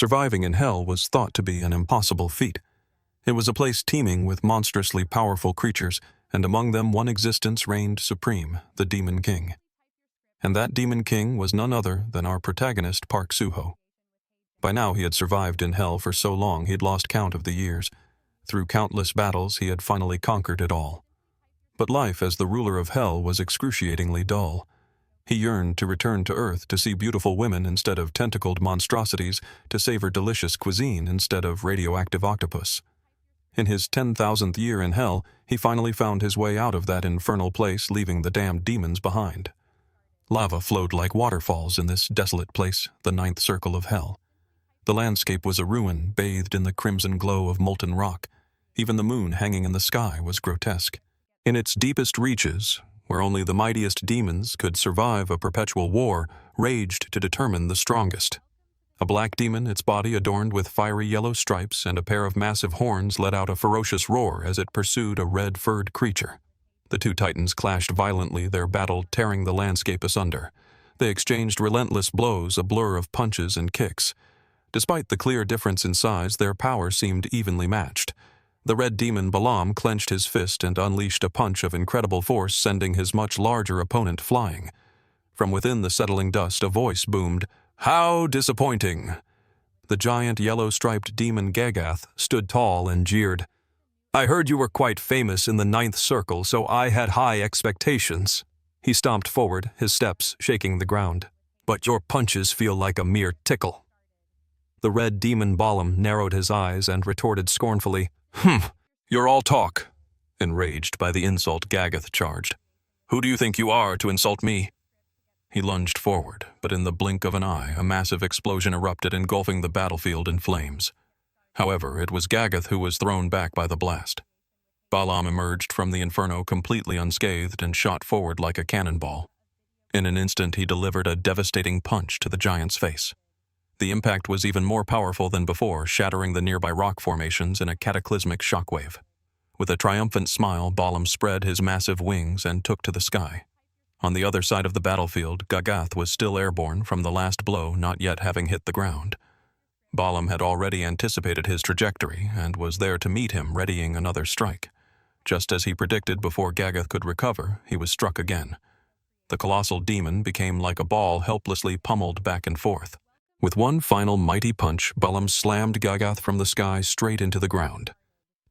Surviving in hell was thought to be an impossible feat. It was a place teeming with monstrously powerful creatures, and among them one existence reigned supreme, the Demon King. And that Demon King was none other than our protagonist, Park Soo-ho. By now he had survived in hell for so long he'd lost count of the years. Through countless battles he had finally conquered it all. But life as the ruler of hell was excruciatingly dull. He yearned to return to Earth to see beautiful women instead of tentacled monstrosities, to savor delicious cuisine instead of radioactive octopus. In his 10,000th year in hell, he finally found his way out of that infernal place, leaving the damned demons behind. Lava flowed like waterfalls in this desolate place, the ninth circle of hell. The landscape was a ruin, bathed in the crimson glow of molten rock. Even the moon hanging in the sky was grotesque. In its deepest reaches, where only the mightiest demons could survive a perpetual war, raged to determine the strongest. A black demon, its body adorned with fiery yellow stripes and a pair of massive horns, let out a ferocious roar as it pursued a red-furred creature. The two titans clashed violently, their battle tearing the landscape asunder. They exchanged relentless blows, a blur of punches and kicks. Despite the clear difference in size, their power seemed evenly matched. The red demon Balaam clenched his fist and unleashed a punch of incredible force, sending his much larger opponent flying. From within the settling dust, a voice boomed, "How disappointing!" The giant yellow-striped demon Gagath stood tall and jeered. "I heard you were quite famous in the ninth circle, so I had high expectations." He stomped forward, his steps shaking the ground. "But your punches feel like a mere tickle." The red demon Balaam narrowed his eyes and retorted scornfully, "You're all talk." Enraged by the insult, Gagath charged. "Who do you think you are to insult me?" He lunged forward, but in the blink of an eye, a massive explosion erupted, engulfing the battlefield in flames. However, it was Gagath who was thrown back by the blast. Balaam emerged from the inferno completely unscathed and shot forward like a cannonball. In an instant, he delivered a devastating punch to the giant's face. The impact was even more powerful than before, shattering the nearby rock formations in a cataclysmic shockwave. With a triumphant smile, Balaam spread his massive wings and took to the sky. On the other side of the battlefield, Gagath was still airborne from the last blow, not yet having hit the ground. Balaam had already anticipated his trajectory and was there to meet him, readying another strike. Just as he predicted, before Gagath could recover, he was struck again. The colossal demon became like a ball, helplessly pummeled back and forth. With one final mighty punch, Balaam slammed Gagath from the sky straight into the ground.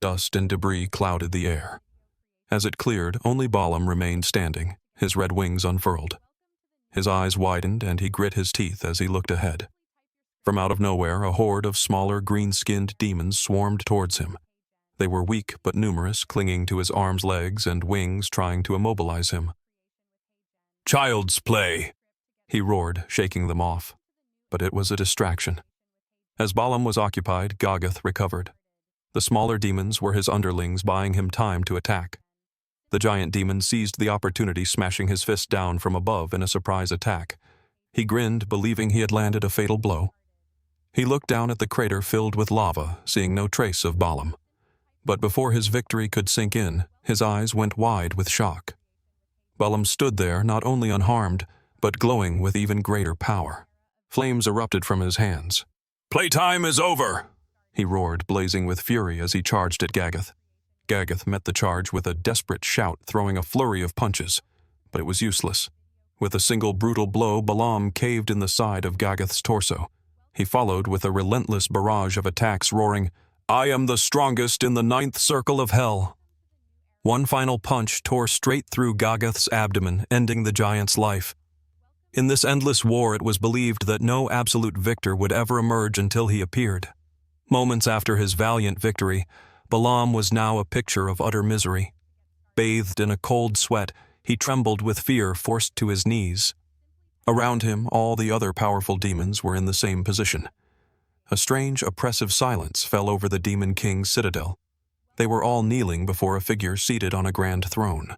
Dust and debris clouded the air. As it cleared, only Balaam remained standing, his red wings unfurled. His eyes widened and he grit his teeth as he looked ahead. From out of nowhere, a horde of smaller, green-skinned demons swarmed towards him. They were weak but numerous, clinging to his arms, legs, and wings, trying to immobilize him. "Child's play!" he roared, shaking them off. But it was a distraction. As Balaam was occupied, Gagath recovered. The smaller demons were his underlings, buying him time to attack. The giant demon seized the opportunity, smashing his fist down from above in a surprise attack. He grinned, believing he had landed a fatal blow. He looked down at the crater filled with lava, seeing no trace of Balaam. But before his victory could sink in, his eyes went wide with shock. Balaam stood there, not only unharmed, but glowing with even greater power. Flames erupted from his hands. "Playtime is over!" he roared, blazing with fury as he charged at Gagath. Gagath met the charge with a desperate shout, throwing a flurry of punches. But it was useless. With a single brutal blow, Balaam caved in the side of Gagath's torso. He followed with a relentless barrage of attacks, roaring, "I am the strongest in the ninth circle of hell." One final punch tore straight through Gagath's abdomen, ending the giant's life. In this endless war, it was believed that no absolute victor would ever emerge until he appeared. Moments after his valiant victory, Balaam was now a picture of utter misery. Bathed in a cold sweat, he trembled with fear, forced to his knees. Around him, all the other powerful demons were in the same position. A strange, oppressive silence fell over the Demon King's citadel. They were all kneeling before a figure seated on a grand throne.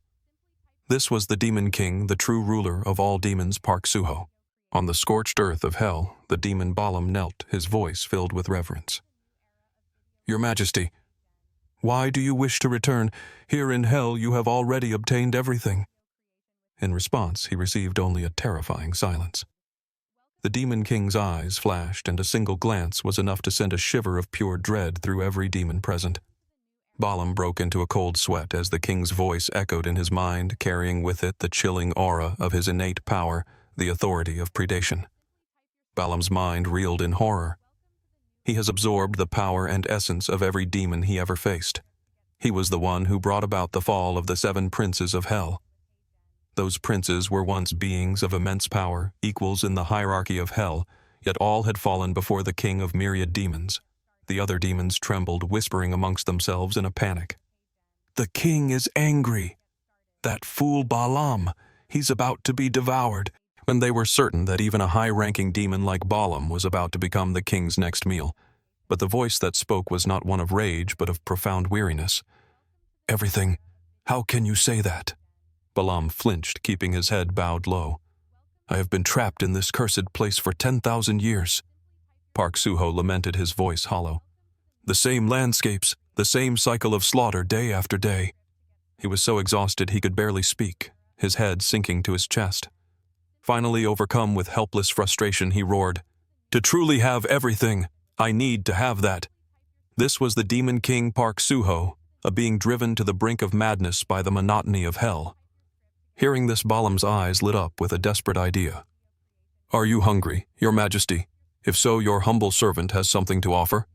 This was the Demon King, the true ruler of all demons, Park Soo-ho. On the scorched earth of hell, the demon Balaam knelt, his voice filled with reverence. "Your Majesty, why do you wish to return? Here in hell you have already obtained everything." In response, he received only a terrifying silence. The Demon King's eyes flashed, and a single glance was enough to send a shiver of pure dread through every demon present. Balaam broke into a cold sweat as the king's voice echoed in his mind, carrying with it the chilling aura of his innate power, the authority of predation. Balaam's mind reeled in horror. He has absorbed the power and essence of every demon he ever faced. He was the one who brought about the fall of the 7 princes of hell. Those princes were once beings of immense power, equals in the hierarchy of hell, yet all had fallen before the king of myriad demons. The other demons trembled, whispering amongst themselves in a panic. "The king is angry. That fool Balaam, he's about to be devoured." And they were certain that even a high-ranking demon like Balaam was about to become the king's next meal. But the voice that spoke was not one of rage, but of profound weariness. "Everything. How can you say that?" Balaam flinched, keeping his head bowed low. "I have been trapped in this cursed place for 10,000 years. Park Suho lamented, his voice hollow. "The same landscapes, the same cycle of slaughter day after day." He was so exhausted he could barely speak, his head sinking to his chest. Finally, overcome with helpless frustration, he roared, "To truly have everything, I need to have that." This was the Demon King Park Suho, a being driven to the brink of madness by the monotony of hell. Hearing this, Balaam's eyes lit up with a desperate idea. "Are you hungry, Your Majesty? If so, your humble servant has something to offer."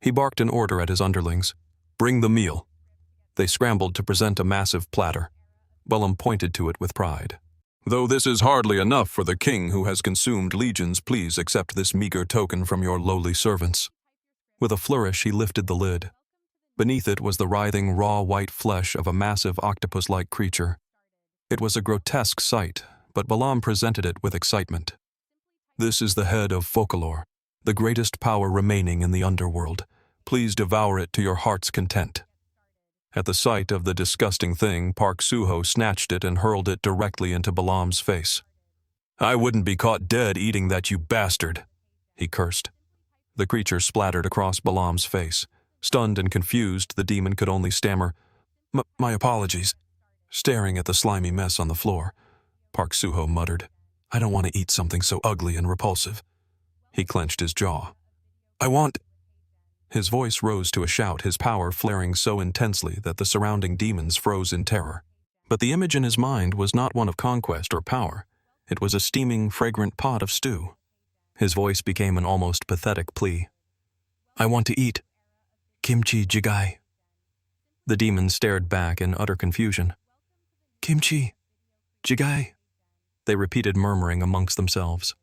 He barked an order at his underlings. "Bring the meal." They scrambled to present a massive platter. Balaam pointed to it with pride. "Though this is hardly enough for the king who has consumed legions, please accept this meager token from your lowly servants." With a flourish, he lifted the lid. Beneath it was the writhing, raw white flesh of a massive octopus-like creature. It was a grotesque sight, but Balaam presented it with excitement. "This is the head of Folklore, the greatest power remaining in the underworld. Please devour it to your heart's content." At the sight of the disgusting thing, Park Suho snatched it and hurled it directly into Balaam's face. "I wouldn't be caught dead eating that, you bastard," he cursed. The creature splattered across Balaam's face. Stunned and confused, the demon could only stammer, My apologies." Staring at the slimy mess on the floor, Park Suho muttered, "I don't want to eat something so ugly and repulsive." He clenched his jaw. "I want—" His voice rose to a shout, his power flaring so intensely that the surrounding demons froze in terror. But the image in his mind was not one of conquest or power. It was a steaming, fragrant pot of stew. His voice became an almost pathetic plea. "I want to eat kimchi jigai." The demons stared back in utter confusion. "Kimchi jigai," they repeated, murmuring amongst themselves.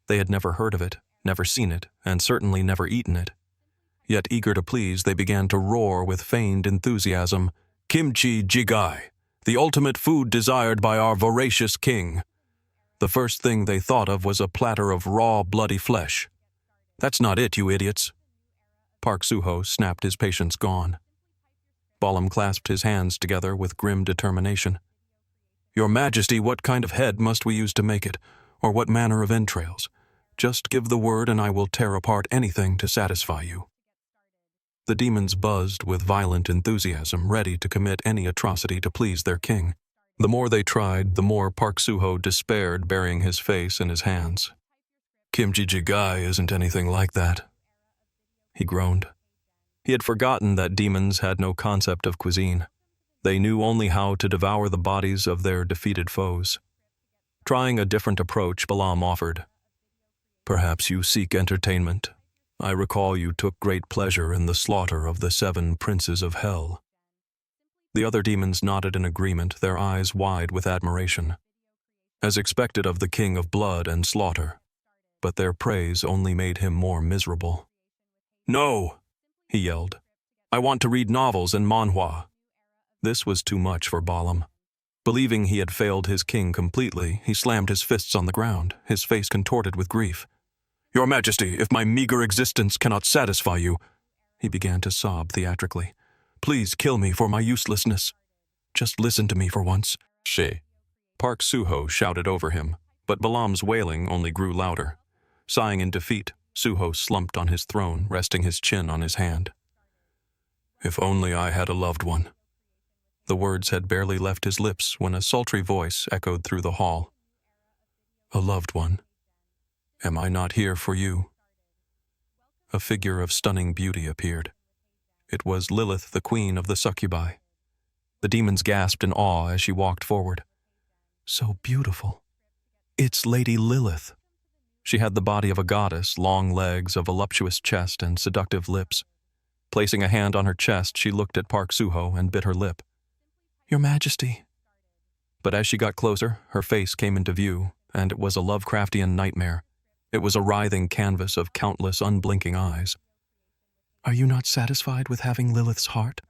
They had never heard of it, never seen it, and certainly never eaten it. Yet, eager to please, they began to roar with feigned enthusiasm, "Kimchi jigai, the ultimate food desired by our voracious king." The first thing they thought of was a platter of raw, bloody flesh. "That's not it, you idiots." Park Suho snapped, his patience gone. Balaam clasped his hands together with grim determination. "Your Majesty, what kind of head must we use to make it, or what manner of entrails? Just give the word and I will tear apart anything to satisfy you." The demons buzzed with violent enthusiasm, ready to commit any atrocity to please their king. The more they tried, the more Park Suho despaired, burying his face in his hands. "Kimchi jigai isn't anything like that," he groaned. He had forgotten that demons had no concept of cuisine. They knew only how to devour the bodies of their defeated foes. Trying a different approach, Balaam offered, "Perhaps you seek entertainment. I recall you took great pleasure in the slaughter of the 7 princes of hell." The other demons nodded in agreement, their eyes wide with admiration. As expected of the king of blood and slaughter, but their praise only made him more miserable. "No!" he yelled. "I want to read novels and manhwa." This was too much for Balaam. Believing he had failed his king completely, he slammed his fists on the ground, his face contorted with grief. "Your Majesty, if my meager existence cannot satisfy you," he began to sob theatrically, "please kill me for my uselessness. Just listen to me for once." "She." Park Suho shouted over him, but Balaam's wailing only grew louder. Sighing in defeat, Suho slumped on his throne, resting his chin on his hand. "If only I had a loved one." The words had barely left his lips when a sultry voice echoed through the hall. "A loved one. Am I not here for you? A figure of stunning beauty appeared. It was Lilith, the queen of the succubi. The demons gasped in awe as she walked forward. So beautiful. It's Lady Lilith. She had the body of a goddess, long legs, a voluptuous chest, and seductive lips. Placing a hand on her chest, she looked at Park Suho and bit her lip. Your Majesty. But as she got closer, her face came into view, and it was a Lovecraftian nightmare. It was a writhing canvas of countless unblinking eyes. Are you not satisfied with having Lilith's heart?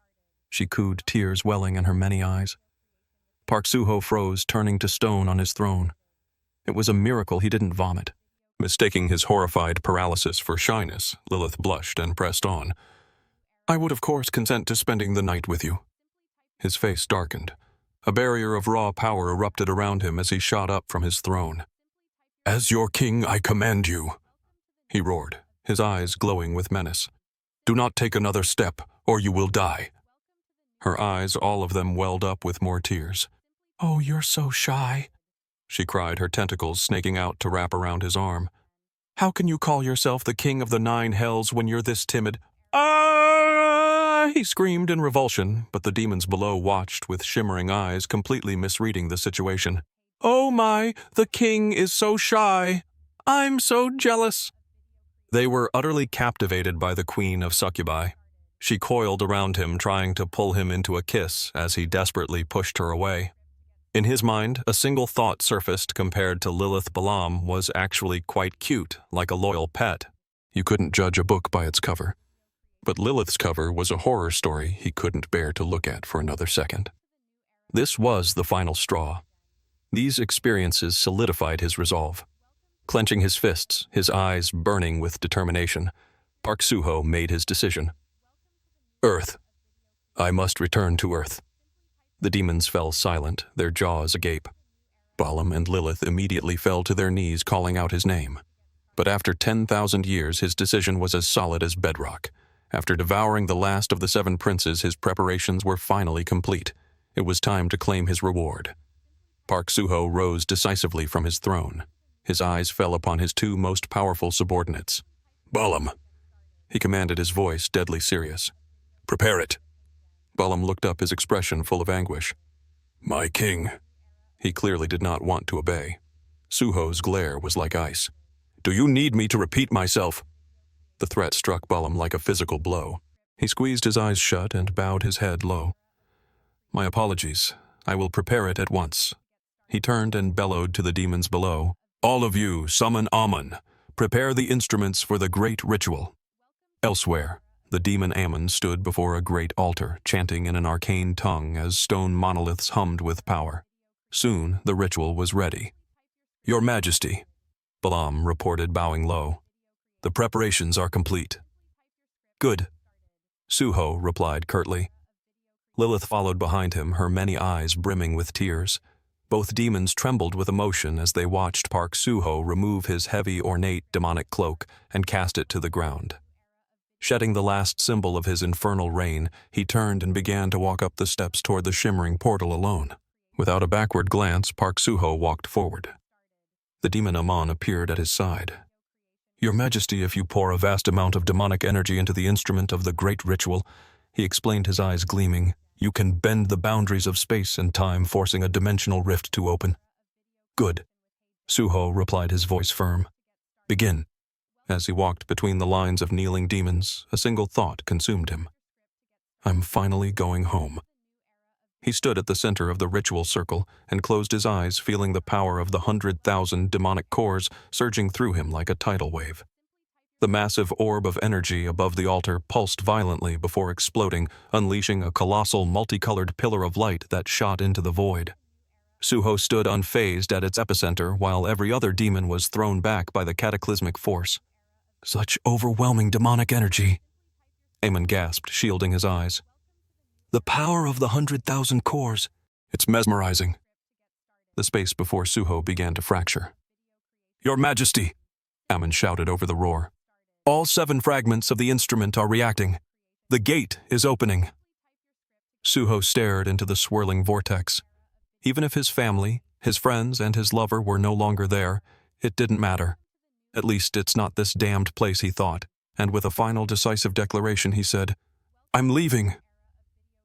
She cooed, tears welling in her many eyes. Park Suho froze, turning to stone on his throne. It was a miracle he didn't vomit. Mistaking his horrified paralysis for shyness, Lilith blushed and pressed on. I would of course consent to spending the night with you. His face darkened. A barrier of raw power erupted around him as he shot up from his throne. As your king, I command you, he roared, his eyes glowing with menace. Do not take another step, or you will die. Her eyes, all of them, welled up with more tears. Oh, you're so shy, she cried, her tentacles snaking out to wrap around his arm. How can you call yourself the king of the 9 hells when you're this timid? Ah! He screamed in revulsion, but the demons below watched with shimmering eyes, completely misreading the situation. Oh my, the king is so shy. I'm so jealous. They were utterly captivated by the queen of succubi. She coiled around him, trying to pull him into a kiss as he desperately pushed her away. In his mind, a single thought surfaced compared to Lilith Balam was actually quite cute, like a loyal pet. You couldn't judge a book by its cover. But Lilith's cover was a horror story he couldn't bear to look at for another second. This was the final straw. These experiences solidified his resolve. Clenching his fists, his eyes burning with determination, Park Suho made his decision. Earth. I must return to Earth. The demons fell silent, their jaws agape. Balam and Lilith immediately fell to their knees, calling out his name. But after 10,000 years, his decision was as solid as bedrock. After devouring the last of the 7 princes, his preparations were finally complete. It was time to claim his reward. Park Suho rose decisively from his throne. His eyes fell upon his 2 most powerful subordinates. Balam, he commanded, his voice deadly serious. Prepare it. Balam looked up, his expression full of anguish. My king. He clearly did not want to obey. Suho's glare was like ice. Do you need me to repeat myself? The threat struck Balam like a physical blow. He squeezed his eyes shut and bowed his head low. My apologies. I will prepare it at once. He turned and bellowed to the demons below. All of you, summon Amun. Prepare the instruments for the great ritual. Elsewhere, the demon Amun stood before a great altar, chanting in an arcane tongue as stone monoliths hummed with power. Soon, the ritual was ready. Your Majesty, Balam reported, bowing low. The preparations are complete. Good, Suho replied curtly. Lilith followed behind him, her many eyes brimming with tears. Both demons trembled with emotion as they watched Park Suho remove his heavy, ornate demonic cloak and cast it to the ground. Shedding the last symbol of his infernal reign, he turned and began to walk up the steps toward the shimmering portal alone. Without a backward glance, Park Suho walked forward. The demon Amun appeared at his side. Your Majesty, if you pour a vast amount of demonic energy into the instrument of the great ritual, he explained, his eyes gleaming, you can bend the boundaries of space and time, forcing a dimensional rift to open. Good, Suho replied, his voice firm. Begin. As he walked between the lines of kneeling demons, a single thought consumed him. I'm finally going home. He stood at the center of the ritual circle and closed his eyes, feeling the power of the 100,000 demonic cores surging through him like a tidal wave. The massive orb of energy above the altar pulsed violently before exploding, unleashing a colossal multicolored pillar of light that shot into the void. Suho stood unfazed at its epicenter while every other demon was thrown back by the cataclysmic force. Such overwhelming demonic energy, Aemon gasped, shielding his eyes. The power of the 100,000 cores. It's mesmerizing. The space before Suho began to fracture. Your Majesty, Aemon shouted over the roar. All 7 fragments of the instrument are reacting. The gate is opening. Suho stared into the swirling vortex. Even if his family, his friends, and his lover were no longer there, it didn't matter. At least it's not this damned place, he thought, and with a final decisive declaration he said, "I'm leaving."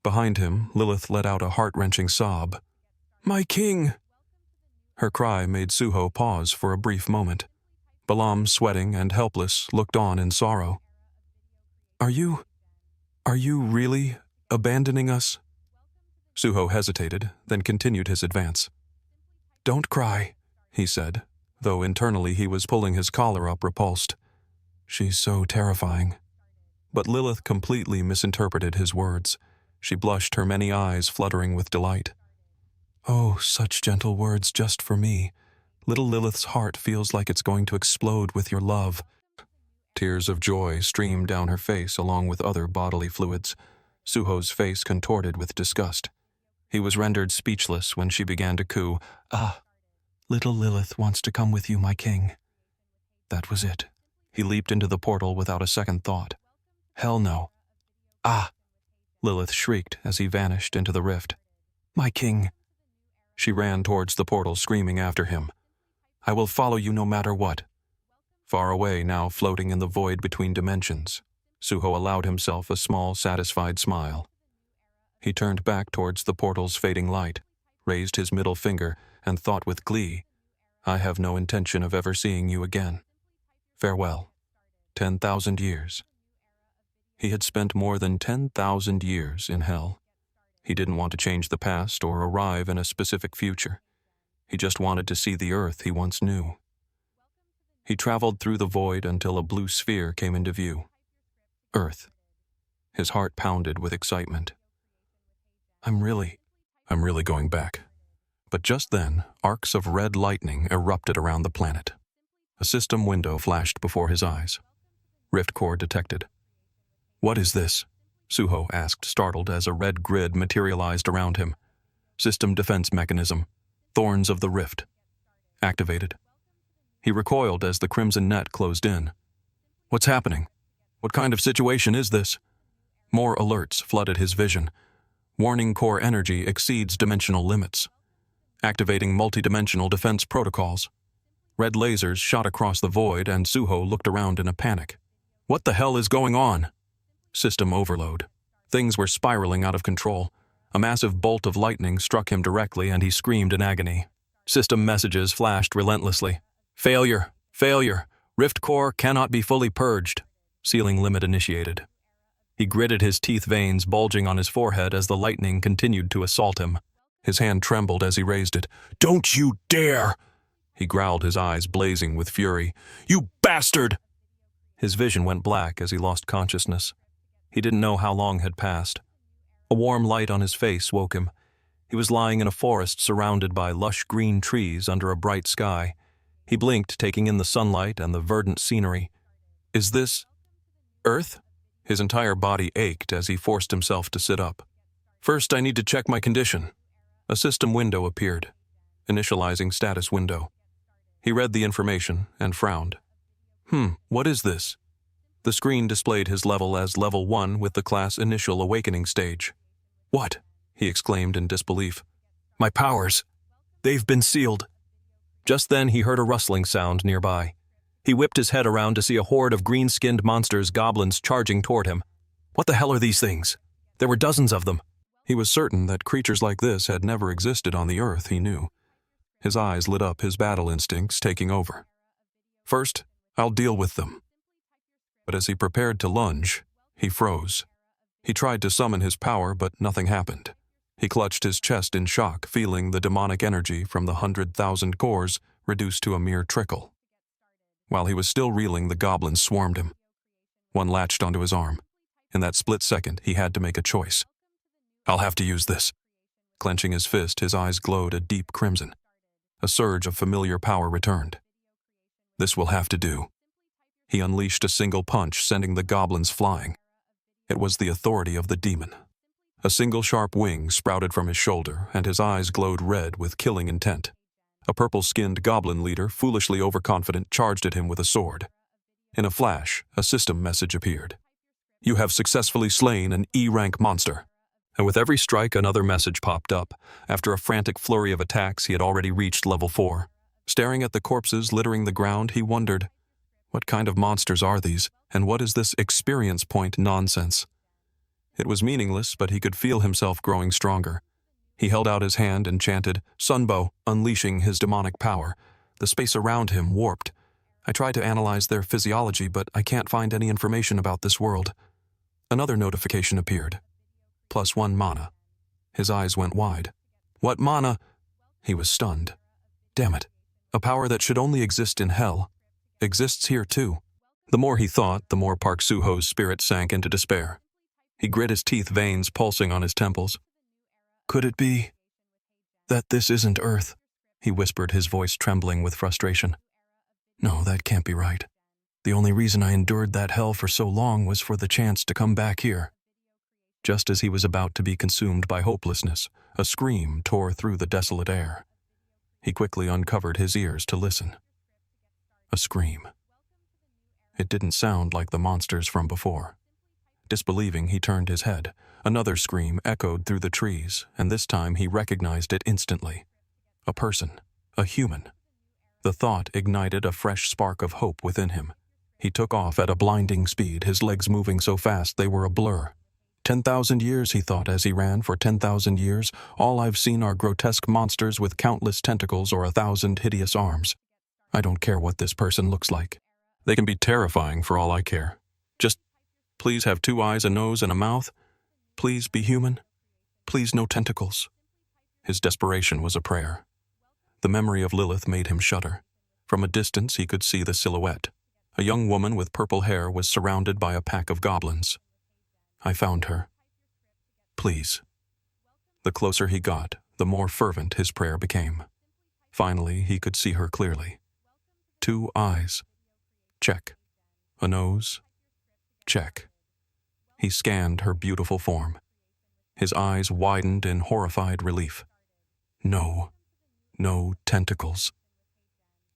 Behind him, Lilith let out a heart-wrenching sob. "My king!" Her cry made Suho pause for a brief moment. Balam, sweating and helpless, looked on in sorrow. Are you really abandoning us?" Suho hesitated, then continued his advance. "Don't cry," he said, though internally he was pulling his collar up, repulsed. "She's so terrifying." But Lilith completely misinterpreted his words. She blushed, her many eyes fluttering with delight. "Oh, such gentle words just for me. Little Lilith's heart feels like it's going to explode with your love." Tears of joy streamed down her face along with other bodily fluids. Suho's face contorted with disgust. He was rendered speechless when she began to coo, "Ah, little Lilith wants to come with you, my king." That was it. He leaped into the portal without a second thought. "Hell no." "Ah!" Lilith shrieked as he vanished into the rift. "My king." She ran towards the portal, screaming after him. "I will follow you no matter what." Far away now, floating in the void between dimensions, Suho allowed himself a small, satisfied smile. He turned back towards the portal's fading light, raised his middle finger, and thought with glee, "I have no intention of ever seeing you again. Farewell. 10,000 years." He had spent more than 10,000 years in hell. He didn't want to change the past or arrive in a specific future. He just wanted to see the Earth he once knew. He traveled through the void until a blue sphere came into view. Earth. His heart pounded with excitement. I'm really going back." But just then, arcs of red lightning erupted around the planet. A system window flashed before his eyes. Rift core detected. "What is this?" Suho asked, startled, as a red grid materialized around him. "System defense mechanism. Thorns of the Rift. Activated." He recoiled as the crimson net closed in. "What's happening? What kind of situation is this?" More alerts flooded his vision. Warning core energy exceeds dimensional limits. Activating multidimensional defense protocols. Red lasers shot across the void, and Suho looked around in a panic. What the hell is going on? System overload. Things were spiraling out of control. A massive bolt of lightning struck him directly, and he screamed in agony. System messages flashed relentlessly. "Failure! Failure! Rift core cannot be fully purged." Sealing limit initiated. He gritted his teeth, veins bulging on his forehead as the lightning continued to assault him. His hand trembled as he raised it. "Don't you dare!" He growled, his eyes blazing with fury. "You bastard!" His vision went black as he lost consciousness. He didn't know how long had passed. A warm light on his face woke him. He was lying in a forest surrounded by lush green trees under a bright sky. He blinked, taking in the sunlight and the verdant scenery. Is this Earth? His entire body ached as he forced himself to sit up. "First, I need to check my condition." A system window appeared. Initializing status window. He read the information and frowned. What is this? The screen displayed his level as level 1 with the class initial awakening stage. "What?" he exclaimed in disbelief. "My powers. They've been sealed." Just then he heard a rustling sound nearby. He whipped his head around to see a horde of green-skinned monsters, goblins, charging toward him. What the hell are these things? There were dozens of them. He was certain that creatures like this had never existed on the Earth, he knew. His eyes lit up, his battle instincts taking over. "First, I'll deal with them." But as he prepared to lunge, he froze. He tried to summon his power, but nothing happened. He clutched his chest in shock, feeling the demonic energy from the 100,000 cores reduced to a mere trickle. While he was still reeling, the goblins swarmed him. One latched onto his arm. In that split second, he had to make a choice. "I'll have to use this." Clenching his fist, his eyes glowed a deep crimson. A surge of familiar power returned. This will have to do. He unleashed a single punch, sending the goblins flying. It was the authority of the demon. A single sharp wing sprouted from his shoulder, and his eyes glowed red with killing intent. A purple-skinned goblin leader, foolishly overconfident, charged at him with a sword. In a flash, a system message appeared. "You have successfully slain an E-rank monster." And with every strike, another message popped up. After a frantic flurry of attacks, he had already reached level 4. Staring at the corpses littering the ground, he wondered, What kind of monsters are these, and what is this experience point nonsense? It was meaningless, but he could feel himself growing stronger. He held out his hand and chanted, "Sunbow," unleashing his demonic power. The space around him warped. I tried to analyze their physiology, but I can't find any information about this world. Another notification appeared. +1 mana. His eyes went wide. What mana? He was stunned. Damn it. A power that should only exist in hell exists here too. The more he thought, the more Park Soo-ho's spirit sank into despair. He grit his teeth, veins pulsing on his temples. Could it be that this isn't Earth? He whispered, his voice trembling with frustration. No, that can't be right. The only reason I endured that hell for so long was for the chance to come back here. Just as he was about to be consumed by hopelessness, a scream tore through the desolate air. He quickly uncovered his ears to listen. A scream. It didn't sound like the monsters from before. Disbelieving, he turned his head. Another scream echoed through the trees, and this time he recognized it instantly. A person. A human. The thought ignited a fresh spark of hope within him. He took off at a blinding speed, his legs moving so fast they were a blur. 10,000 years, he thought as he ran. For 10,000 years, all I've seen are grotesque monsters with countless tentacles or 1,000 hideous arms. I don't care what this person looks like. They can be terrifying for all I care. Just please have 2 eyes, a nose, and a mouth. Please be human. Please no tentacles. His desperation was a prayer. The memory of Lilith made him shudder. From a distance he could see the silhouette. A young woman with purple hair was surrounded by a pack of goblins. I found her. Please. The closer he got, the more fervent his prayer became. Finally, he could see her clearly. 2 eyes. Check. A nose. Check. He scanned her beautiful form. His eyes widened in horrified relief. No tentacles.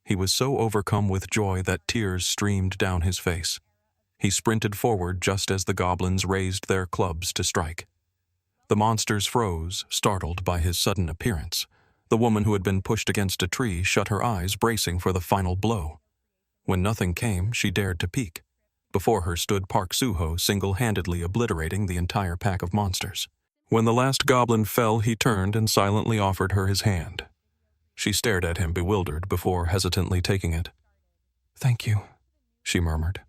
He was so overcome with joy that tears streamed down his face. He sprinted forward just as the goblins raised their clubs to strike. The monsters froze, startled by his sudden appearance. The woman who had been pushed against a tree shut her eyes, bracing for the final blow. When nothing came, she dared to peek. Before her stood Park Soo-ho, single-handedly obliterating the entire pack of monsters. When the last goblin fell, he turned and silently offered her his hand. She stared at him, bewildered, before hesitantly taking it. "Thank you," she murmured.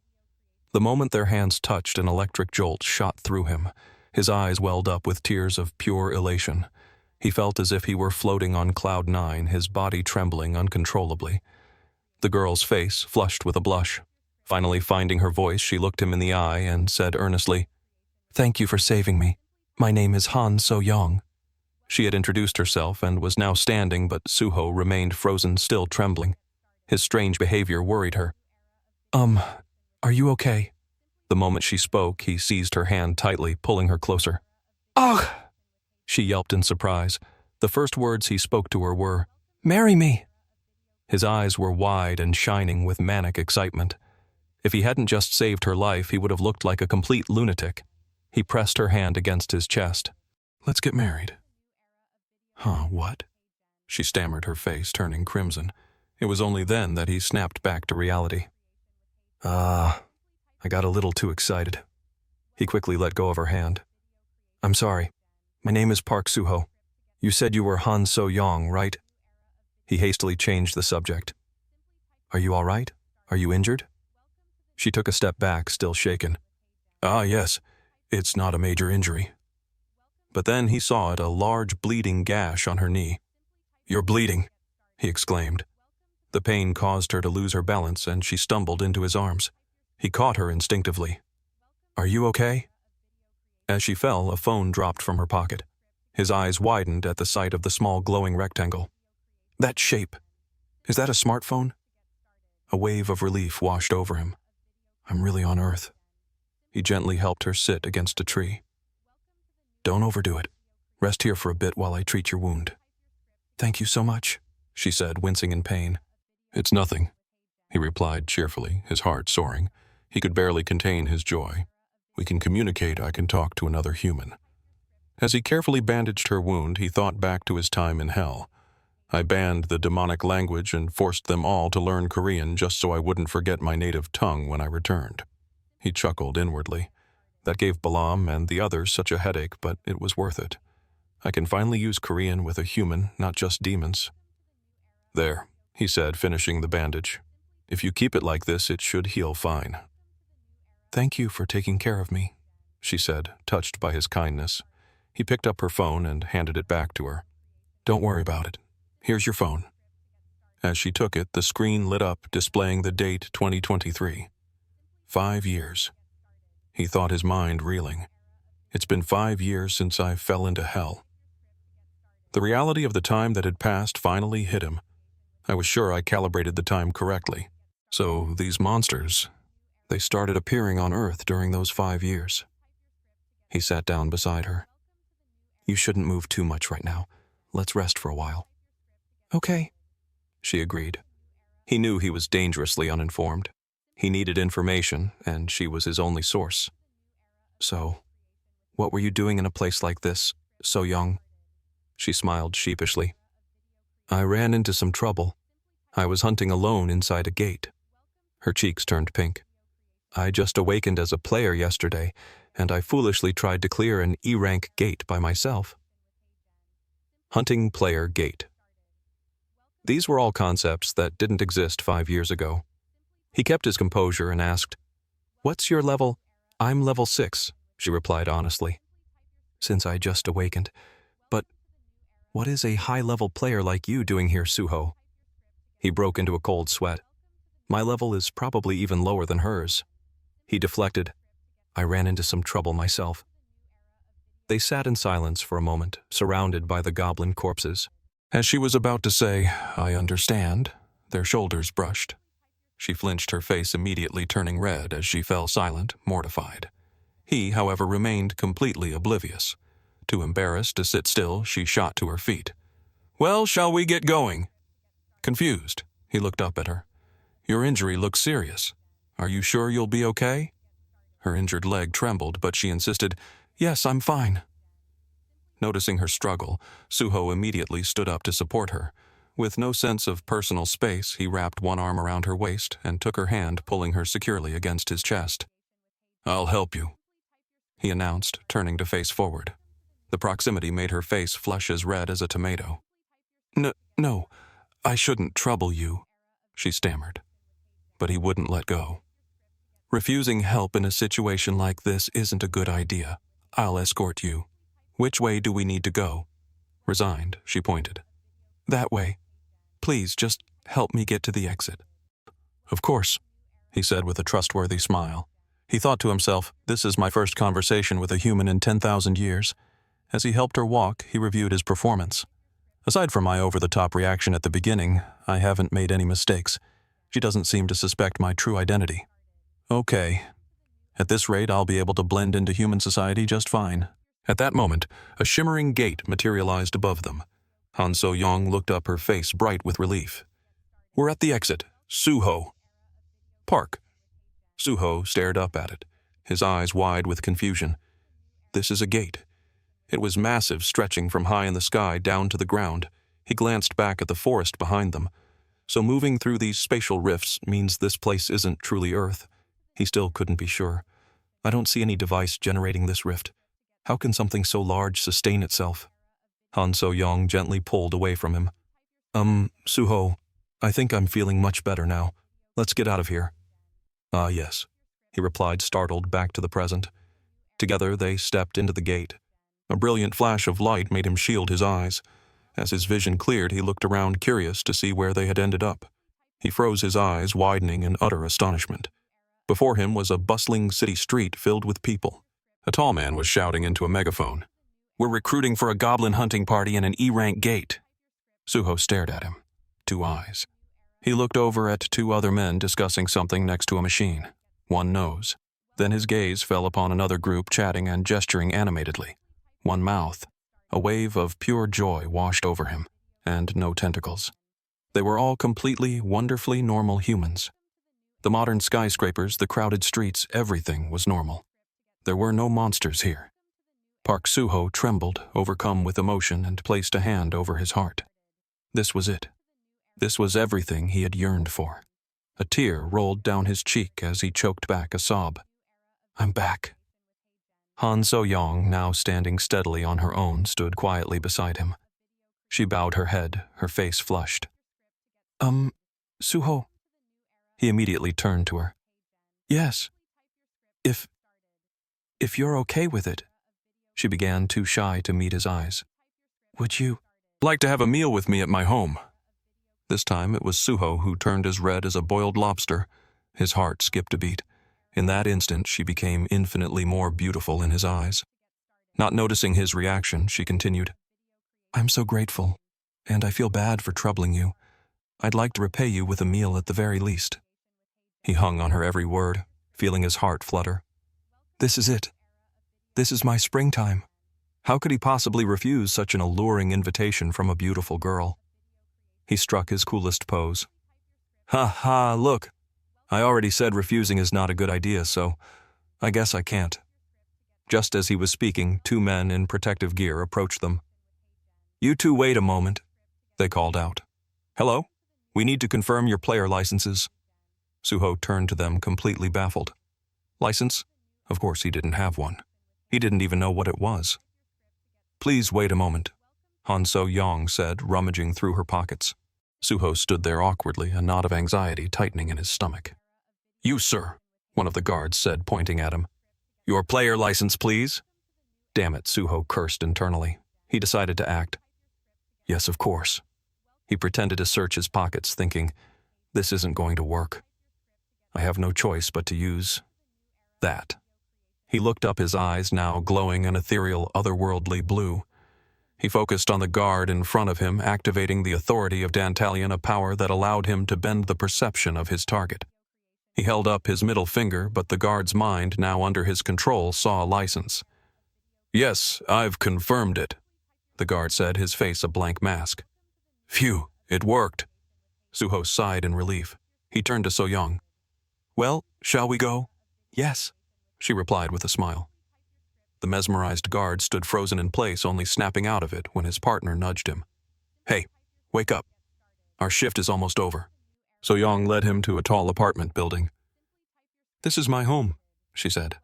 The moment their hands touched, an electric jolt shot through him. His eyes welled up with tears of pure elation. He felt as if he were floating on cloud 9, his body trembling uncontrollably. The girl's face flushed with a blush. Finally finding her voice, she looked him in the eye and said earnestly, "Thank you for saving me. My name is Han So Yong." She had introduced herself and was now standing, but Soo-ho remained frozen, still trembling. His strange behavior worried her. Are you okay?" The moment she spoke, he seized her hand tightly, pulling her closer. "Ugh!" she yelped in surprise. The first words he spoke to her were, "Marry me!" His eyes were wide and shining with manic excitement. If he hadn't just saved her life, he would have looked like a complete lunatic. He pressed her hand against his chest. "Let's get married." "Huh, what?" She stammered, her face turning crimson. It was only then that he snapped back to reality. I got a little too excited." He quickly let go of her hand. "I'm sorry. My name is Park Soo-ho. You said you were Han So Yong, right?" He hastily changed the subject. "Are you all right? Are you injured?" She took a step back, still shaken. Yes. It's not a major injury." But then he saw it, a large bleeding gash on her knee. "You're bleeding," he exclaimed. The pain caused her to lose her balance, and she stumbled into his arms. He caught her instinctively. "Are you okay?" As she fell, a phone dropped from her pocket. His eyes widened at the sight of the small glowing rectangle. "That shape. Is that a smartphone?" A wave of relief washed over him. "I'm really on Earth." He gently helped her sit against a tree. "Don't overdo it. Rest here for a bit while I treat your wound." "Thank you so much," she said, wincing in pain. "It's nothing," he replied cheerfully, his heart soaring. He could barely contain his joy. "We can communicate. I can talk to another human." As he carefully bandaged her wound, he thought back to his time in hell. I banned the demonic language and forced them all to learn Korean just so I wouldn't forget my native tongue when I returned. He chuckled inwardly. That gave Balam and the others such a headache, but it was worth it. I can finally use Korean with a human, not just demons. There, he said, finishing the bandage. If you keep it like this, it should heal fine. Thank you for taking care of me, she said, touched by his kindness. He picked up her phone and handed it back to her. Don't worry about it. Here's your phone. As she took it, the screen lit up, displaying the date 2023. 5 years. He thought, his mind reeling. It's been 5 years since I fell into hell. The reality of the time that had passed finally hit him. I was sure I calibrated the time correctly. So these monsters, they started appearing on Earth during those 5 years. He sat down beside her. You shouldn't move too much right now. Let's rest for a while. Okay, she agreed. He knew he was dangerously uninformed. He needed information, and she was his only source. So, what were you doing in a place like this, So Yong? She smiled sheepishly. I ran into some trouble. I was hunting alone inside a gate. Her cheeks turned pink. I just awakened as a player yesterday, and I foolishly tried to clear an E-rank gate by myself. Hunting player gate. These were all concepts that didn't exist 5 years ago. He kept his composure and asked, What's your level? I'm level 6, she replied honestly. Since I just awakened. But what is a high-level player like you doing here, Suho? He broke into a cold sweat. My level is probably even lower than hers. He deflected. I ran into some trouble myself. They sat in silence for a moment, surrounded by the goblin corpses. As she was about to say, I understand, their shoulders brushed. She flinched, her face immediately turning red as she fell silent, mortified. He, however, remained completely oblivious. Too embarrassed to sit still, she shot to her feet. Well, shall we get going? Confused, he looked up at her. Your injury looks serious. Are you sure you'll be okay? Her injured leg trembled, but she insisted, Yes, I'm fine. Noticing her struggle, Suho immediately stood up to support her. With no sense of personal space, he wrapped one arm around her waist and took her hand, pulling her securely against his chest. I'll help you, he announced, turning to face forward. The proximity made her face flush as red as a tomato. No, I shouldn't trouble you, she stammered. But he wouldn't let go. Refusing help in a situation like this isn't a good idea. I'll escort you. Which way do we need to go? Resigned, she pointed. That way. Please, just help me get to the exit. Of course, he said with a trustworthy smile. He thought to himself, this is my first conversation with a human in 10,000 years. As he helped her walk, he reviewed his performance. Aside from my over-the-top reaction at the beginning, I haven't made any mistakes. She doesn't seem to suspect my true identity. Okay. At this rate, I'll be able to blend into human society just fine. At that moment, a shimmering gate materialized above them. Han So Yong looked up, her face bright with relief. We're at the exit. Suho. Park. Suho stared up at it, his eyes wide with confusion. This is a gate. It was massive, stretching from high in the sky down to the ground. He glanced back at the forest behind them. So moving through these spatial rifts means this place isn't truly Earth. He still couldn't be sure. I don't see any device generating this rift. How can something so large sustain itself? Han So Yong gently pulled away from him. Suho, I think I'm feeling much better now. Let's get out of here. Ah, yes, he replied, startled back to the present. Together they stepped into the gate. A brilliant flash of light made him shield his eyes. As his vision cleared, he looked around, curious to see where they had ended up. He froze his eyes, widening in utter astonishment. Before him was a bustling city street filled with people. A tall man was shouting into a megaphone. We're recruiting for a goblin hunting party in an E-rank gate. Suho stared at him, 2 eyes. He looked over at 2 other men discussing something next to a machine, one nose. Then his gaze fell upon another group chatting and gesturing animatedly, one mouth. A wave of pure joy washed over him, and no tentacles. They were all completely, wonderfully normal humans. The modern skyscrapers, the crowded streets, everything was normal. There were no monsters here. Park Suho trembled, overcome with emotion, and placed a hand over his heart. This was it. This was everything he had yearned for. A tear rolled down his cheek as he choked back a sob. I'm back. Han So Yong, now standing steadily on her own, stood quietly beside him. She bowed her head, her face flushed. Suho. He immediately turned to her. Yes. If you're okay with it. She began, too shy to meet his eyes. Would you like to have a meal with me at my home? This time it was Suho who turned as red as a boiled lobster. His heart skipped a beat. In that instant, she became infinitely more beautiful in his eyes. Not noticing his reaction, she continued, I'm so grateful, and I feel bad for troubling you. I'd like to repay you with a meal at the very least. He hung on her every word, feeling his heart flutter. This is it. This is my springtime. How could he possibly refuse such an alluring invitation from a beautiful girl? He struck his coolest pose. Ha ha, look. I already said refusing is not a good idea, so I guess I can't. Just as he was speaking, 2 men in protective gear approached them. You two wait a moment, they called out. Hello? We need to confirm your player licenses. Suho turned to them completely baffled. License? Of course he didn't have one. He didn't even know what it was. Please wait a moment, Han So Yong said, rummaging through her pockets. Suho stood there awkwardly, a knot of anxiety tightening in his stomach. You, sir, one of the guards said, pointing at him. Your player license, please. Damn it, Suho cursed internally. He decided to act. Yes, of course. He pretended to search his pockets, thinking, this isn't going to work. I have no choice but to use that. He looked up, his eyes now glowing an ethereal, otherworldly blue. He focused on the guard in front of him, activating the authority of Dantalion, a power that allowed him to bend the perception of his target. He held up his middle finger, but the guard's mind, now under his control, saw a license. Yes, I've confirmed it, the guard said, his face a blank mask. Phew, it worked. Suho sighed in relief. He turned to So Yong. Well, shall we go? Yes, she replied with a smile. The mesmerized guard stood frozen in place, only snapping out of it when his partner nudged him. Hey, wake up. Our shift is almost over. So Yong led him to a tall apartment building. This is my home, she said.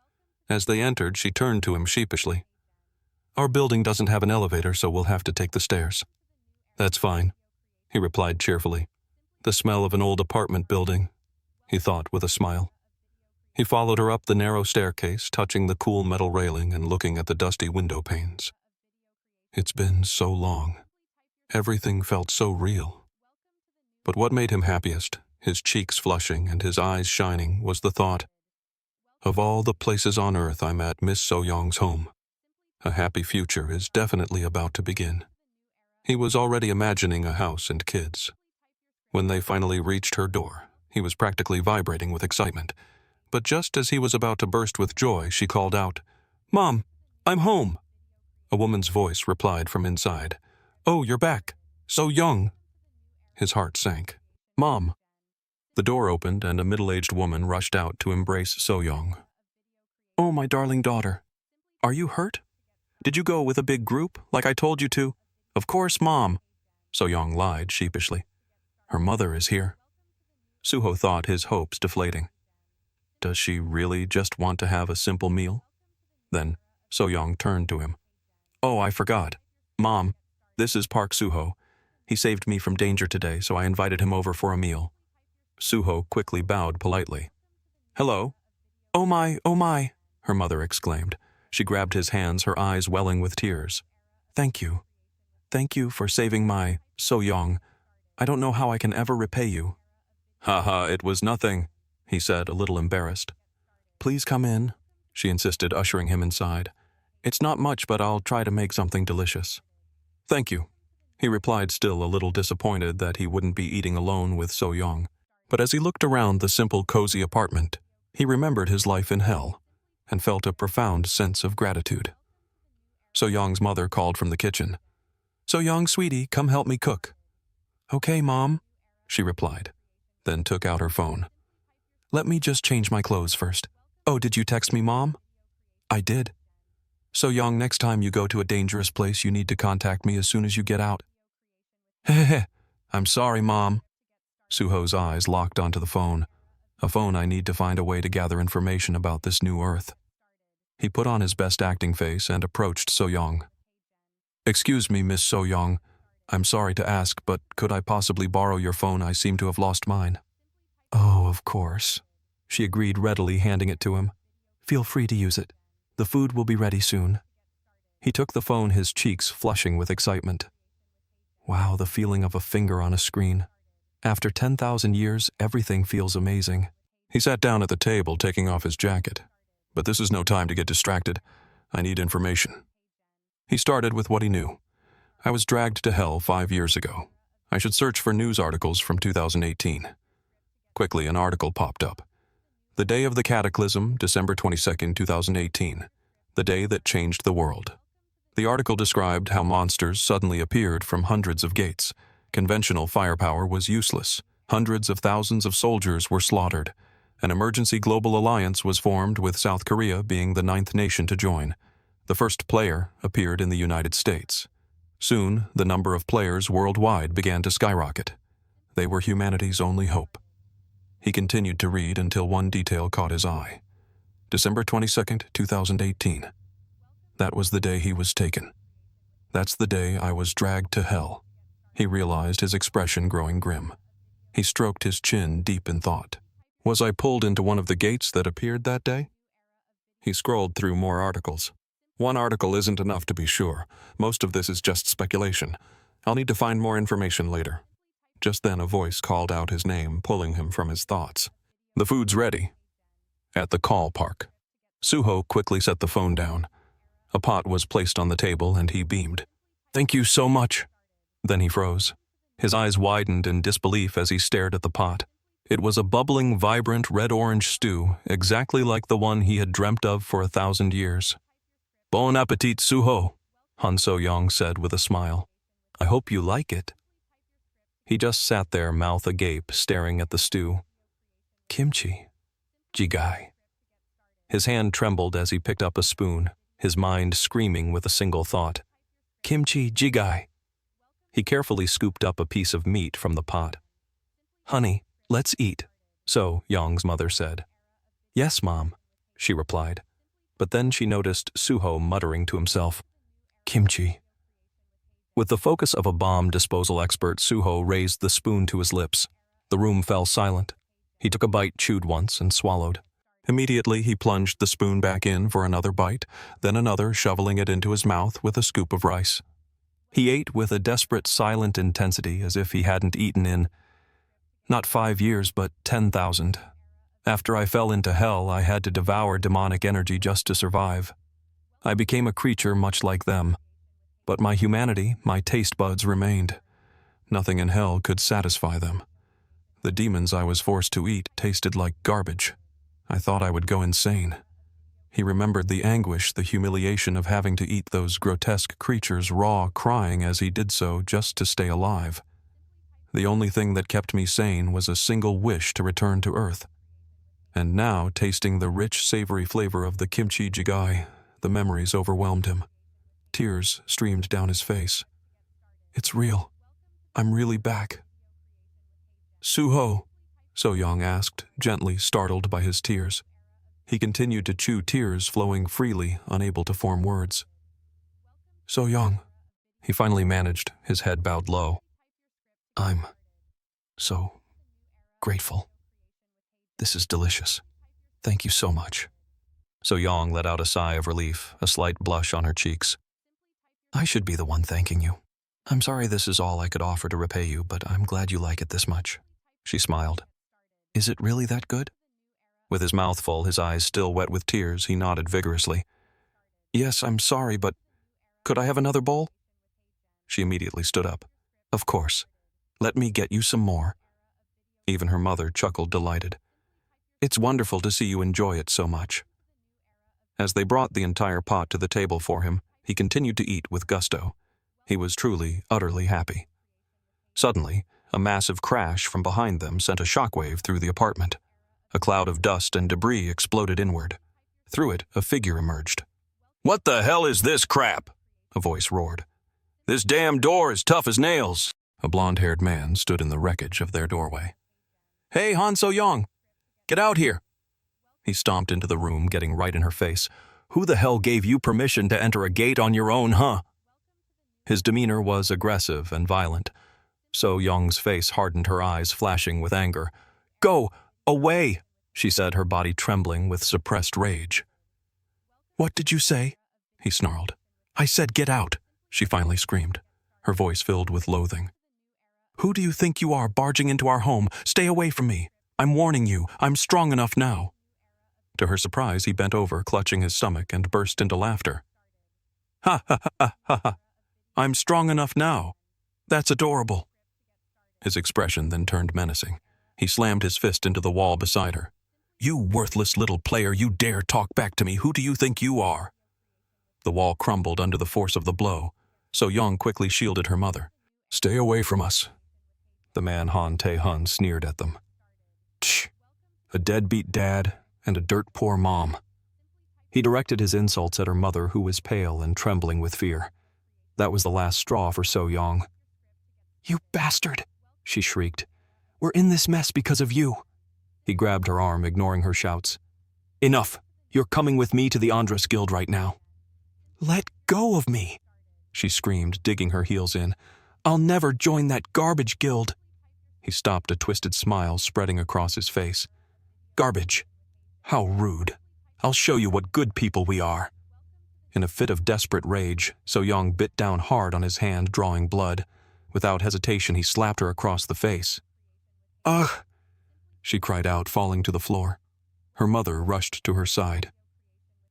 As they entered, she turned to him sheepishly. Our building doesn't have an elevator, so we'll have to take the stairs. That's fine, he replied cheerfully. The smell of an old apartment building, he thought with a smile. He followed her up the narrow staircase, touching the cool metal railing and looking at the dusty window panes. It's been so long. Everything felt so real. But what made him happiest, his cheeks flushing and his eyes shining, was the thought, of all the places on earth I'm at Miss So Yong's home. A happy future is definitely about to begin. He was already imagining a house and kids. When they finally reached her door, he was practically vibrating with excitement. But just as he was about to burst with joy, she called out, Mom, I'm home. A woman's voice replied from inside. Oh, you're back. So young. His heart sank. Mom. The door opened and a middle-aged woman rushed out to embrace So Yong. Oh, my darling daughter. Are you hurt? Did you go with a big group, like I told you to? Of course, Mom. So Yong lied sheepishly. Her mother is here. Suho thought, his hopes deflating. Does she really just want to have a simple meal? Then So Yong turned to him. Oh, I forgot. Mom, this is Park Suho. He saved me from danger today, so I invited him over for a meal. Suho quickly bowed politely. Hello. Oh my, her mother exclaimed. She grabbed his hands, her eyes welling with tears. Thank you. Thank you for saving my So Yong. I don't know how I can ever repay you. Ha, it was nothing, he said, a little embarrassed. Please come in, she insisted, ushering him inside. It's not much, but I'll try to make something delicious. Thank you, he replied, still a little disappointed that he wouldn't be eating alone with So Yong. But as he looked around the simple, cozy apartment, he remembered his life in hell and felt a profound sense of gratitude. So Yong's mother called from the kitchen. So Yong, sweetie, come help me cook. Okay, Mom, she replied, then took out her phone. Let me just change my clothes first. Oh, did you text me, Mom? I did. So Yong, next time you go to a dangerous place, you need to contact me as soon as you get out. Heh, I'm sorry, Mom. Suho's eyes locked onto the phone, a phone I need to find a way to gather information about this new Earth. He put on his best acting face and approached So Yong. Excuse me, Miss So Yong. I'm sorry to ask, but could I possibly borrow your phone? I seem to have lost mine. Oh, of course. She agreed readily, handing it to him. Feel free to use it. The food will be ready soon. He took the phone, his cheeks flushing with excitement. Wow, the feeling of a finger on a screen. After 10,000 years, everything feels amazing. He sat down at the table, taking off his jacket. But this is no time to get distracted. I need information. He started with what he knew. I was dragged to hell 5 years ago. I should search for news articles from 2018. Quickly, an article popped up. The day of the cataclysm, December 22nd, 2018. The day that changed the world. The article described how monsters suddenly appeared from hundreds of gates. Conventional firepower was useless. Hundreds of thousands of soldiers were slaughtered. An emergency global alliance was formed, with South Korea being the 9th nation to join. The first player appeared in the United States. Soon, the number of players worldwide began to skyrocket. They were humanity's only hope. He continued to read until one detail caught his eye. December 22nd, 2018. That was the day he was taken. That's the day I was dragged to hell. He realized, his expression growing grim. He stroked his chin, deep in thought. Was I pulled into one of the gates that appeared that day? He scrolled through more articles. One article isn't enough to be sure. Most of this is just speculation. I'll need to find more information later. Just then a voice called out his name, pulling him from his thoughts. The food's ready. At the call park. Suho quickly set the phone down. A pot was placed on the table and he beamed. Thank you so much. Then he froze. His eyes widened in disbelief as he stared at the pot. It was a bubbling, vibrant red-orange stew, exactly like the one he had dreamt of for 1,000 years. Bon appetit, Suho, Han So Yong said with a smile. I hope you like it. He just sat there, mouth agape, staring at the stew. Kimchi. Jigai. His hand trembled as he picked up a spoon, his mind screaming with a single thought. Kimchi jigai. He carefully scooped up a piece of meat from the pot. Honey, let's eat, So Yong's mother said. Yes, Mom, she replied. But then she noticed Suho muttering to himself, Kimchi. With the focus of a bomb disposal expert, Suho raised the spoon to his lips. The room fell silent. He took a bite, chewed once, and swallowed. Immediately, he plunged the spoon back in for another bite, then another, shoveling it into his mouth with a scoop of rice. He ate with a desperate, silent intensity, as if he hadn't eaten in, not 5 years, but 10,000. After I fell into hell, I had to devour demonic energy just to survive. I became a creature much like them. But my humanity, my taste buds remained. Nothing in hell could satisfy them. The demons I was forced to eat tasted like garbage. I thought I would go insane. He remembered the anguish, the humiliation of having to eat those grotesque creatures raw, crying as he did so just to stay alive. The only thing that kept me sane was a single wish to return to Earth. And now, tasting the rich, savory flavor of the kimchi jigai, the memories overwhelmed him. Tears streamed down his face. It's real. I'm really back. Suho, So Yong asked, gently, startled by his tears. He continued to chew, tears flowing freely, unable to form words. So Yong, he finally managed, his head bowed low. I'm so grateful. This is delicious. Thank you so much. So Yong let out a sigh of relief, a slight blush on her cheeks. I should be the one thanking you. I'm sorry this is all I could offer to repay you, but I'm glad you like it this much. She smiled. Is it really that good? With his mouth full, his eyes still wet with tears, he nodded vigorously. Yes, I'm sorry, but could I have another bowl? She immediately stood up. Of course. Let me get you some more. Even her mother chuckled, delighted. It's wonderful to see you enjoy it so much. As they brought the entire pot to the table for him, he continued to eat with gusto. He was truly, utterly happy. Suddenly, a massive crash from behind them sent a shockwave through the apartment. A cloud of dust and debris exploded inward. Through it, a figure emerged. What the hell is this crap? A voice roared. This damn door is tough as nails. A blonde-haired man stood in the wreckage of their doorway. "Hey, Han So Yong! Get out here!" He stomped into the room, getting right in her face. "Who the hell gave you permission to enter a gate on your own, huh?" His demeanor was aggressive and violent. So Yong's face hardened, her eyes flashing with anger. "Go! Away!" she said, her body trembling with suppressed rage. "What did you say?" he snarled. "I said get out," she finally screamed, her voice filled with loathing. "Who do you think you are, barging into our home? Stay away from me. I'm warning you, I'm strong enough now." To her surprise, he bent over, clutching his stomach, and burst into laughter. "Ha ha ha ha ha ha. I'm strong enough now. That's adorable." His expression then turned menacing. He slammed his fist into the wall beside her. "You worthless little player, you dare talk back to me. Who do you think you are?" The wall crumbled under the force of the blow, so Yong quickly shielded her mother. "Stay away from us." The man Han Tae-hun sneered at them. "Tch, a deadbeat dad and a dirt-poor mom." He directed his insults at her mother, who was pale and trembling with fear. That was the last straw for So Yong. "You bastard!" she shrieked. "We're in this mess because of you." He grabbed her arm, ignoring her shouts. "Enough! You're coming with me to the Andress guild right now." "Let go of me!" she screamed, digging her heels in. "I'll never join that garbage guild." He stopped, a twisted smile spreading across his face. "Garbage? How rude. I'll show you what good people we are." In a fit of desperate rage, So Yong bit down hard on his hand, drawing blood. Without hesitation, he slapped her across the face. "Ugh!" she cried out, falling to the floor. Her mother rushed to her side.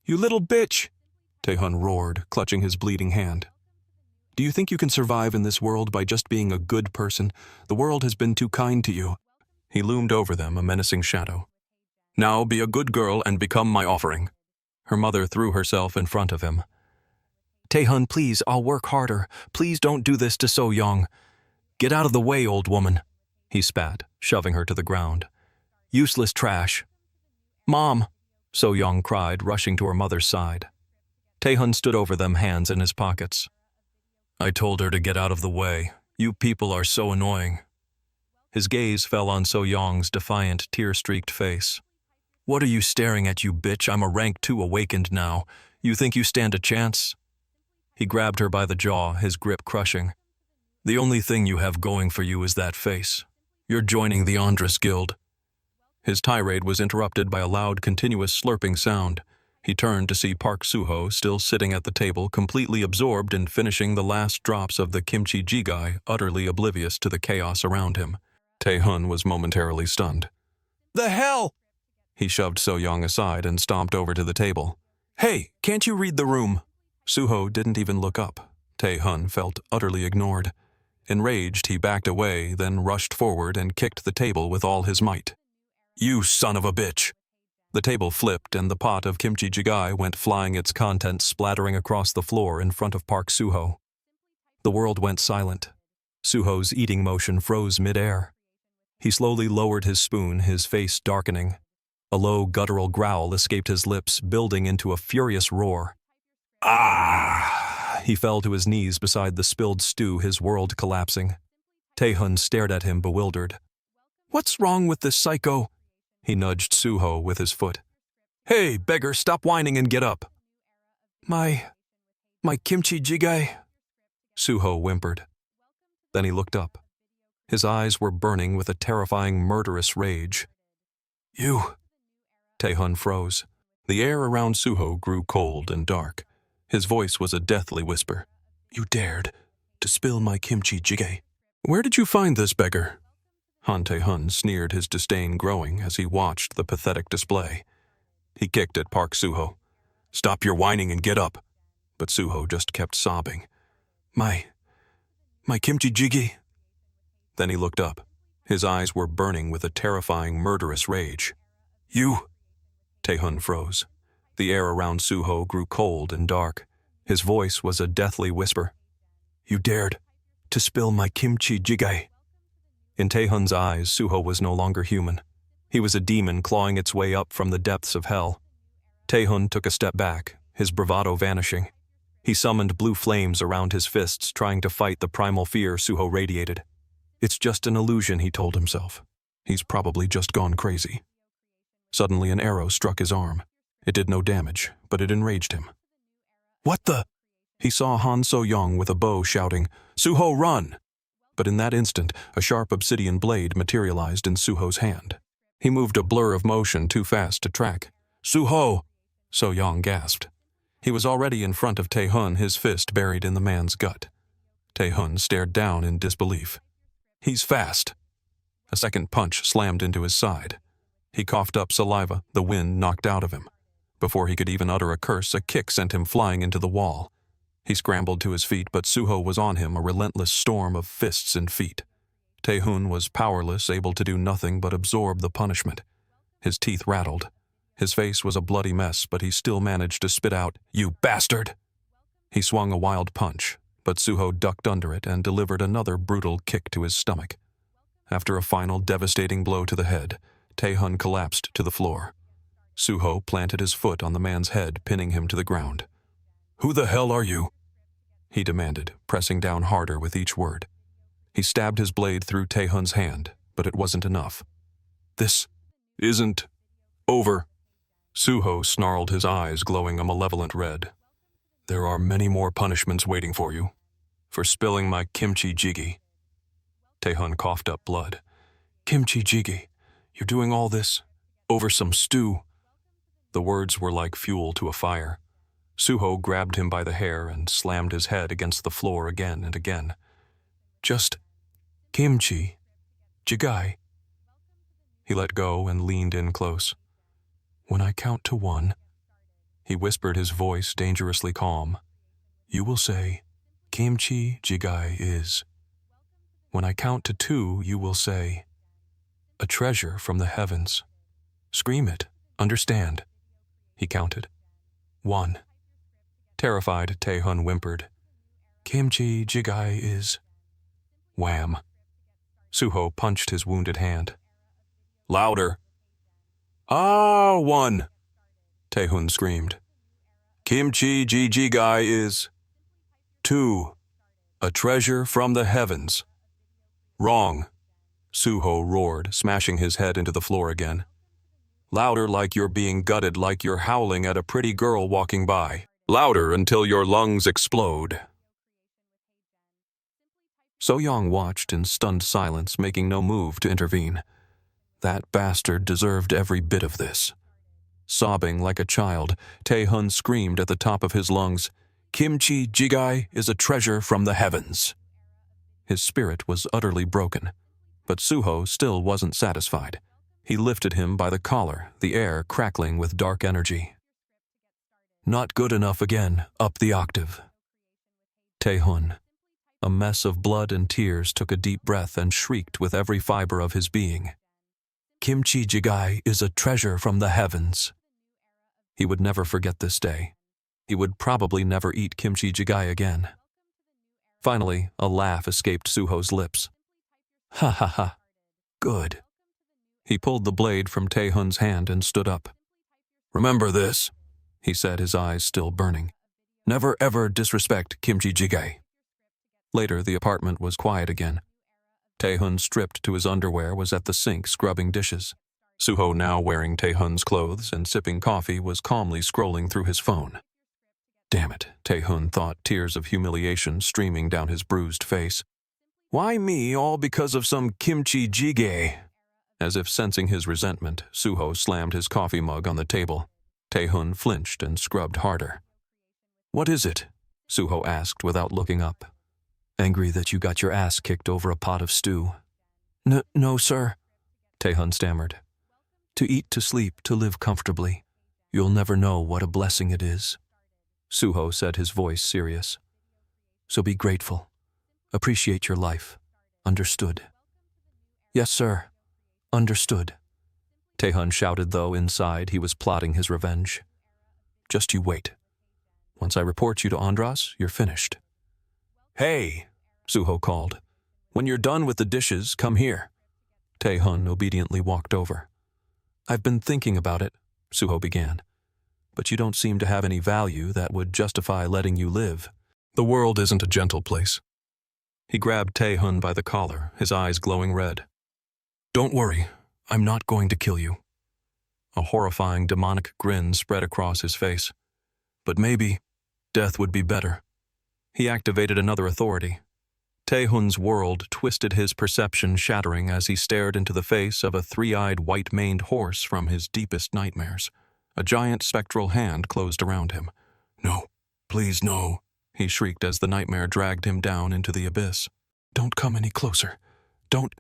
"You little bitch!" Tae-hun roared, clutching his bleeding hand. "Do you think you can survive in this world by just being a good person? The world has been too kind to you." He loomed over them, a menacing shadow. "Now be a good girl and become my offering." Her mother threw herself in front of him. "Tae-hun, please, I'll work harder. Please don't do this to So Yong." "Get out of the way, old woman," he spat, shoving her to the ground. "Useless trash." "Mom," So Yong cried, rushing to her mother's side. Tae-hun stood over them, hands in his pockets. "I told her to get out of the way. You people are so annoying." His gaze fell on So Yong's defiant, tear-streaked face. "What are you staring at, you bitch? I'm a rank 2 awakened now. You think you stand a chance?" He grabbed her by the jaw, his grip crushing. "The only thing you have going for you is that face. You're joining the Andress Guild." His tirade was interrupted by a loud, continuous slurping sound. He turned to see Park Soo-ho still sitting at the table, completely absorbed in finishing the last drops of the kimchi jigai, utterly oblivious to the chaos around him. Tae-hun was momentarily stunned. "The hell!" He shoved So Yong aside and stomped over to the table. "Hey, can't you read the room?" Soo-ho didn't even look up. Tae-hun felt utterly ignored. Enraged, he backed away, then rushed forward and kicked the table with all his might. "You son of a bitch!" The table flipped and the pot of kimchi jigai went flying, its contents splattering across the floor in front of Park Soo-ho. The world went silent. Soo-ho's eating motion froze mid-air. He slowly lowered his spoon, his face darkening. A low, guttural growl escaped his lips, building into a furious roar. "Ah!" He fell to his knees beside the spilled stew, his world collapsing. Tae-hun stared at him, bewildered. "What's wrong with this psycho?" He nudged Soo-ho with his foot. "Hey, beggar, stop whining and get up." My kimchi jigai," Soo-ho whimpered. Then he looked up. His eyes were burning with a terrifying, murderous rage. "You..." Tae-hun froze. The air around Soo-ho grew cold and dark. His voice was a deathly whisper. "You dared to spill my kimchi jigai. Where did you find this beggar?" Han Tae-hun sneered, his disdain growing as he watched the pathetic display. He kicked at Park Soo-ho. "Stop your whining and get up." But Soo-ho just kept sobbing. My kimchi jjigae." Then he looked up. His eyes were burning with a terrifying, murderous rage. "You..." Tae-hun froze. The air around Soo-ho grew cold and dark. His voice was a deathly whisper. "You dared to spill my kimchi jigai." In Tae-hun's eyes, Soo-ho was no longer human. He was a demon clawing its way up from the depths of hell. Tae-hun took a step back, his bravado vanishing. He summoned blue flames around his fists, trying to fight the primal fear Soo-ho radiated. It's just an illusion, he told himself. He's probably just gone crazy. Suddenly an arrow struck his arm. It did no damage, but it enraged him. What the? He saw Han So Yong with a bow shouting, "Suho, run!" But in that instant, a sharp obsidian blade materialized in Suho's hand. He moved a blur of motion too fast to track. "Suho!" So Yong gasped. He was already in front of Tae-hun, his fist buried in the man's gut. Tae-hun stared down in disbelief. He's fast. A second punch slammed into his side. He coughed up saliva, the wind knocked out of him. Before he could even utter a curse, a kick sent him flying into the wall. He scrambled to his feet, but Suho was on him, a relentless storm of fists and feet. Tae-hun was powerless, able to do nothing but absorb the punishment. His teeth rattled. His face was a bloody mess, but he still managed to spit out, "You bastard!" He swung a wild punch, but Suho ducked under it and delivered another brutal kick to his stomach. After a final devastating blow to the head, Tae-hun collapsed to the floor. Suho planted his foot on the man's head, pinning him to the ground. "Who the hell are you?" he demanded, pressing down harder with each word. He stabbed his blade through Tae-hun's hand, but it wasn't enough. "This isn't over." Suho snarled, his eyes glowing a malevolent red. "There are many more punishments waiting for you. For spilling my kimchi jjigae." Tae-hun coughed up blood. "Kimchi jjigae? You're doing all this over some stew?" The words were like fuel to a fire. Suho grabbed him by the hair and slammed his head against the floor again and again. "Just kimchi jigai." He let go and leaned in close. "When I count to 1, he whispered, his voice dangerously calm, "you will say, kimchi jigai is. When I count to 2, you will say, a treasure from the heavens. Scream it, understand?" He counted. 1. Terrified, Tae-hun whimpered, "Kimchi jigai is." Wham! Suho punched his wounded hand. "Louder!" "Ah, 1!" Tae-hun screamed. "Kimchi jigai is. 2. A treasure from the heavens." "Wrong!" Suho roared, smashing his head into the floor again. "Louder, like you're being gutted, like you're howling at a pretty girl walking by. Louder until your lungs explode." So Yong watched in stunned silence, making no move to intervene. That bastard deserved every bit of this. Sobbing like a child, Tae-hun screamed at the top of his lungs, "Kimchi jigai is a treasure from the heavens." His spirit was utterly broken, but Suho still wasn't satisfied. He lifted him by the collar, the air crackling with dark energy. "Not good enough again, up the octave." Tae-hun, a mess of blood and tears, took a deep breath and shrieked with every fiber of his being. "Kimchi jigai is a treasure from the heavens." He would never forget this day. He would probably never eat kimchi jigai again. Finally, a laugh escaped Suho's lips. "Ha ha ha. Good." He pulled the blade from Tae-hun's hand and stood up. "Remember this," he said, his eyes still burning. "Never ever disrespect kimchi jigai." Later, the apartment was quiet again. Tae-hun, stripped to his underwear, was at the sink scrubbing dishes. Suho, now wearing Tae-hun's clothes and sipping coffee, was calmly scrolling through his phone. Damn it, Tae-hun thought, tears of humiliation streaming down his bruised face. Why me, all because of some kimchi jigai? As if sensing his resentment, Suho slammed his coffee mug on the table. Tae-hun flinched and scrubbed harder. "What is it?" Suho asked without looking up. "Angry that you got your ass kicked over a pot of stew." No, sir," Tae-hun stammered. "To eat, to sleep, to live comfortably. You'll never know what a blessing it is." Suho said, his voice serious. "So be grateful. Appreciate your life. Understood?" "Yes, sir. Understood." Tae-hun shouted, though inside he was plotting his revenge. "Just you wait. Once I report you to Andress, you're finished." "Hey," Suho called. "When you're done with the dishes, come here." Tae-hun obediently walked over. "I've been thinking about it," Suho began. "But you don't seem to have any value that would justify letting you live." "The world isn't a gentle place. He grabbed Tae-hun by the collar, his eyes glowing red. "Don't worry, I'm not going to kill you." A horrifying demonic grin spread across his face. "But maybe death would be better." He activated another authority. Tae-hun's world twisted, his perception shattering as he stared into the face of a three-eyed white-maned horse from his deepest nightmares. A giant spectral hand closed around him. "No, please no," he shrieked as the nightmare dragged him down into the abyss. "Don't come any closer. Don't."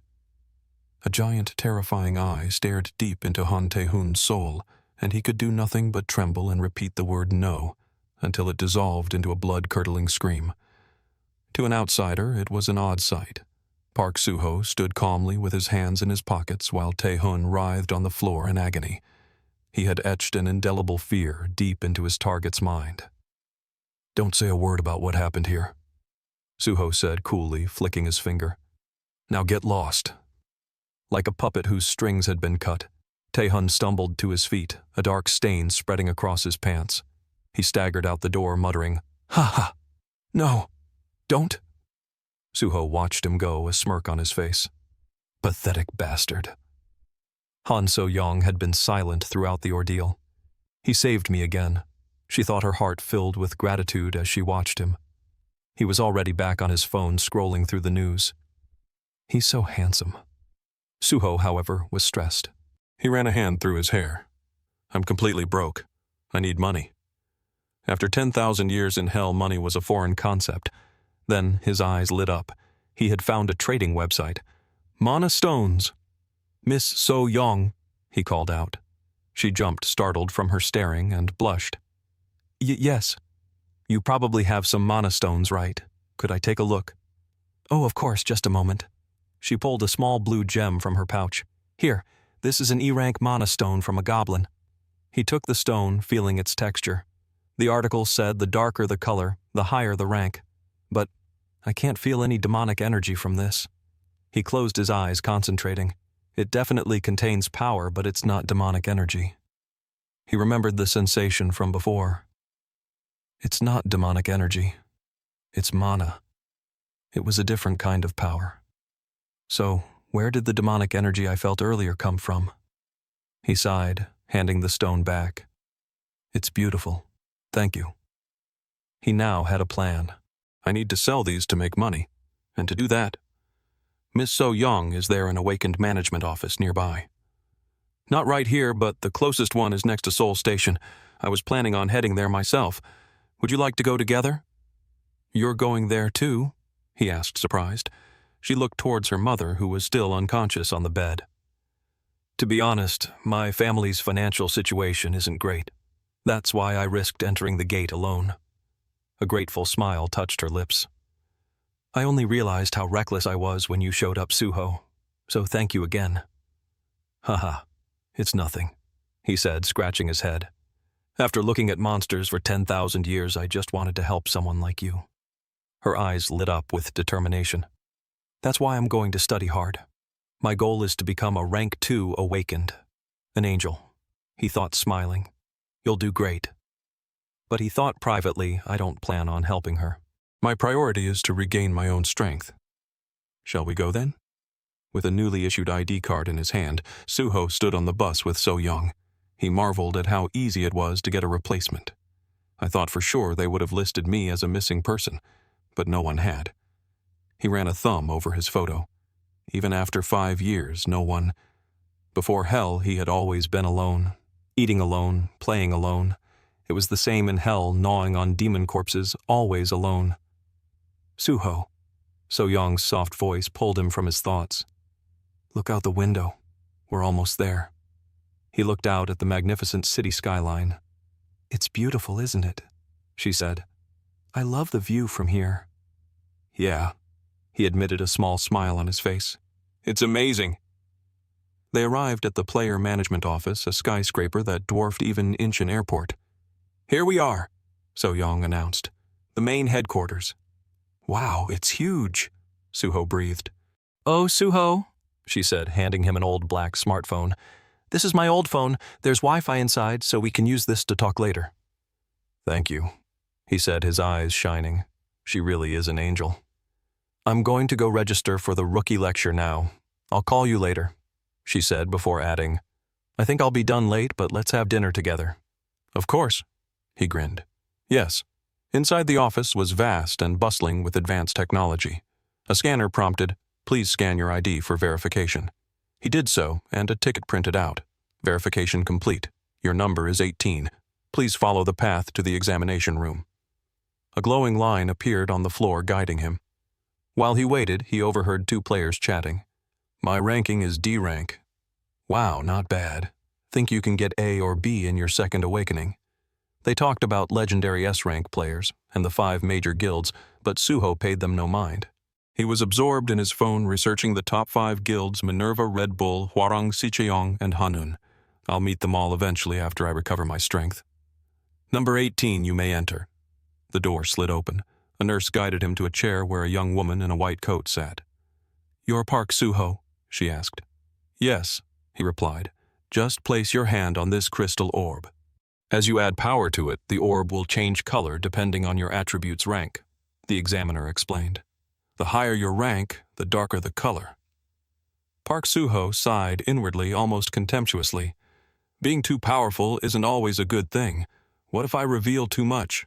A giant, terrifying eye stared deep into Han Tae-hun's soul, and he could do nothing but tremble and repeat the word no, until it dissolved into a blood-curdling scream. To an outsider, it was an odd sight. Park Soo-ho stood calmly with his hands in his pockets while Tae-hun writhed on the floor in agony. He had etched an indelible fear deep into his target's mind. "Don't say a word about what happened here," Soo-ho said coolly, flicking his finger. "Now get lost." Like a puppet whose strings had been cut, Tae-hun stumbled to his feet, a dark stain spreading across his pants. He staggered out the door, muttering, "Ha ha! No! Don't!" Soo-ho watched him go, a smirk on his face. Pathetic bastard. Han So Yong had been silent throughout the ordeal. "He saved me again." She thought, her heart filled with gratitude as she watched him. He was already back on his phone scrolling through the news. "He's so handsome." Soo-ho, however, was stressed. He ran a hand through his hair. "I'm completely broke. I need money." After 10,000 years in hell, money was a foreign concept. Then his eyes lit up. He had found a trading website. "Mana stones." "Miss So Yong," he called out. She jumped, startled from her staring, and blushed. Yes. You probably have some mana stones, right? Could I take a look?" "Oh, of course, just a moment." She pulled a small blue gem from her pouch. "Here, this is an E-rank mana stone from a goblin." He took the stone, feeling its texture. The article said the darker the color, the higher the rank. But I can't feel any demonic energy from this. He closed his eyes, concentrating. It definitely contains power, but it's not demonic energy. He remembered the sensation from before. It's not demonic energy. It's mana. It was a different kind of power. So, where did the demonic energy I felt earlier come from? He sighed, handing the stone back. "It's beautiful. Thank you." He now had a plan. "I need to sell these to make money, and to do that, Miss So Yong is there an awakened management office nearby." "Not right here, but the closest one is next to Seoul Station. I was planning on heading there myself. Would you like to go together?" "You're going there too?" he asked, surprised. She looked towards her mother, who was still unconscious on the bed. "To be honest, my family's financial situation isn't great. That's why I risked entering the gate alone." A grateful smile touched her lips. "I only realized how reckless I was when you showed up, Soo-ho. So thank you again." "Haha, it's nothing," he said, scratching his head. "After looking at monsters for 10,000 years, I just wanted to help someone like you." Her eyes lit up with determination. "That's why I'm going to study hard. My goal is to become a rank 2 awakened. An angel," he thought, smiling. "You'll do great." But he thought privately, I don't plan on helping her. My priority is to regain my own strength. Shall we go then? With a newly issued ID card in his hand, Soo-ho stood on the bus with So Yong. He marveled at how easy it was to get a replacement. I thought for sure they would have listed me as a missing person, but no one had. He ran a thumb over his photo. Even after 5 years, no one. Before hell, he had always been alone, eating alone, playing alone. It was the same in hell, gnawing on demon corpses, always alone. "Soo-ho." So Yong's soft voice pulled him from his thoughts. "Look out the window. We're almost there." He looked out at the magnificent city skyline. "It's beautiful, isn't it?" she said. "I love the view from here." "Yeah," he admitted, a small smile on his face. "It's amazing." They arrived at the player management office, a skyscraper that dwarfed even Incheon Airport. "Here we are," So Yong announced. "The main headquarters." "Wow, it's huge," Soo-ho breathed. "Oh, Soo-ho," she said, handing him an old black smartphone. "This is my old phone. There's Wi-Fi inside, so we can use this to talk later." "Thank you," he said, his eyes shining. "She really is an angel." I'm going to go register for the rookie lecture now. I'll call you later, she said before adding, I think I'll be done late, but let's have dinner together. Of course, he grinned. Yes. Inside the office was vast and bustling with advanced technology. A scanner prompted, please scan your ID for verification. He did so, and a ticket printed out. Verification complete. Your number is 18. Please follow the path to the examination room. A glowing line appeared on the floor guiding him. While he waited, he overheard two players chatting. My ranking is D rank. Wow, not bad. Think you can get A or B in your second awakening. They talked about legendary S-rank players and the 5 major guilds, but Suho paid them no mind. He was absorbed in his phone researching the top 5 guilds Minerva, Red Bull, Hwarang, Sicheong, and Hanun. I'll meet them all eventually after I recover my strength. Number 18, you may enter. The door slid open. A nurse guided him to a chair where a young woman in a white coat sat. You're Park Suho, she asked. Yes, he replied. Just place your hand on this crystal orb. As you add power to it, the orb will change color depending on your attribute's rank, the examiner explained. The higher your rank, the darker the color. Park Suho sighed inwardly, almost contemptuously. Being too powerful isn't always a good thing. What if I reveal too much?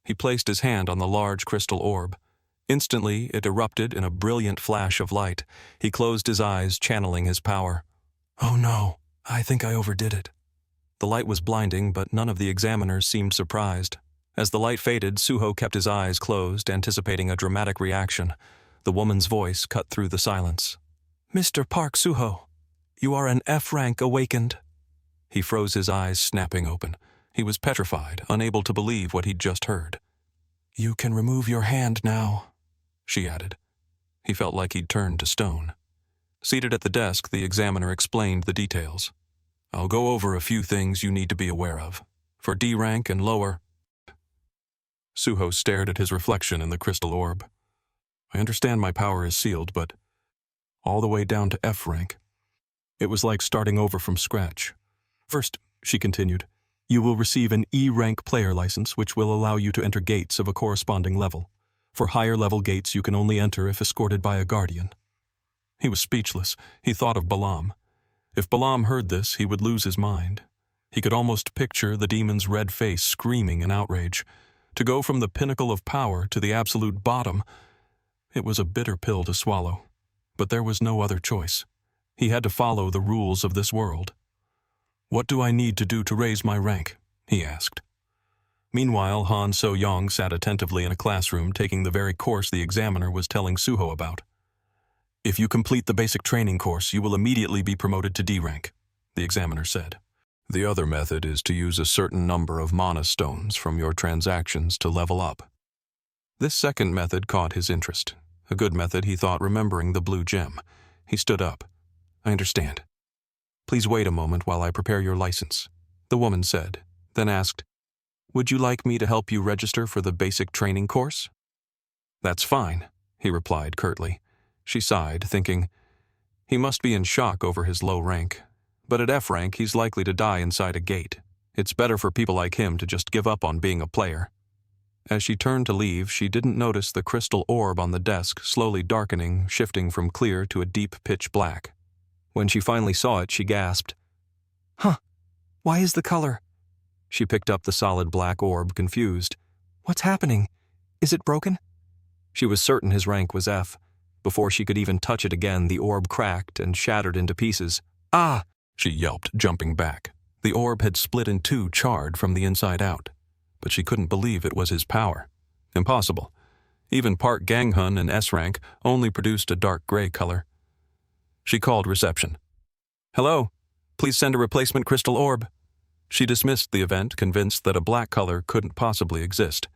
He placed his hand on the large crystal orb. Instantly, it erupted in a brilliant flash of light. He closed his eyes, channeling his power. Oh no, I think I overdid it. The light was blinding, but none of the examiners seemed surprised. As the light faded, Suho kept his eyes closed, anticipating a dramatic reaction. The woman's voice cut through the silence. Mr. Park Suho, you are an F-rank awakened. He froze his eyes, snapping open. He was petrified, unable to believe what he'd just heard. You can remove your hand now, she added. He felt like he'd turned to stone. Seated at the desk, the examiner explained the details. I'll go over a few things you need to be aware of. For D rank and lower... Suho stared at his reflection in the crystal orb. I understand my power is sealed, but all the way down to F rank. It was like starting over from scratch. First, she continued, you will receive an E rank player license, which will allow you to enter gates of a corresponding level. For higher level gates, you can only enter if escorted by a guardian. He was speechless. He thought of Balam. If Balam heard this, he would lose his mind. He could almost picture the demon's red face screaming in outrage. To go from the pinnacle of power to the absolute bottom, it was a bitter pill to swallow. But there was no other choice. He had to follow the rules of this world. What do I need to do to raise my rank? He asked. Meanwhile, Han So Yong sat attentively in a classroom taking the very course the examiner was telling Suho about. If you complete the basic training course, you will immediately be promoted to D rank, the examiner said. The other method is to use a certain number of mana stones from your transactions to level up. This second method caught his interest. A good method, he thought, remembering the blue gem. He stood up. I understand. Please wait a moment while I prepare your license, the woman said, then asked, would you like me to help you register for the basic training course? That's fine, he replied curtly. She sighed, thinking, he must be in shock over his low rank. But at F rank, he's likely to die inside a gate. It's better for people like him to just give up on being a player. As she turned to leave, she didn't notice the crystal orb on the desk slowly darkening, shifting from clear to a deep pitch black. When she finally saw it, she gasped. Huh, why is the color? She picked up the solid black orb, confused. What's happening? Is it broken? She was certain his rank was F. Before she could even touch it again, the orb cracked and shattered into pieces. Ah! She yelped, jumping back. The orb had split in two, charred from the inside out. But she couldn't believe it was his power. Impossible. Even Park Ganghun in S rank only produced a dark gray color. She called reception. Hello, please send a replacement crystal orb. She dismissed the event, convinced that a black color couldn't possibly exist.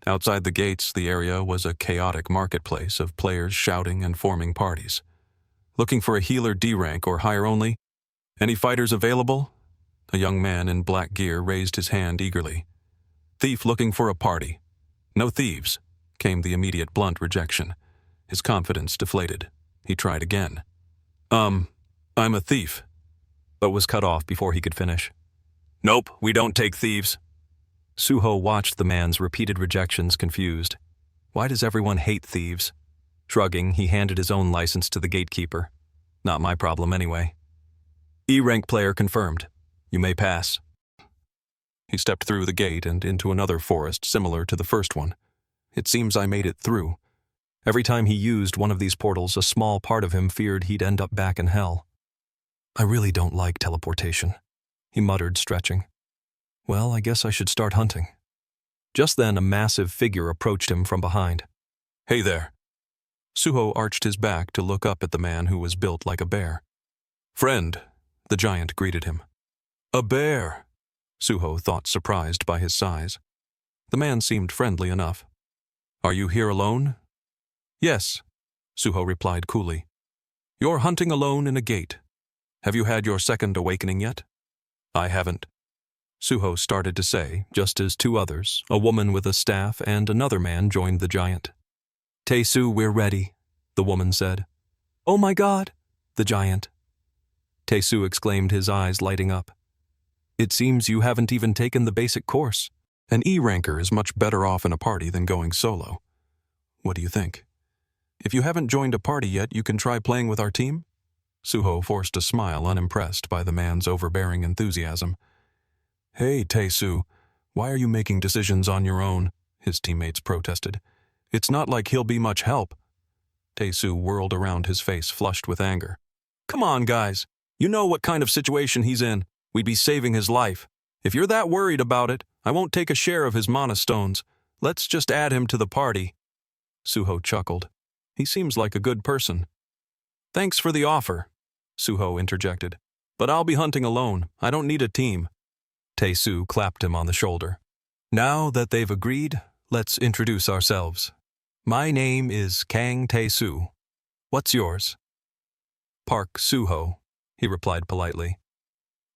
Outside the gates, the area was a chaotic marketplace of players shouting and forming parties. Looking for a healer D rank or higher only? Any fighters available? A young man in black gear raised his hand eagerly. Thief looking for a party. No thieves, came the immediate blunt rejection. His confidence deflated. He tried again. I'm a thief, but was cut off before he could finish. Nope, we don't take thieves. Suho watched the man's repeated rejections, confused. Why does everyone hate thieves? Shrugging, he handed his own license to the gatekeeper. Not my problem anyway. E-rank player confirmed. You may pass. He stepped through the gate and into another forest similar to the first one. It seems I made it through. Every time he used one of these portals, a small part of him feared he'd end up back in hell. I really don't like teleportation, he muttered, stretching. Well, I guess I should start hunting. Just then, a massive figure approached him from behind. Hey there. Suho arched his back to look up at the man who was built like a bear. Friend, the giant greeted him. A bear, Suho thought, surprised by his size. The man seemed friendly enough. Are you here alone? Yes, Suho replied coolly. You're hunting alone in a gate. Have you had your second awakening yet? I haven't. Suho started to say, just as two others, a woman with a staff and another man, joined the giant. Tessu, we're ready, the woman said. Oh my God, the giant. Tessu exclaimed, his eyes lighting up. It seems you haven't even taken the basic course. An E-ranker is much better off in a party than going solo. What do you think? If you haven't joined a party yet, you can try playing with our team? Suho forced a smile, unimpressed by the man's overbearing enthusiasm. Hey, Tessu, why are you making decisions on your own? His teammates protested. It's not like he'll be much help. Tessu whirled around, his face flushed with anger. Come on, guys. You know what kind of situation he's in. We'd be saving his life. If you're that worried about it, I won't take a share of his mana stones. Let's just add him to the party. Suho chuckled. He seems like a good person. Thanks for the offer, Suho interjected. But I'll be hunting alone. I don't need a team. Tessu clapped him on the shoulder. Now that they've agreed, let's introduce ourselves. My name is Kang Tessu. What's yours? Park Suho, he replied politely.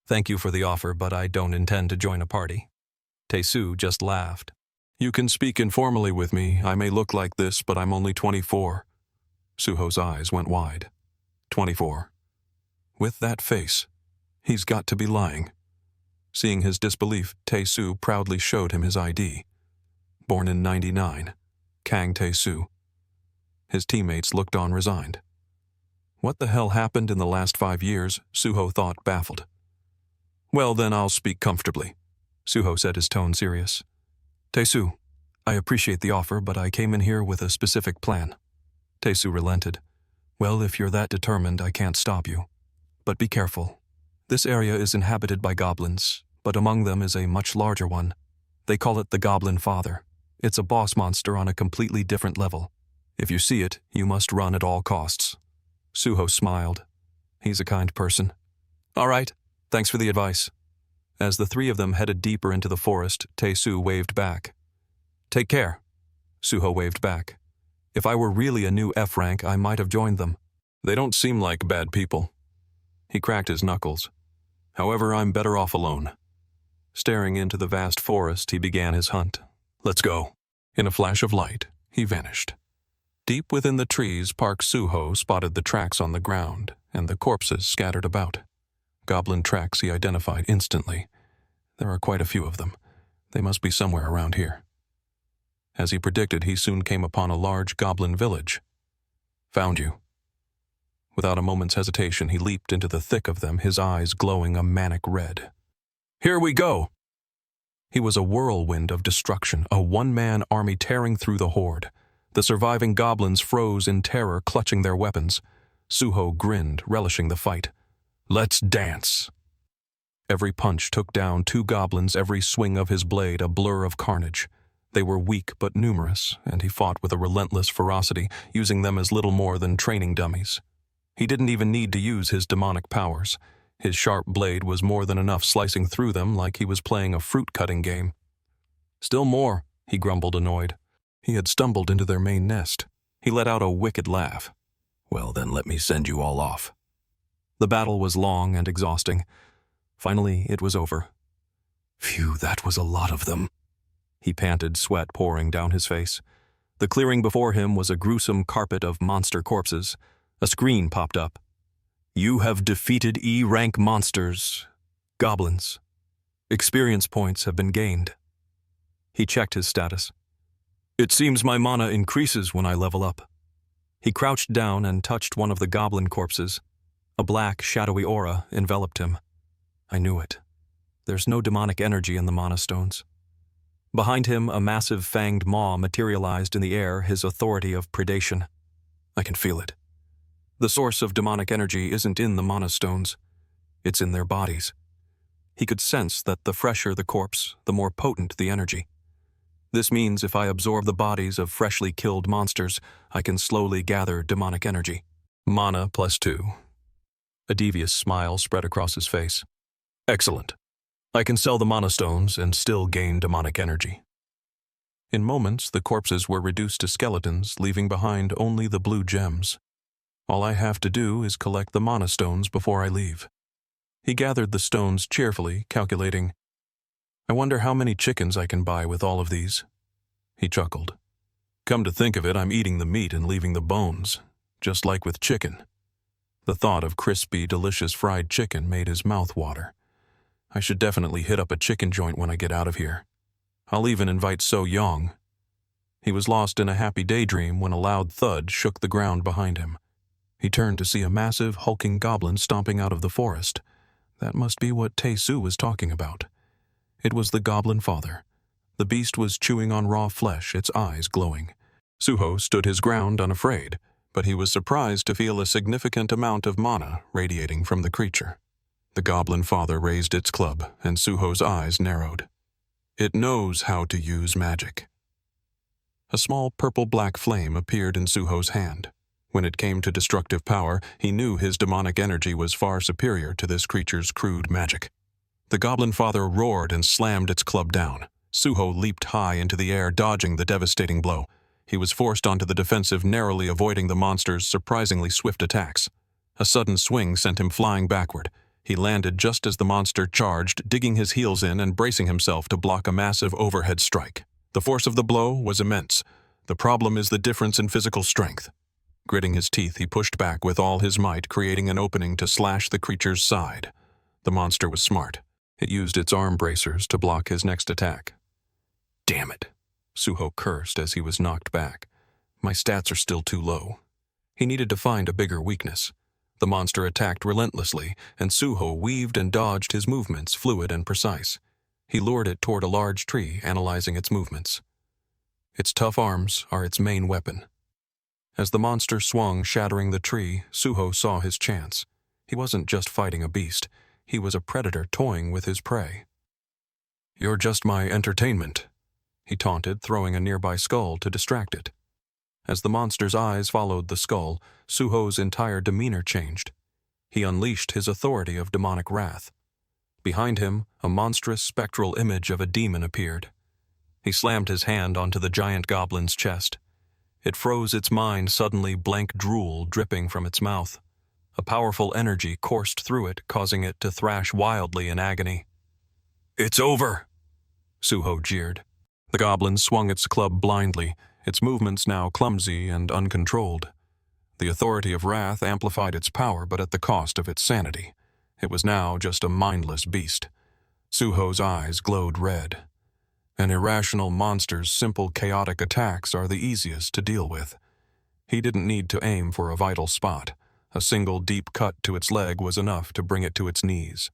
Thank you for the offer, but I don't intend to join a party. Tessu just laughed. You can speak informally with me. I may look like this, but I'm only 24. Suho's eyes went wide. 24. With that face, he's got to be lying. Seeing his disbelief, Tessu proudly showed him his ID. Born in 99, Kang Tessu. His teammates looked on resigned. What the hell happened in the last 5 years, Suho thought, baffled. Well, then I'll speak comfortably, Suho said, his tone serious. Tessu, I appreciate the offer, but I came in here with a specific plan. Tessu relented. Well, if you're that determined, I can't stop you. But be careful. This area is inhabited by goblins, but among them is a much larger one. They call it the Goblin Father. It's a boss monster on a completely different level. If you see it, you must run at all costs. Suho smiled. He's a kind person. All right, thanks for the advice. As the three of them headed deeper into the forest, Tessu waved back. Take care. Suho waved back. If I were really a new F rank, I might have joined them. They don't seem like bad people. He cracked his knuckles. However, I'm better off alone. Staring into the vast forest, he began his hunt. Let's go. In a flash of light, he vanished. Deep within the trees, Park Suho spotted the tracks on the ground and the corpses scattered about. Goblin tracks he identified instantly. There are quite a few of them. They must be somewhere around here. As he predicted, he soon came upon a large goblin village. Found you. Without a moment's hesitation, he leaped into the thick of them, his eyes glowing a manic red. Here we go! He was a whirlwind of destruction, a one-man army tearing through the horde. The surviving goblins froze in terror, clutching their weapons. Suho grinned, relishing the fight. Let's dance! Every punch took down 2 goblins, every swing of his blade a blur of carnage. They were weak but numerous, and he fought with a relentless ferocity, using them as little more than training dummies. He didn't even need to use his demonic powers. His sharp blade was more than enough, slicing through them like he was playing a fruit-cutting game. Still more, he grumbled, annoyed. He had stumbled into their main nest. He let out a wicked laugh. Well, then let me send you all off. The battle was long and exhausting. Finally, it was over. Phew, that was a lot of them. He panted, sweat pouring down his face. The clearing before him was a gruesome carpet of monster corpses. A screen popped up. You have defeated E-rank monsters. Goblins. Experience points have been gained. He checked his status. It seems my mana increases when I level up. He crouched down and touched one of the goblin corpses. A black, shadowy aura enveloped him. I knew it. There's no demonic energy in the mana stones. Behind him, a massive fanged maw materialized in the air, his authority of predation. I can feel it. The source of demonic energy isn't in the mana stones. It's in their bodies. He could sense that the fresher the corpse, the more potent the energy. This means if I absorb the bodies of freshly killed monsters, I can slowly gather demonic energy. Mana +2. A devious smile spread across his face. Excellent. I can sell the mana stones and still gain demonic energy. In moments, the corpses were reduced to skeletons, leaving behind only the blue gems. All I have to do is collect the mana stones before I leave. He gathered the stones cheerfully, calculating, I wonder how many chickens I can buy with all of these. He chuckled. Come to think of it, I'm eating the meat and leaving the bones, just like with chicken. The thought of crispy, delicious fried chicken made his mouth water. I should definitely hit up a chicken joint when I get out of here. I'll even invite So Yong. He was lost in a happy daydream when a loud thud shook the ground behind him. He turned to see a massive, hulking goblin stomping out of the forest. That must be what Tessu was talking about. It was the goblin father. The beast was chewing on raw flesh, its eyes glowing. Suho stood his ground unafraid, but he was surprised to feel a significant amount of mana radiating from the creature. The goblin father raised its club, and Suho's eyes narrowed. It knows how to use magic. A small purple-black flame appeared in Suho's hand. When it came to destructive power, he knew his demonic energy was far superior to this creature's crude magic. The goblin father roared and slammed its club down. Suho leaped high into the air, dodging the devastating blow. He was forced onto the defensive, narrowly avoiding the monster's surprisingly swift attacks. A sudden swing sent him flying backward. He landed just as the monster charged, digging his heels in and bracing himself to block a massive overhead strike. The force of the blow was immense. The problem is the difference in physical strength. Gritting his teeth, he pushed back with all his might, creating an opening to slash the creature's side. The monster was smart. It used its arm bracers to block his next attack. Damn it, Suho cursed as he was knocked back. My stats are still too low. He needed to find a bigger weakness. The monster attacked relentlessly, and Suho weaved and dodged, his movements fluid and precise. He lured it toward a large tree, analyzing its movements. Its tough arms are its main weapon. As the monster swung, shattering the tree, Suho saw his chance. He wasn't just fighting a beast. He was a predator toying with his prey. You're just my entertainment, he taunted, throwing a nearby skull to distract it. As the monster's eyes followed the skull, Suho's entire demeanor changed. He unleashed his authority of demonic wrath. Behind him, a monstrous spectral image of a demon appeared. He slammed his hand onto the giant goblin's chest. It froze its mind, suddenly blank drool dripping from its mouth. A powerful energy coursed through it, causing it to thrash wildly in agony. It's over, Suho jeered. The goblin swung its club blindly, its movements now clumsy and uncontrolled. The authority of wrath amplified its power, but at the cost of its sanity. It was now just a mindless beast. Suho's eyes glowed red. An irrational monster's simple chaotic attacks are the easiest to deal with. He didn't need to aim for a vital spot. A single deep cut to its leg was enough to bring it to its knees.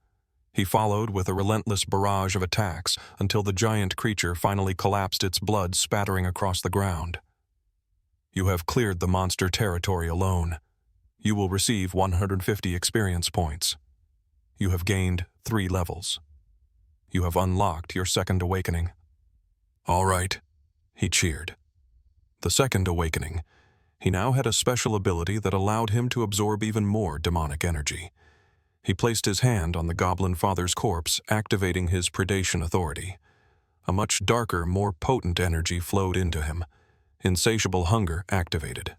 He followed with a relentless barrage of attacks until the giant creature finally collapsed, its blood spattering across the ground. You have cleared the monster territory alone. You will receive 150 experience points. You have gained 3 levels. You have unlocked your second awakening. All right, he cheered. The second awakening. He now had a special ability that allowed him to absorb even more demonic energy. He placed his hand on the goblin father's corpse, activating his predation authority. A much darker, more potent energy flowed into him. Insatiable hunger activated.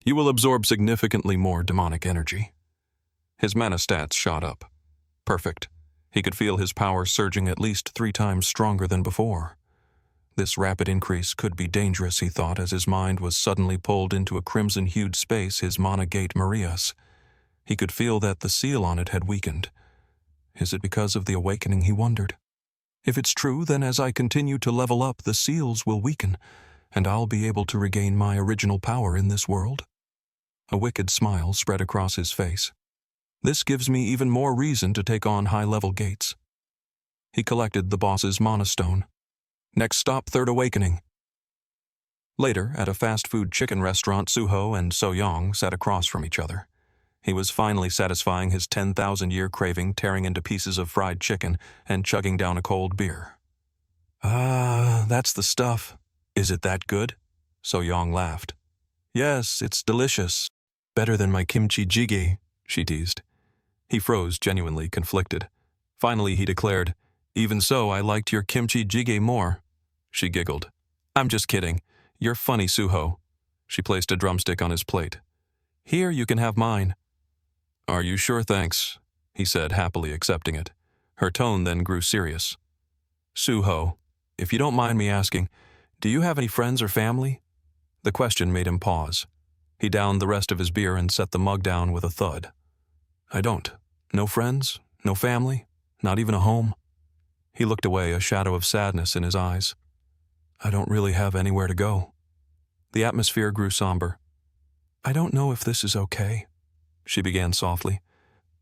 You will absorb significantly more demonic energy. His mana stats shot up. Perfect. He could feel his power surging at least 3 times stronger than before. This rapid increase could be dangerous, he thought, as his mind was suddenly pulled into a crimson-hued space, his mana gate Marias. He could feel that the seal on it had weakened. Is it because of the awakening, he wondered? If it's true, then as I continue to level up, the seals will weaken, and I'll be able to regain my original power in this world. A wicked smile spread across his face. This gives me even more reason to take on high-level gates. He collected the boss's monostone. Next stop, Third Awakening. Later, at a fast-food chicken restaurant, Suho and So Yong sat across from each other. He was finally satisfying his 10,000-year craving, tearing into pieces of fried chicken and chugging down a cold beer. "Ah, that's the stuff. Is it that good?" So Yong laughed. "Yes, it's delicious. Better than my kimchi jigai," she teased. He froze, genuinely conflicted. Finally, he declared, "Even so, I liked your kimchi jigai more." She giggled. "I'm just kidding. You're funny, Suho." She placed a drumstick on his plate. "Here, you can have mine." "Are you sure, thanks?" he said, happily accepting it. Her tone then grew serious. "Suho, if you don't mind me asking, do you have any friends or family?" The question made him pause. He downed the rest of his beer and set the mug down with a thud. "I don't. No friends, no family, not even a home." He looked away, a shadow of sadness in his eyes. "I don't really have anywhere to go." The atmosphere grew somber. "I don't know if this is okay," she began softly,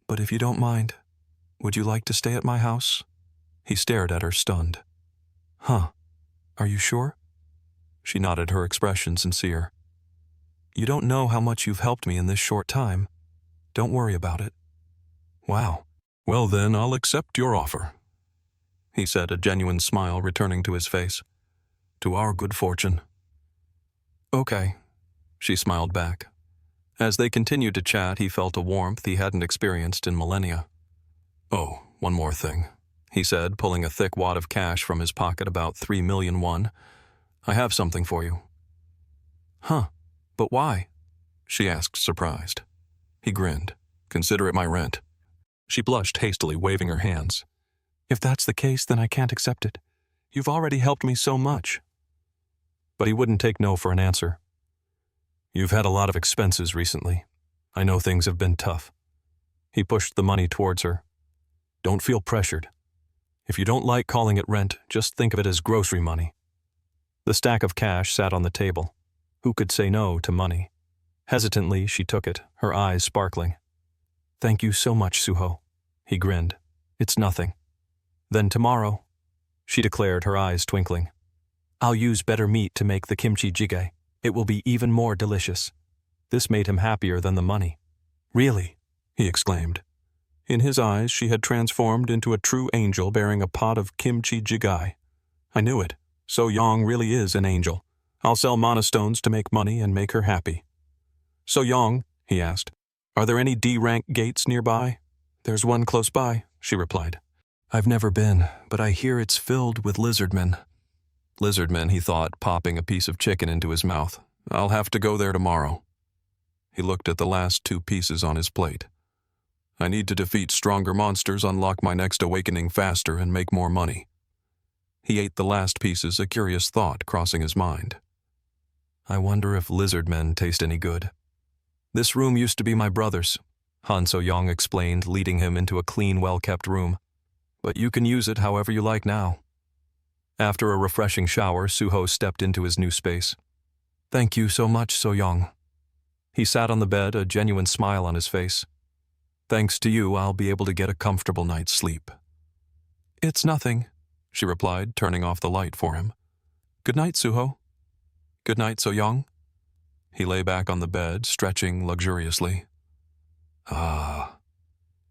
"but if you don't mind, would you like to stay at my house?" He stared at her, stunned. "Huh. Are you sure?" She nodded, her expression sincere. "You don't know how much you've helped me in this short time. Don't worry about it." "Wow. Well then, I'll accept your offer," he said, a genuine smile returning to his face. "To our good fortune." "Okay," she smiled back. As they continued to chat, he felt a warmth he hadn't experienced in millennia. "Oh, one more thing," he said, pulling a thick wad of cash from his pocket, about 3,000,000 won. "I have something for you." "Huh, but why?" she asked, surprised. He grinned. "Consider it my rent." She blushed hastily, waving her hands. "If that's the case, then I can't accept it. You've already helped me so much." But he wouldn't take no for an answer. "You've had a lot of expenses recently. I know things have been tough." He pushed the money towards her. "Don't feel pressured. If you don't like calling it rent, just think of it as grocery money." The stack of cash sat on the table. Who could say no to money? Hesitantly, she took it, her eyes sparkling. "Thank you so much, Suho." He grinned. "It's nothing." "Then tomorrow," she declared, her eyes twinkling, "I'll use better meat to make the kimchi jigai. It will be even more delicious." This made him happier than the money. "Really?" he exclaimed. In his eyes, she had transformed into a true angel bearing a pot of kimchi jigai. "I knew it. So Yong really is an angel. I'll sell monostones to make money and make her happy." "So Yong," he asked, "are there any D-rank gates nearby?" "There's one close by," she replied. "I've never been, but I hear it's filled with lizardmen." Lizardmen, he thought, popping a piece of chicken into his mouth. "I'll have to go there tomorrow." He looked at the last 2 pieces on his plate. "I need to defeat stronger monsters, unlock my next awakening faster, and make more money." He ate the last pieces, a curious thought crossing his mind. "I wonder if lizardmen taste any good." "This room used to be my brother's," Han So Yong explained, leading him into a clean, well-kept room. "But you can use it however you like now." After a refreshing shower, Suho stepped into his new space. "Thank you so much, So Yong." He sat on the bed, a genuine smile on his face. "Thanks to you, I'll be able to get a comfortable night's sleep." "It's nothing," she replied, turning off the light for him. "Good night, Suho." "Good night, So Yong." He lay back on the bed, stretching luxuriously. Ah.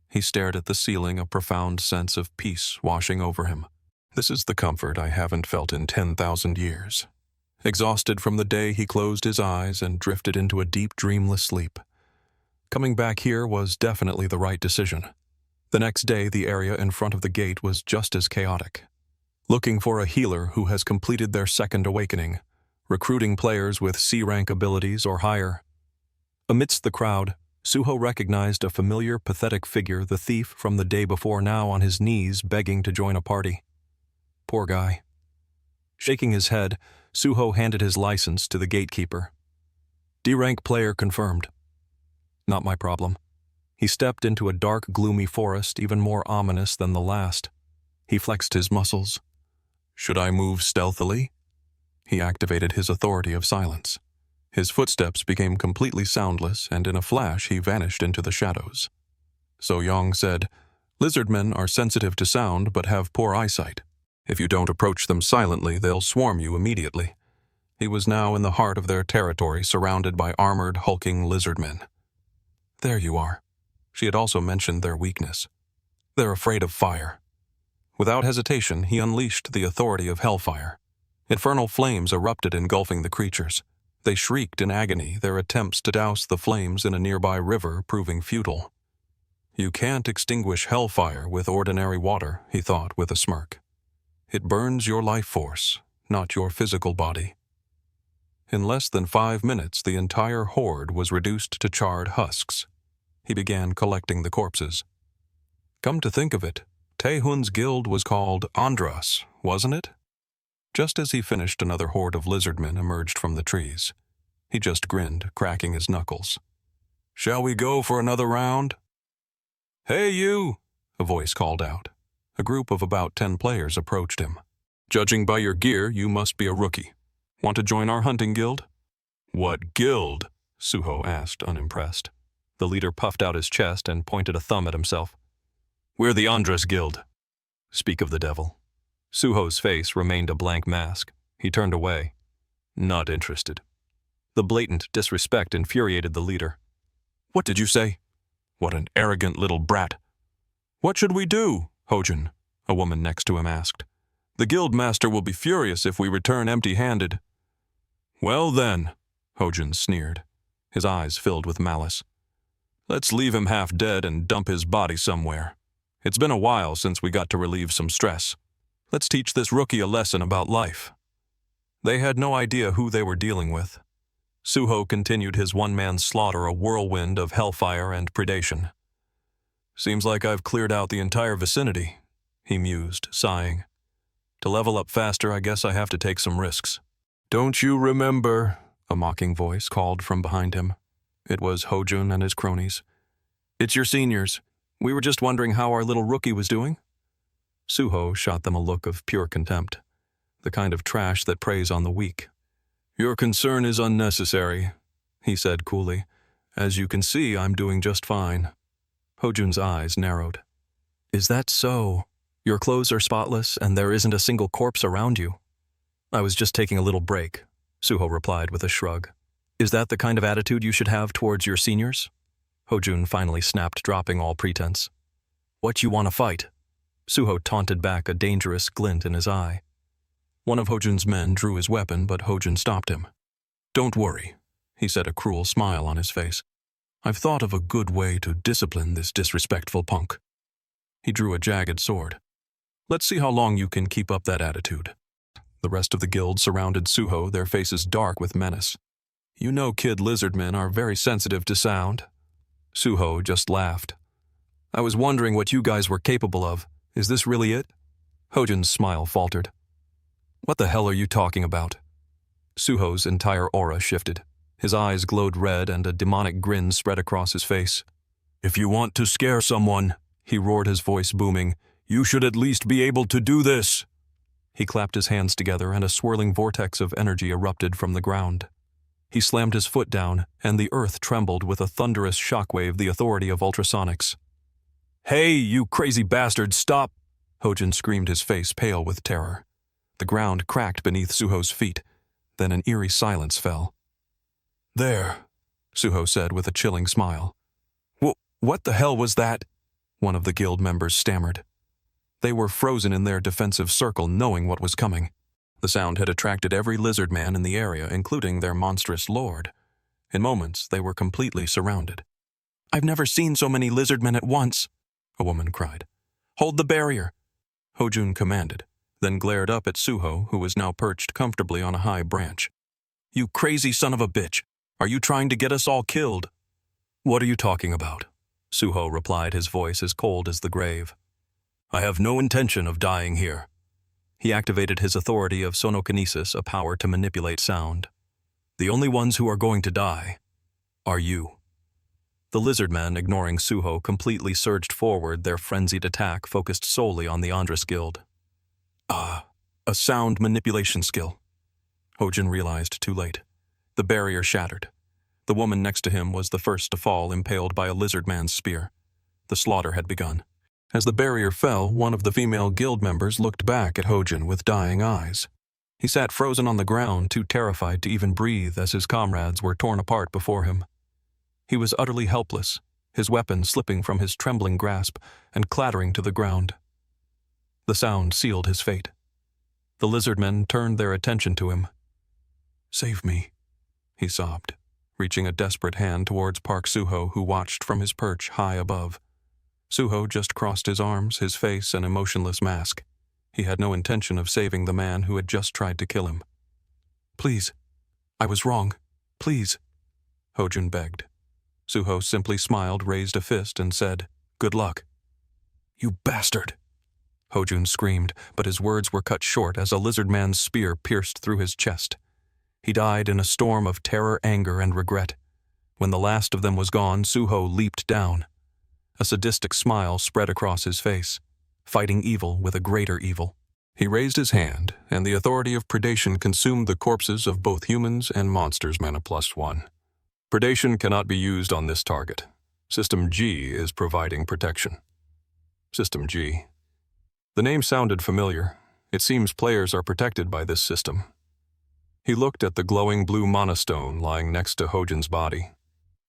He stared at the ceiling, a profound sense of peace washing over him. This is the comfort I haven't felt in 10,000 years. Exhausted from the day, he closed his eyes and drifted into a deep, dreamless sleep. Coming back here was definitely the right decision. The next day, the area in front of the gate was just as chaotic. Looking for a healer who has completed their second awakening, recruiting players with C-rank abilities or higher. Amidst the crowd, Suho recognized a familiar, pathetic figure, the thief from the day before, now on his knees begging to join a party. Poor guy. Shaking his head, Suho handed his license to the gatekeeper. D-rank player confirmed. Not my problem. He stepped into a dark, gloomy forest, even more ominous than the last. He flexed his muscles. Should I move stealthily? He activated his authority of silence. His footsteps became completely soundless, and in a flash he vanished into the shadows. So Yong said, "Lizardmen are sensitive to sound but have poor eyesight. If you don't approach them silently, they'll swarm you immediately." He was now in the heart of their territory, surrounded by armored, hulking lizardmen. "There you are." She had also mentioned their weakness. "They're afraid of fire." Without hesitation, he unleashed the authority of hellfire. Infernal flames erupted, engulfing the creatures. They shrieked in agony, their attempts to douse the flames in a nearby river proving futile. "You can't extinguish hellfire with ordinary water," he thought with a smirk. "It burns your life force, not your physical body." In less than 5 minutes, the entire horde was reduced to charred husks. He began collecting the corpses. Come to think of it, Taehun's guild was called Andress, wasn't it? Just as he finished, another horde of lizardmen emerged from the trees. He just grinned, cracking his knuckles. "Shall we go for another round?" "Hey, you!" a voice called out. A group of about 10 players approached him. "Judging by your gear, you must be a rookie. Want to join our hunting guild?" "What guild?" Suho asked, unimpressed. The leader puffed out his chest and pointed a thumb at himself. "We're the Andress Guild." "Speak of the devil." Suho's face remained a blank mask. He turned away. "Not interested." The blatant disrespect infuriated the leader. "What did you say?" "What an arrogant little brat." "What should we do?" Hojin, a woman next to him, asked. "The guild master will be furious if we return empty-handed." "Well then," Hojin sneered, his eyes filled with malice. "Let's leave him half dead and dump his body somewhere. It's been a while since we got to relieve some stress. Let's teach this rookie a lesson about life." They had no idea who they were dealing with. Suho continued his one-man slaughter, a whirlwind of hellfire and predation. "Seems like I've cleared out the entire vicinity," he mused, sighing. "To level up faster, I guess I have to take some risks." "Don't you remember?" a mocking voice called from behind him. It was Hojun and his cronies. "It's your seniors. We were just wondering how our little rookie was doing." Suho shot them a look of pure contempt, the kind of trash that preys on the weak. "Your concern is unnecessary," he said coolly. "As you can see, I'm doing just fine." Hojun's eyes narrowed. "Is that so? Your clothes are spotless, and there isn't a single corpse around you." "I was just taking a little break," Suho replied with a shrug. "Is that the kind of attitude you should have towards your seniors?" Hojun finally snapped, dropping all pretense. "What, you want to fight?" Suho taunted back, a dangerous glint in his eye. One of Hojun's men drew his weapon, but Hojun stopped him. "Don't worry," he said, a cruel smile on his face. "I've thought of a good way to discipline this disrespectful punk." He drew a jagged sword. "Let's see how long you can keep up that attitude." The rest of the guild surrounded Suho, their faces dark with menace. "You know kid lizardmen are very sensitive to sound." Suho just laughed. "I was wondering what you guys were capable of. Is this really it?" Hojun's smile faltered. "What the hell are you talking about?" Suho's entire aura shifted. His eyes glowed red and a demonic grin spread across his face. "If you want to scare someone," he roared, his voice booming, "you should at least be able to do this." He clapped his hands together and a swirling vortex of energy erupted from the ground. He slammed his foot down, and the earth trembled with a thunderous shockwave, the authority of ultrasonics. "Hey, you crazy bastard, stop!" Hojin screamed, his face pale with terror. The ground cracked beneath Suho's feet. Then an eerie silence fell. "There," Suho said with a chilling smile. What the hell was that?" one of the guild members stammered. They were frozen in their defensive circle, knowing what was coming. The sound had attracted every lizard man in the area, including their monstrous lord. In moments, they were completely surrounded. "I've never seen so many lizard men at once," a woman cried. "Hold the barrier," Hojun commanded, then glared up at Suho, who was now perched comfortably on a high branch. "You crazy son of a bitch! Are you trying to get us all killed?" "What are you talking about?" Suho replied, his voice as cold as the grave. "I have no intention of dying here." He activated his authority of sonokinesis, a power to manipulate sound. "The only ones who are going to die are you." The lizard men, ignoring Suho, completely surged forward, their frenzied attack focused solely on the Andress Guild. A sound manipulation skill. Hojin realized too late. The barrier shattered. The woman next to him was the first to fall, impaled by a lizard man's spear. The slaughter had begun. As the barrier fell, one of the female guild members looked back at Hojin with dying eyes. He sat frozen on the ground, too terrified to even breathe as his comrades were torn apart before him. He was utterly helpless, his weapon slipping from his trembling grasp and clattering to the ground. The sound sealed his fate. The lizard men turned their attention to him. "Save me," he sobbed, reaching a desperate hand towards Park Suho, who watched from his perch high above. Suho just crossed his arms, his face an emotionless mask. He had no intention of saving the man who had just tried to kill him. "Please, I was wrong. Please," Hojin begged. Suho simply smiled, raised a fist, and said, "Good luck." "You bastard!" Hojun screamed, but his words were cut short as a lizard man's spear pierced through his chest. He died in a storm of terror, anger, and regret. When the last of them was gone, Suho leaped down. A sadistic smile spread across his face, fighting evil with a greater evil. He raised his hand, and the authority of predation consumed the corpses of both humans and monsters. Mana +1. Predation cannot be used on this target. System G is providing protection. System G. The name sounded familiar. It seems players are protected by this system. He looked at the glowing blue mana stone lying next to Hojin's body.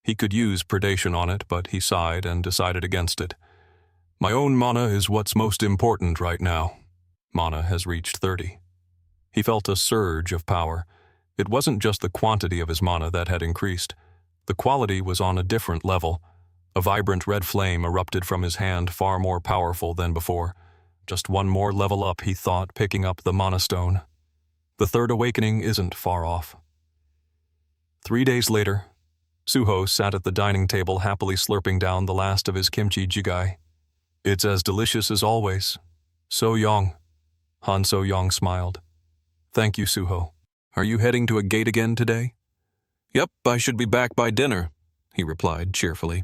He could use predation on it, but he sighed and decided against it. My own mana is what's most important right now. Mana has reached 30. He felt a surge of power. It wasn't just the quantity of his mana that had increased. The quality was on a different level. A vibrant red flame erupted from his hand, far more powerful than before. Just one more level up, he thought, picking up the mana stone. The third awakening isn't far off. 3 days later, Suho sat at the dining table happily slurping down the last of his kimchi jigai. It's as delicious as always. So Yong. Han So Yong smiled. Thank you, Suho. Are you heading to a gate again today? Yep, I should be back by dinner, he replied cheerfully.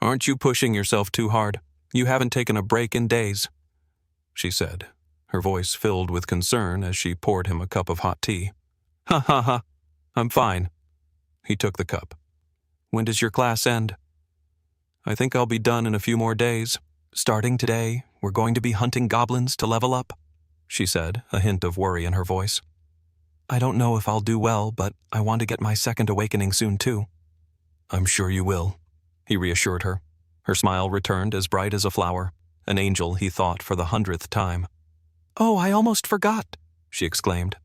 Aren't you pushing yourself too hard? You haven't taken a break in days, she said, her voice filled with concern as she poured him a cup of hot tea. Ha ha ha, I'm fine. He took the cup. When does your class end? I think I'll be done in a few more days. Starting today, we're going to be hunting goblins to level up, she said, a hint of worry in her voice. I don't know if I'll do well, but I want to get my second awakening soon too. I'm sure you will, he reassured her. Her smile returned as bright as a flower, an angel, he thought, for the 100th time. Oh, I almost forgot, she exclaimed.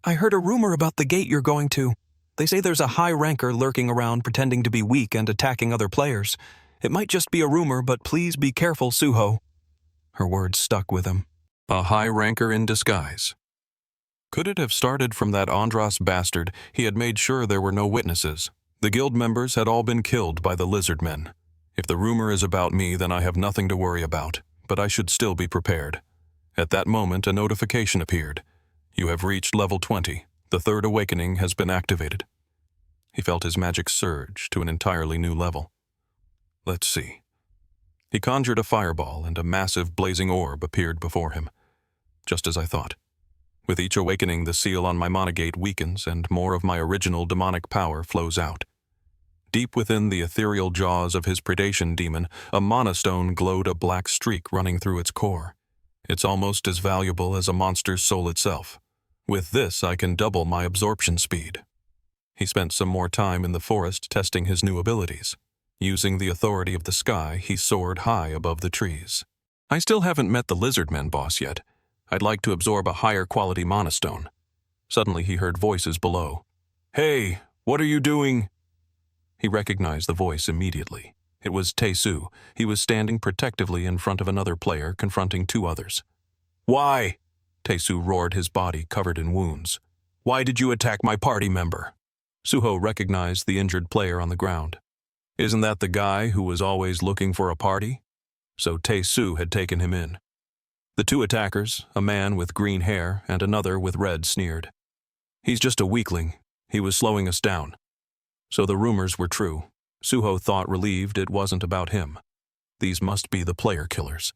I heard a rumor about the gate you're going to. They say there's a high ranker lurking around pretending to be weak and attacking other players. It might just be a rumor, but please be careful, Suho. Her words stuck with him. A high ranker in disguise. Could it have started from that Andress bastard? He had made sure there were no witnesses. The guild members had all been killed by the lizard men. If the rumor is about me, then I have nothing to worry about, but I should still be prepared. At that moment, a notification appeared. You have reached level 20. The third awakening has been activated. He felt his magic surge to an entirely new level. Let's see. He conjured a fireball, and a massive blazing orb appeared before him. Just as I thought. With each awakening, the seal on my mana gate weakens, and more of my original demonic power flows out. Deep within the ethereal jaws of his predation demon, a mana stone glowed a black streak running through its core. It's almost as valuable as a monster's soul itself. With this, I can double my absorption speed. He spent some more time in the forest testing his new abilities. Using the authority of the sky, he soared high above the trees. I still haven't met the lizardmen boss yet. I'd like to absorb a higher quality mana stone. Suddenly he heard voices below. Hey, what are you doing? He recognized the voice immediately. It was Tessu. He was standing protectively in front of another player, confronting 2 others. Why? Tessu roared, his body covered in wounds. Why did you attack my party member? Suho recognized the injured player on the ground. Isn't that the guy who was always looking for a party? So Tessu had taken him in. The 2 attackers, a man with green hair and another with red, sneered. He's just a weakling. He was slowing us down. So the rumors were true. Suho thought, relieved it wasn't about him. These must be the player killers.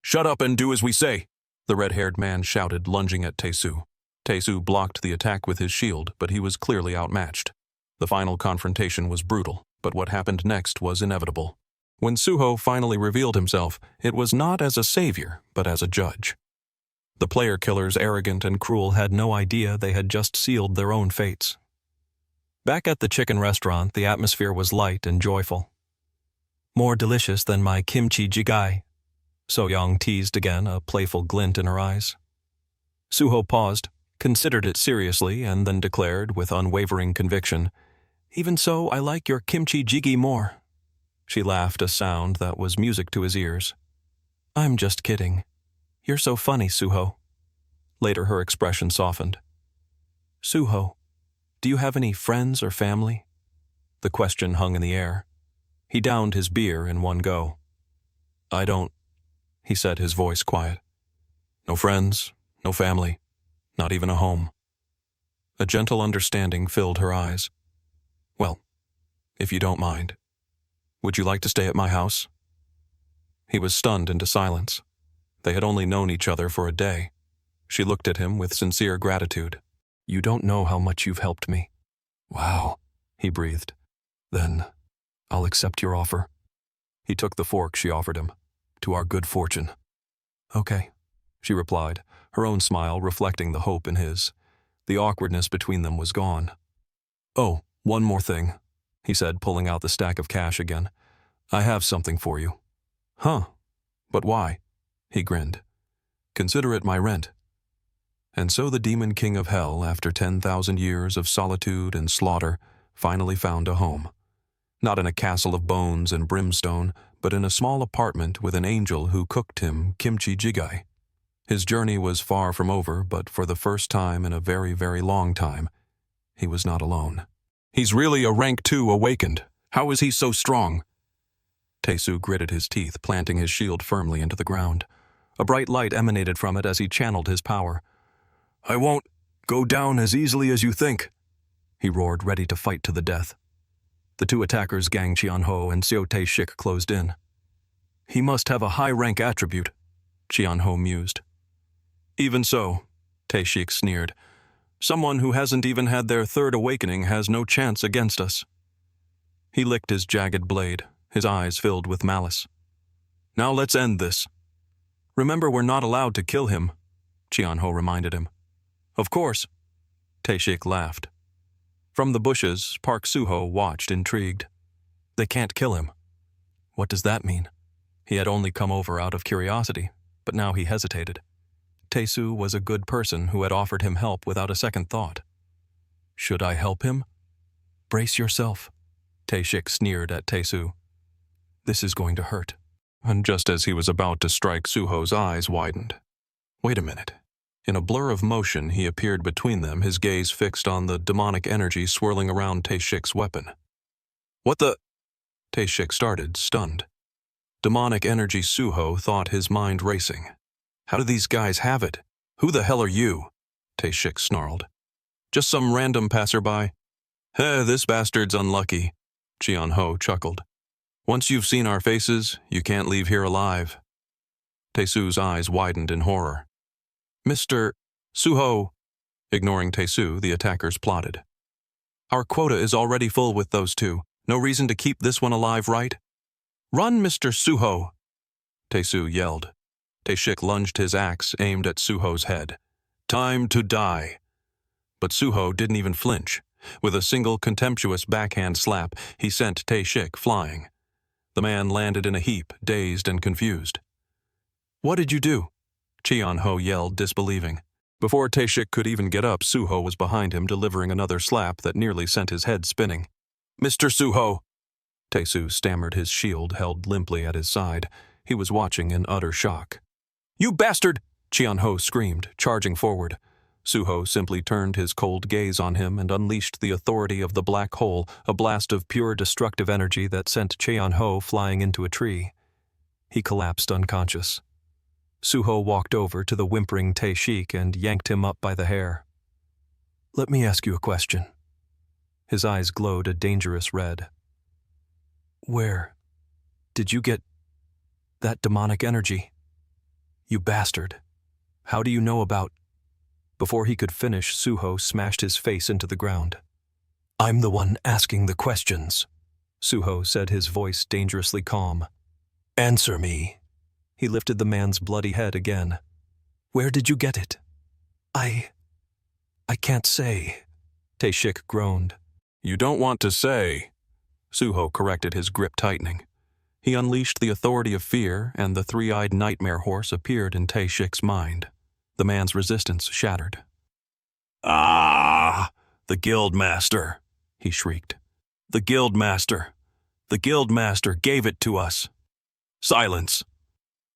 Shut up and do as we say, the red-haired man shouted, lunging at Tessu. Tessu blocked the attack with his shield, but he was clearly outmatched. The final confrontation was brutal, but what happened next was inevitable. When Suho finally revealed himself, it was not as a savior, but as a judge. The player killers, arrogant and cruel, had no idea they had just sealed their own fates. Back at the chicken restaurant, the atmosphere was light and joyful. More delicious than my kimchi jigai, So Yong teased again, a playful glint in her eyes. Suho paused, considered it seriously, and then declared with unwavering conviction, "Even so, I like your kimchi jjigae more." She laughed, a sound that was music to his ears. "I'm just kidding. You're so funny, Suho." Later her expression softened. "Suho, do you have any friends or family?" The question hung in the air. He downed his beer in one go. "I don't," he said, his voice quiet. "No friends, no family, not even a home." A gentle understanding filled her eyes. "Well, if you don't mind, would you like to stay at my house?" He was stunned into silence. They had only known each other for a day. She looked at him with sincere gratitude. "You don't know how much you've helped me." "Wow," he breathed. "Then I'll accept your offer." He took the fork she offered him. "To our good fortune." "Okay," she replied, her own smile reflecting the hope in his. The awkwardness between them was gone. "Oh, one more thing," he said, pulling out the stack of cash again. "I have something for you." "Huh? But why?" He grinned. "Consider it my rent." And so the demon king of hell, after 10,000 years of solitude and slaughter, finally found a home. Not in a castle of bones and brimstone, but in a small apartment with an angel who cooked him kimchi jigai. His journey was far from over, but for the first time in a very, very long time, he was not alone. "He's really a rank 2 awakened. How is he so strong?" Tessu gritted his teeth, planting his shield firmly into the ground. A bright light emanated from it as he channeled his power. "I won't go down as easily as you think," he roared, ready to fight to the death. The two attackers, Gang Qianho and Xiao Tae-shik, closed in. "He must have a high-rank attribute," Qianho mused. "Even so," Tae-shik sneered, "someone who hasn't even had their third awakening has no chance against us." He licked his jagged blade, his eyes filled with malice. "Now let's end this." "Remember, we're not allowed to kill him," Qianho reminded him. "Of course," Tae-shik laughed. From the bushes, Park Suho watched, intrigued. "They can't kill him." What does that mean? He had only come over out of curiosity, but now he hesitated. Tessu was a good person who had offered him help without a second thought. "Should I help him?" "Brace yourself," Tae-shik sneered at Tessu. "This is going to hurt." And just as he was about to strike, Suho's eyes widened. Wait a minute. In a blur of motion, he appeared between them, his gaze fixed on the demonic energy swirling around Tae-shik's weapon. "What the?" Tae-shik started, stunned. Demonic energy. Suho thought, his mind racing. "How do these guys have it? Who the hell are you?" Tae-shik snarled. "Just some random passerby?" This bastard's unlucky," Qianho chuckled. "Once you've seen our faces, you can't leave here alive." Tessu's eyes widened in horror. "Mr. Suho," ignoring Tessu, the attackers plotted. "Our quota is already full with those two. No reason to keep this one alive, right?" "Run, Mr. Suho!" Tessu yelled. Tae-shik lunged his axe, aimed at Suho's head. "Time to die." But Suho didn't even flinch. With a single contemptuous backhand slap, he sent Tae-shik flying. The man landed in a heap, dazed and confused. "What did you do?" Qianho yelled, disbelieving. Before Tae-shik could even get up, Suho was behind him, delivering another slap that nearly sent his head spinning. "Mr. Suho!" Tessu stammered, his shield held limply at his side. He was watching in utter shock. "You bastard!" Qianho screamed, charging forward. Suho simply turned his cold gaze on him and unleashed the authority of the black hole, a blast of pure destructive energy that sent Qianho flying into a tree. He collapsed unconscious. Suho walked over to the whimpering Tae-shik and yanked him up by the hair. "Let me ask you a question." His eyes glowed a dangerous red. "Where did you get that demonic energy? You bastard. How do you know about—" Before he could finish, Suho smashed his face into the ground. I'm the one asking the questions, Suho said, his voice dangerously calm. Answer me. He lifted the man's bloody head again. Where did you get it? I can't say, Taeshik groaned. You don't want to say, Suho corrected, his grip tightening. He unleashed the authority of fear, and the three-eyed nightmare horse appeared in Taeshik's mind. The man's resistance shattered. Ah, the Guildmaster, he shrieked. The Guildmaster. The Guildmaster gave it to us. Silence.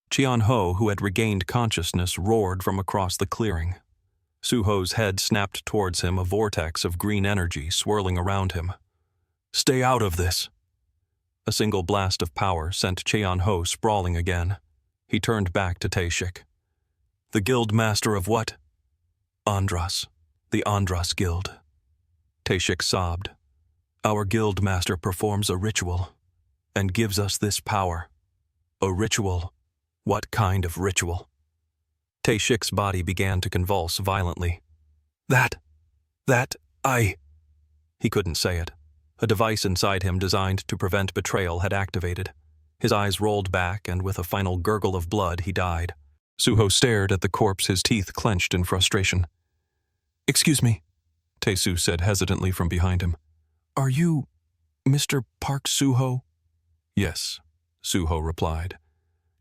Cheon-ho, who had regained consciousness, roared from across the clearing. Suho's head snapped towards him, a vortex of green energy swirling around him. Stay out of this. A single blast of power sent Cheon-ho sprawling again. He turned back to Taeshik. The Guildmaster of what? Andress. The Andress Guild. Taeshik sobbed. Our Guildmaster performs a ritual and gives us this power. A ritual? What kind of ritual? Taeshik's body began to convulse violently. He couldn't say it. A device inside him designed to prevent betrayal had activated. His eyes rolled back, and with a final gurgle of blood, he died. Suho stared at the corpse, his teeth clenched in frustration. Excuse me, Tessu said hesitantly from behind him. Are you Mr. Park Suho? Yes, Suho replied.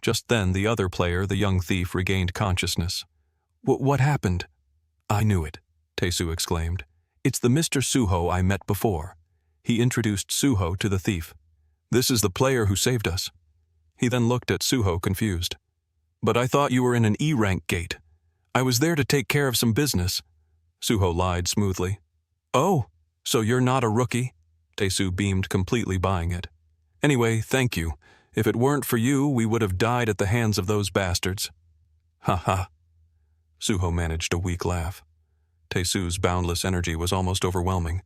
Just then, the other player, the young thief, regained consciousness. What happened? I knew it, Tessu exclaimed. It's the Mr. Suho I met before. He introduced Suho to the thief. This is the player who saved us. He then looked at Suho, confused. But I thought you were in an E-rank gate. I was there to take care of some business. Suho lied smoothly. Oh, so you're not a rookie? Tessu beamed, completely buying it. Anyway, thank you. If it weren't for you, we would have died at the hands of those bastards. Ha ha. Suho managed a weak laugh. Tessu's boundless energy was almost overwhelming.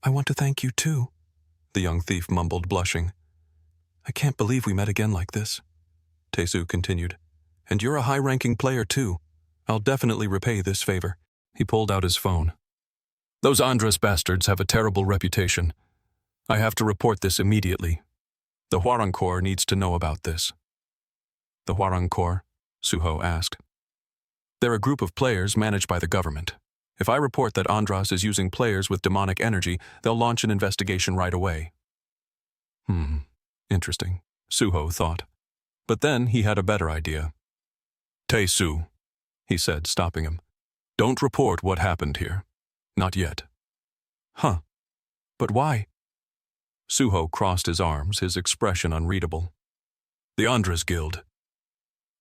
I want to thank you too, the young thief mumbled, blushing. I can't believe we met again like this. Tessu continued. And you're a high-ranking player too. I'll definitely repay this favor. He pulled out his phone. Those Andress bastards have a terrible reputation. I have to report this immediately. The Hwarang Corps needs to know about this. The Hwarang Corps? Suho asked. They're a group of players managed by the government. If I report that Andress is using players with demonic energy, they'll launch an investigation right away. Interesting, Suho thought. But then he had a better idea. Tessu, he said, stopping him. Don't report what happened here. Not yet. Huh. But why? Suho crossed his arms, his expression unreadable. The Andress Guild.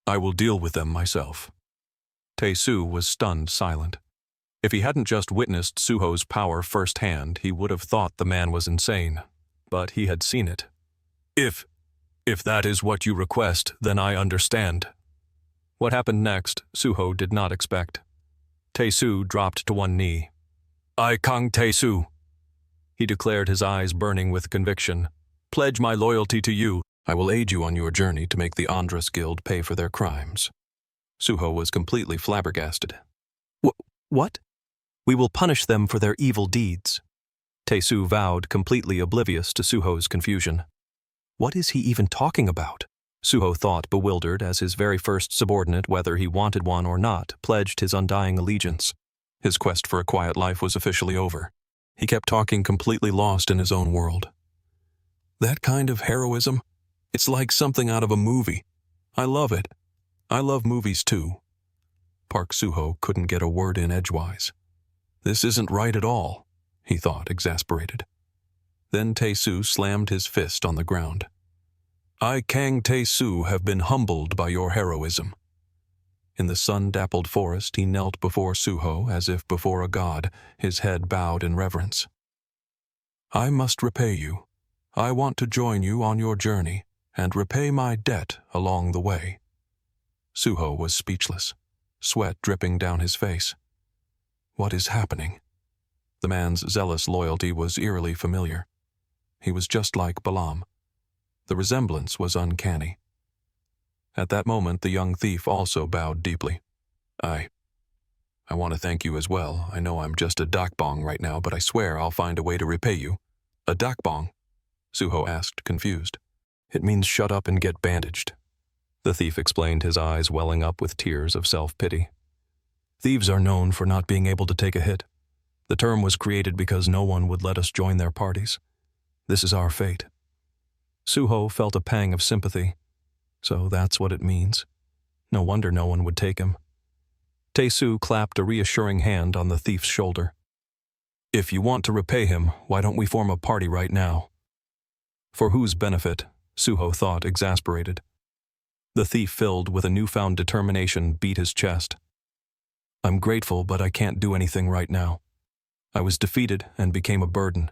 I will deal with them myself. Tessu was stunned silent. If he hadn't just witnessed Suho's power firsthand, he would have thought the man was insane. But he had seen it. If that is what you request, then I understand. What happened next, Suho did not expect. Tessu dropped to one knee. I Kang Tessu, he declared, his eyes burning with conviction. Pledge my loyalty to you. I will aid you on your journey to make the Andress Guild pay for their crimes. Suho was completely flabbergasted. What? We will punish them for their evil deeds. Tessu vowed, completely oblivious to Suho's confusion. What is he even talking about? Suho thought, bewildered, as his very first subordinate, whether he wanted one or not, pledged his undying allegiance. His quest for a quiet life was officially over. He kept talking, completely lost in his own world. That kind of heroism? It's like something out of a movie. I love it. I love movies too. Park Suho couldn't get a word in edgewise. This isn't right at all, he thought, exasperated. Then Tessu slammed his fist on the ground. I, Kang Tessu, have been humbled by your heroism. In the sun-dappled forest, he knelt before Suho as if before a god, his head bowed in reverence. I must repay you. I want to join you on your journey and repay my debt along the way. Suho was speechless, sweat dripping down his face. What is happening? The man's zealous loyalty was eerily familiar. He was just like Balam. The resemblance was uncanny. At that moment, the young thief also bowed deeply. I I want to thank you as well. I know I'm just a dakbong right now, but I swear I'll find a way to repay you. A dakbong? Suho asked, confused. It means shut up and get bandaged. The thief explained, his eyes welling up with tears of self-pity. Thieves are known for not being able to take a hit. The term was created because no one would let us join their parties. This is our fate. Suho felt a pang of sympathy. So that's what it means. No wonder no one would take him. Tessu clapped a reassuring hand on the thief's shoulder. If you want to repay him, why don't we form a party right now? For whose benefit? Suho thought, exasperated. The thief, filled with a newfound determination, beat his chest. I'm grateful, but I can't do anything right now. I was defeated and became a burden.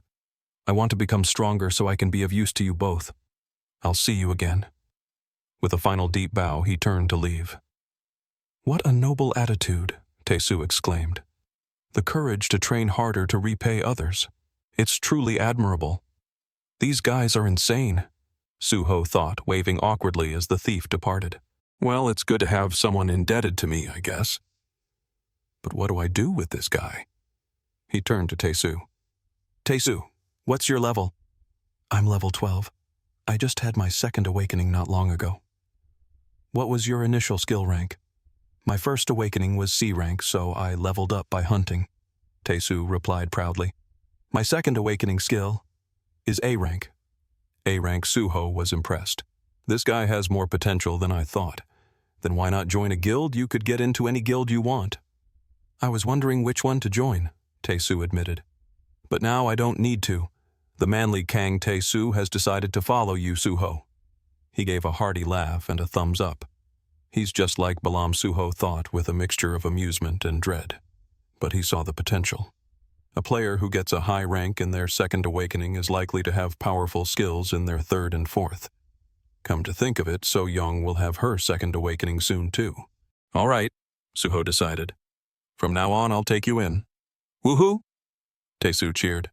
I want to become stronger so I can be of use to you both. I'll see you again. With a final deep bow, he turned to leave. What a noble attitude, Tessu exclaimed. The courage to train harder to repay others. It's truly admirable. These guys are insane, Suho thought, waving awkwardly as the thief departed. Well, it's good to have someone indebted to me, I guess. But what do I do with this guy? He turned to Tessu. Tessu, what's your level? I'm level 12. I just had my second awakening not long ago. What was your initial skill rank? My first awakening was C rank, so I leveled up by hunting, Tessu replied proudly. My second awakening skill is A rank. A rank. Suho was impressed. This guy has more potential than I thought. Then why not join a guild? You could get into any guild you want. I was wondering which one to join, Tessu admitted. But now I don't need to. The manly Kang Tessu has decided to follow you, Suho. He gave a hearty laugh and a thumbs up. He's just like Balam, Suho thought, with a mixture of amusement and dread. But he saw the potential. A player who gets a high rank in their second awakening is likely to have powerful skills in their third and fourth. Come to think of it, So Yong will have her second awakening soon too. All right, Suho decided. From now on, I'll take you in. Woohoo! Tessu cheered.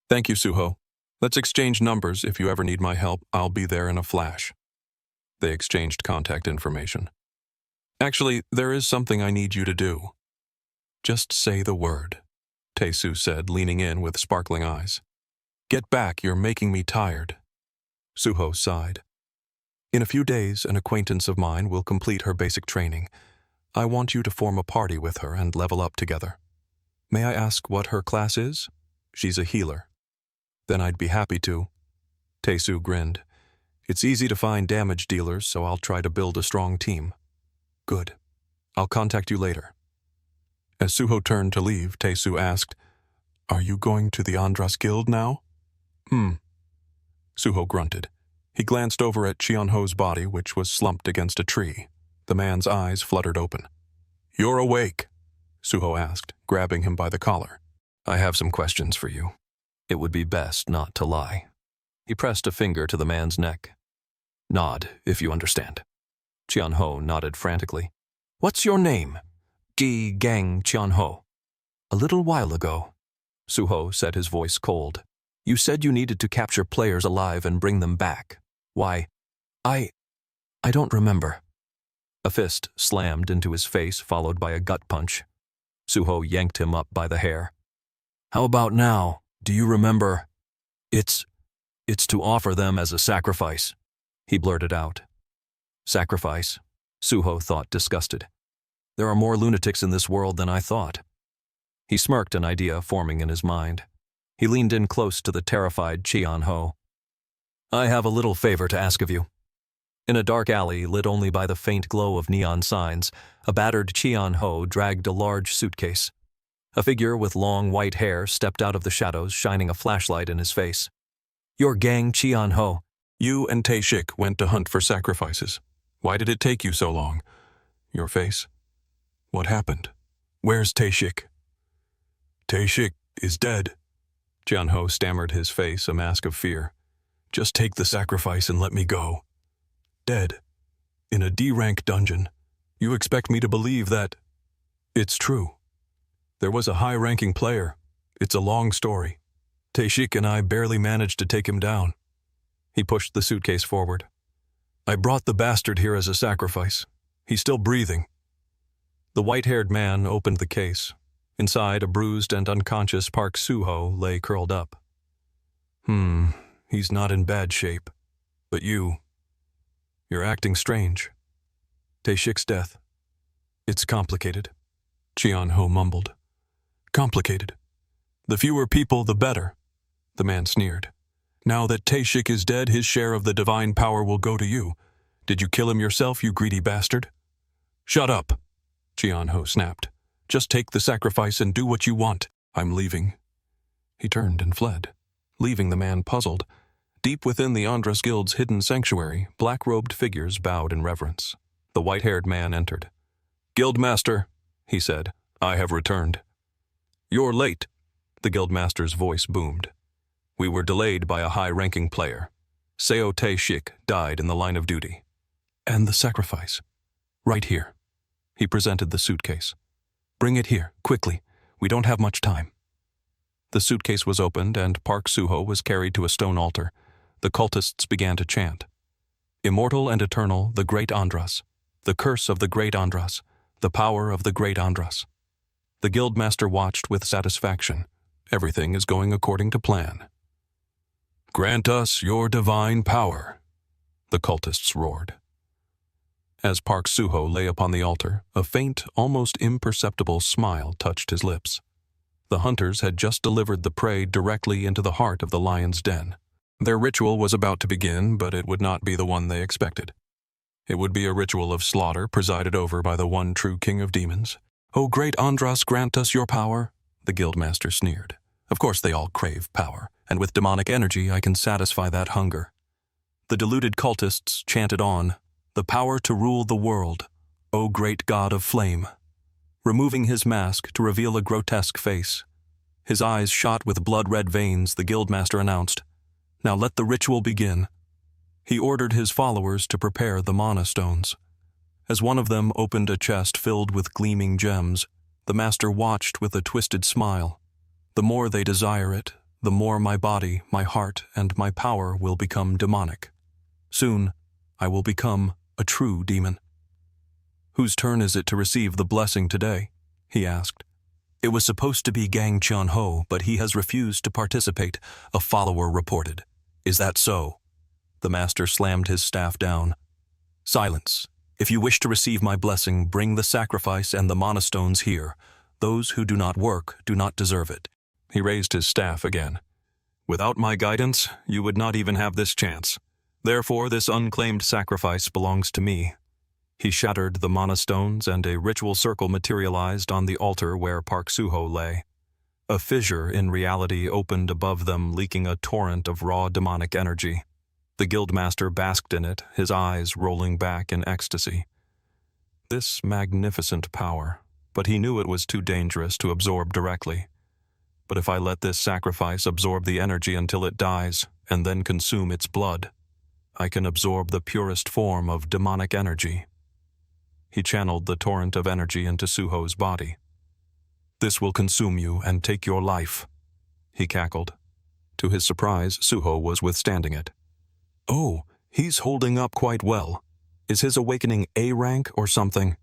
Thank you, Suho. Let's exchange numbers. If you ever need my help, I'll be there in a flash. They exchanged contact information. Actually, there is something I need you to do. Just say the word, Tessu said, leaning in with sparkling eyes. Get back, you're making me tired. Suho sighed. In a few days, an acquaintance of mine will complete her basic training. I want you to form a party with her and level up together. May I ask what her class is? She's a healer. Then I'd be happy to. Tessu grinned. It's easy to find damage dealers, so I'll try to build a strong team. Good. I'll contact you later. As Suho turned to leave, Tessu asked, Are you going to the Andress Guild now? Suho grunted. He glanced over at Cheonho's body, which was slumped against a tree. The man's eyes fluttered open. You're awake, Suho asked, grabbing him by the collar. I have some questions for you. It would be best not to lie. He pressed a finger to the man's neck. Nod, if you understand. Cheonho nodded frantically. What's your name? Ji Gang Cheonho. A little while ago, Suho said, his voice cold. You said you needed to capture players alive and bring them back. Why? I don't remember. A fist slammed into his face, followed by a gut punch. Suho yanked him up by the hair. How about now? Do you remember? It's to offer them as a sacrifice, he blurted out. Sacrifice? Suho thought, disgusted. There are more lunatics in this world than I thought. He smirked, an idea forming in his mind. He leaned in close to the terrified Cheonho. I have a little favor to ask of you. In a dark alley, lit only by the faint glow of neon signs, a battered Cheonho dragged a large suitcase. A figure with long white hair stepped out of the shadows, shining a flashlight in his face. Your gang, Cheonho. You and Tae-shik went to hunt for sacrifices. Why did it take you so long? Your face? What happened? Where's Tae-shik? Tae-shik is dead. Cheonho stammered, his face a mask of fear. Just take the sacrifice and let me go. Dead. In a D-rank dungeon. You expect me to believe that? It's true. There was a high-ranking player. It's a long story. Tae-shik and I barely managed to take him down. He pushed the suitcase forward. I brought the bastard here as a sacrifice. He's still breathing. The white-haired man opened the case. Inside, a bruised and unconscious Park Soo-ho lay curled up. He's not in bad shape. But you're acting strange. Tae-shik's death. It's complicated, Cheon-ho mumbled. Complicated. The fewer people, the better, the man sneered. Now that Tae-shik is dead, his share of the divine power will go to you. Did you kill him yourself, you greedy bastard? Shut up, Cheon-ho snapped. Just take the sacrifice and do what you want. I'm leaving. He turned and fled, leaving the man puzzled. Deep within the Andress Guild's hidden sanctuary, black-robed figures bowed in reverence. The white-haired man entered. Guildmaster, he said, I have returned. You're late, the guildmaster's voice boomed. We were delayed by a high-ranking player. Seo Tae-shik died in the line of duty. And the sacrifice. Right here. He presented the suitcase. Bring it here, quickly. We don't have much time. The suitcase was opened and Park Soo-ho was carried to a stone altar. The cultists began to chant. Immortal and eternal, the great Andress. The curse of the great Andress. The power of the great Andress. The guildmaster watched with satisfaction. Everything is going according to plan. Grant us your divine power, the cultists roared. As Park Soo-ho lay upon the altar, a faint, almost imperceptible smile touched his lips. The hunters had just delivered the prey directly into the heart of the lion's den. Their ritual was about to begin, but it would not be the one they expected. It would be a ritual of slaughter presided over by the one true king of demons. "O great Andress, grant us your power," the guildmaster sneered. Of course they all crave power, and with demonic energy I can satisfy that hunger. The deluded cultists chanted on, "The power to rule the world, O great god of flame." Removing his mask to reveal a grotesque face, his eyes shot with blood-red veins, the guildmaster announced, "Now let the ritual begin." He ordered his followers to prepare the mana stones. As one of them opened a chest filled with gleaming gems, the master watched with a twisted smile. The more they desire it, the more my body, my heart, and my power will become demonic. Soon, I will become a true demon. "Whose turn is it to receive the blessing today?" he asked. "It was supposed to be Gang Cheon-ho, but he has refused to participate," a follower reported. "Is that so?" The master slammed his staff down. "Silence. If you wish to receive my blessing, bring the sacrifice and the mana stones here. Those who do not work do not deserve it." He raised his staff again. "Without my guidance, you would not even have this chance. Therefore, this unclaimed sacrifice belongs to me." He shattered the mana stones and a ritual circle materialized on the altar where Park Soo-ho lay. A fissure in reality opened above them, leaking a torrent of raw demonic energy. The guildmaster basked in it, his eyes rolling back in ecstasy. This magnificent power, but he knew it was too dangerous to absorb directly. But if I let this sacrifice absorb the energy until it dies, and then consume its blood, I can absorb the purest form of demonic energy. He channeled the torrent of energy into Soo-ho's body. "This will consume you and take your life," he cackled. To his surprise, Soo-ho was withstanding it. "Oh, he's holding up quite well. Is his awakening A rank or something?"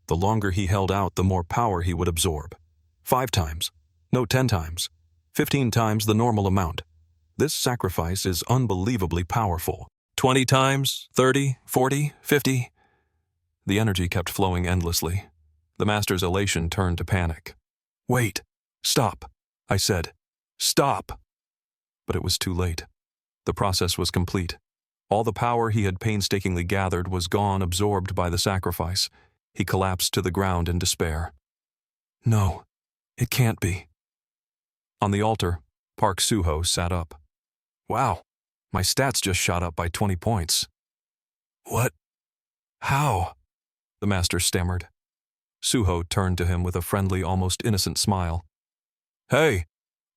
The longer he held out, the more power he would absorb. 5 times. No, 10 times. 15 times the normal amount. This sacrifice is unbelievably powerful. 20 times, 30, 40, 50. The energy kept flowing endlessly. The master's elation turned to panic. "Wait. Stop," I said. "Stop." But it was too late. The process was complete. All the power he had painstakingly gathered was gone, absorbed by the sacrifice. He collapsed to the ground in despair. "No, it can't be." On the altar, Park Soo-ho sat up. "Wow, my stats just shot up by 20 points. "What? How?" the master stammered. Soo-ho turned to him with a friendly, almost innocent smile. "Hey,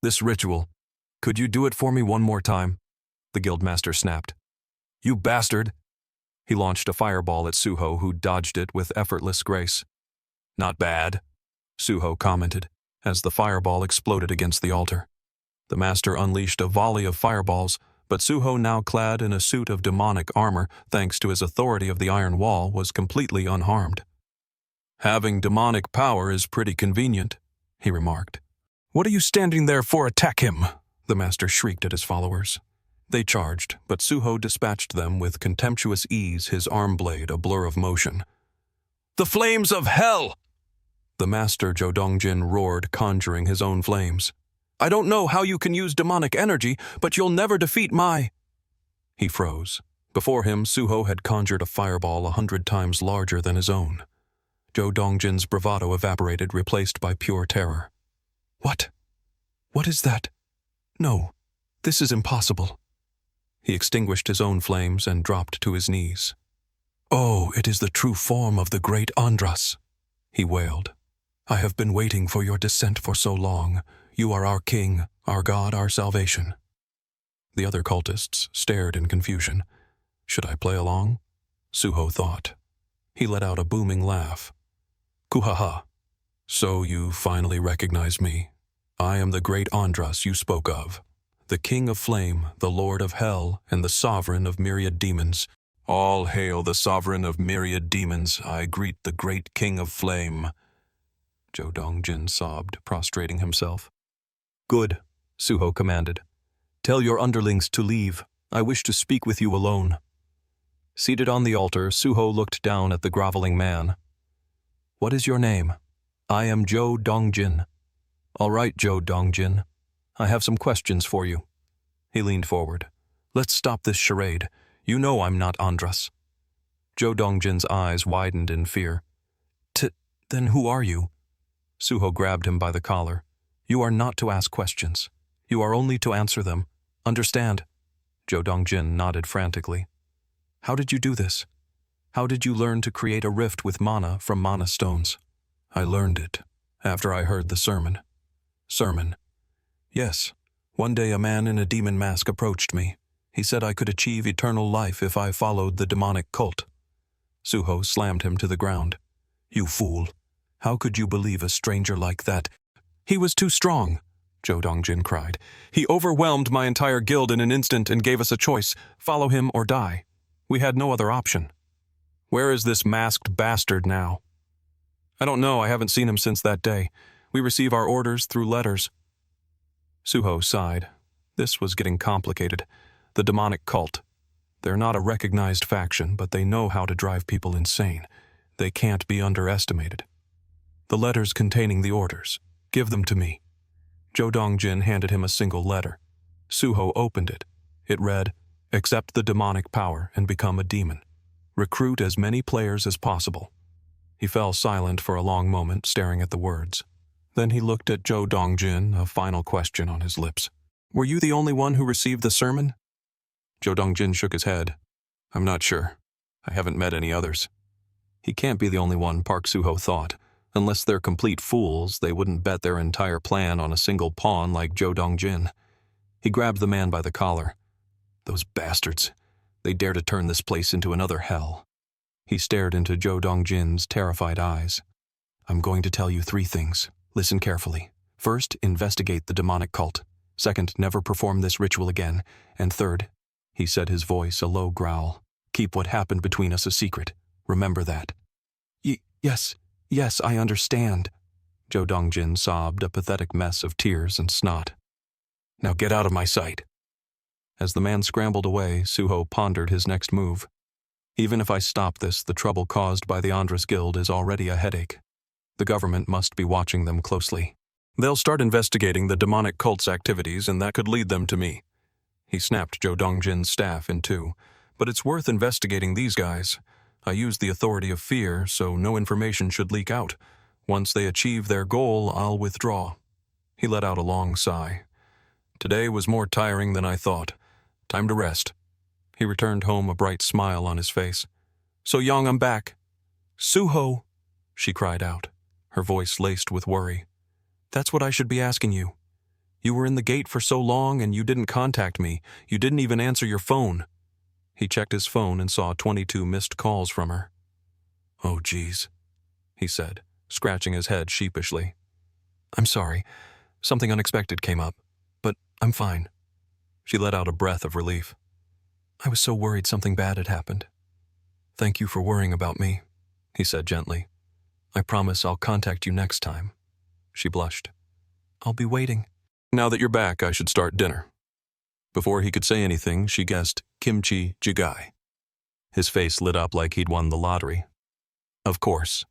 this ritual. Could you do it for me one more time?" the guildmaster snapped. "You bastard!" He launched a fireball at Soo-ho, who dodged it with effortless grace. "Not bad," Soo-ho commented, as the fireball exploded against the altar. The master unleashed a volley of fireballs, but Soo-ho, now clad in a suit of demonic armor, thanks to his authority of the iron wall, was completely unharmed. Having demonic power is pretty convenient, he remarked. What are you standing there for? Attack him! The master shrieked at his followers. They charged, but Suho dispatched them with contemptuous ease, his arm blade a blur of motion. The flames of hell! The master Jodongjin roared, conjuring his own flames. I don't know how you can use demonic energy, but you'll never defeat my... He froze. Before him, Suho had conjured a fireball 100 times larger than his own. Jodongjin's bravado evaporated, replaced by pure terror. What? What is that? No, this is impossible. He extinguished his own flames and dropped to his knees. Oh, it is the true form of the great Andress, he wailed. I have been waiting for your descent for so long. You are our king, our god, our salvation. The other cultists stared in confusion. Should I play along? Suho thought. He let out a booming laugh. Kuhaha. So you finally recognize me. I am the great Andress you spoke of, the king of flame, the lord of hell, and the sovereign of myriad demons. All hail the sovereign of myriad demons. I greet the great king of flame. Jodongjin sobbed, prostrating himself. Good, Suho commanded. Tell your underlings to leave. I wish to speak with you alone. Seated on the altar, Suho looked down at the groveling man. What is your name? I am Jodongjin. All right, Jodongjin. I have some questions for you. He leaned forward. Let's stop this charade. You know I'm not Andress. Jodongjin's eyes widened in fear. Then who are you? Suho grabbed him by the collar. You are not to ask questions. You are only to answer them. Understand? Jodongjin nodded frantically. How did you do this? How did you learn to create a rift with mana from mana stones? I learned it after I heard the sermon. Sermon. Yes. One day a man in a demon mask approached me. He said I could achieve eternal life if I followed the demonic cult. Suho slammed him to the ground. You fool. How could you believe a stranger like that? He was too strong, Jodongjin cried. He overwhelmed my entire guild in an instant and gave us a choice, follow him or die. We had no other option. Where is this masked bastard now? I don't know, I haven't seen him since that day. We receive our orders through letters. Suho sighed. This was getting complicated. The demonic cult. They're not a recognized faction, but they know how to drive people insane. They can't be underestimated. The letters containing the orders. Give them to me. Jodongjin handed him a single letter. Suho opened it. It read, accept the demonic power and become a demon. Recruit as many players as possible. He fell silent for a long moment, staring at the words. Then he looked at Jodongjin, a final question on his lips. Were you the only one who received the sermon? Jodongjin shook his head. I'm not sure. I haven't met any others. He can't be the only one, Park Suho thought. Unless they're complete fools, they wouldn't bet their entire plan on a single pawn like Jodongjin. He grabbed the man by the collar. Those bastards. They dare to turn this place into another hell. He stared into Jodongjin's terrified eyes. I'm going to tell you 3 things. Listen carefully. First, investigate the demonic cult. Second, never perform this ritual again. And third, he said, his voice a low growl, keep what happened between us a secret. Remember that. Yes, I understand. Jodongjin sobbed, a pathetic mess of tears and snot. Now get out of my sight. As the man scrambled away, Suho pondered his next move. Even if I stop this, the trouble caused by the Andress Guild is already a headache. The government must be watching them closely. They'll start investigating the demonic cult's activities, and that could lead them to me. He snapped Jodongjin's staff in 2. But it's worth investigating these guys. I used the authority of fear, so no information should leak out. Once they achieve their goal, I'll withdraw. He let out a long sigh. Today was more tiring than I thought. Time to rest. He returned home, a bright smile on his face. So Yong, I'm back. Suho, she cried out, her voice laced with worry. That's what I should be asking you. You were in the gate for so long and you didn't contact me. You didn't even answer your phone. He checked his phone and saw 22 missed calls from her. Oh, geez, he said, scratching his head sheepishly. I'm sorry. Something unexpected came up, but I'm fine. She let out a breath of relief. I was so worried something bad had happened. Thank you for worrying about me, he said gently. I promise I'll contact you next time. She blushed. I'll be waiting. Now that you're back, I should start dinner. Before he could say anything, she guessed kimchi jigai. His face lit up like he'd won the lottery. Of course.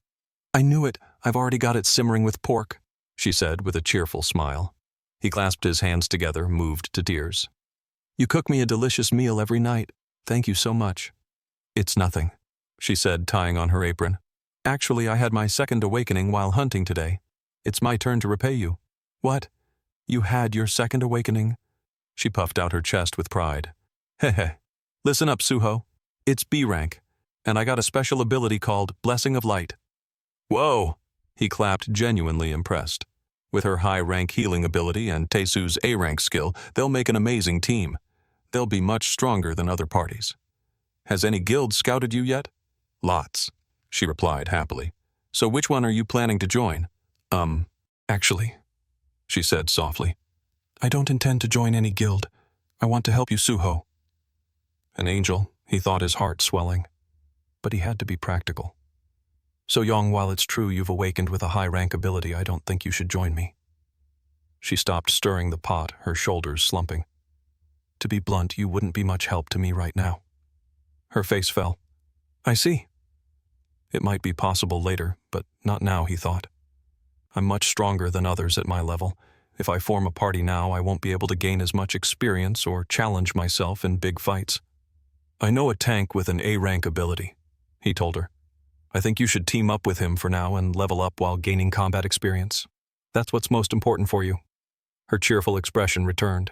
I knew it. I've already got it simmering with pork, she said with a cheerful smile. He clasped his hands together, moved to tears. You cook me a delicious meal every night. Thank you so much. It's nothing, she said, tying on her apron. Actually, I had my second awakening while hunting today. It's my turn to repay you. What? You had your second awakening? She puffed out her chest with pride. Heh. Listen up, Suho. It's B rank, and I got a special ability called Blessing of Light. Whoa! He clapped, genuinely impressed. With her high-rank healing ability and Tessu's A-rank skill, they'll make an amazing team. They'll be much stronger than other parties. Has any guild scouted you yet? Lots, she replied happily. So which one are you planning to join? Actually, she said softly. I don't intend to join any guild. I want to help you, Suho. An angel, he thought, his heart swelling. But he had to be practical. So Yong, while it's true you've awakened with a high-rank ability, I don't think you should join me. She stopped stirring the pot, her shoulders slumping. To be blunt, you wouldn't be much help to me right now. Her face fell. I see. It might be possible later, but not now, he thought. I'm much stronger than others at my level. If I form a party now, I won't be able to gain as much experience or challenge myself in big fights. I know a tank with an A-rank ability, he told her. I think you should team up with him for now and level up while gaining combat experience. That's what's most important for you. Her cheerful expression returned.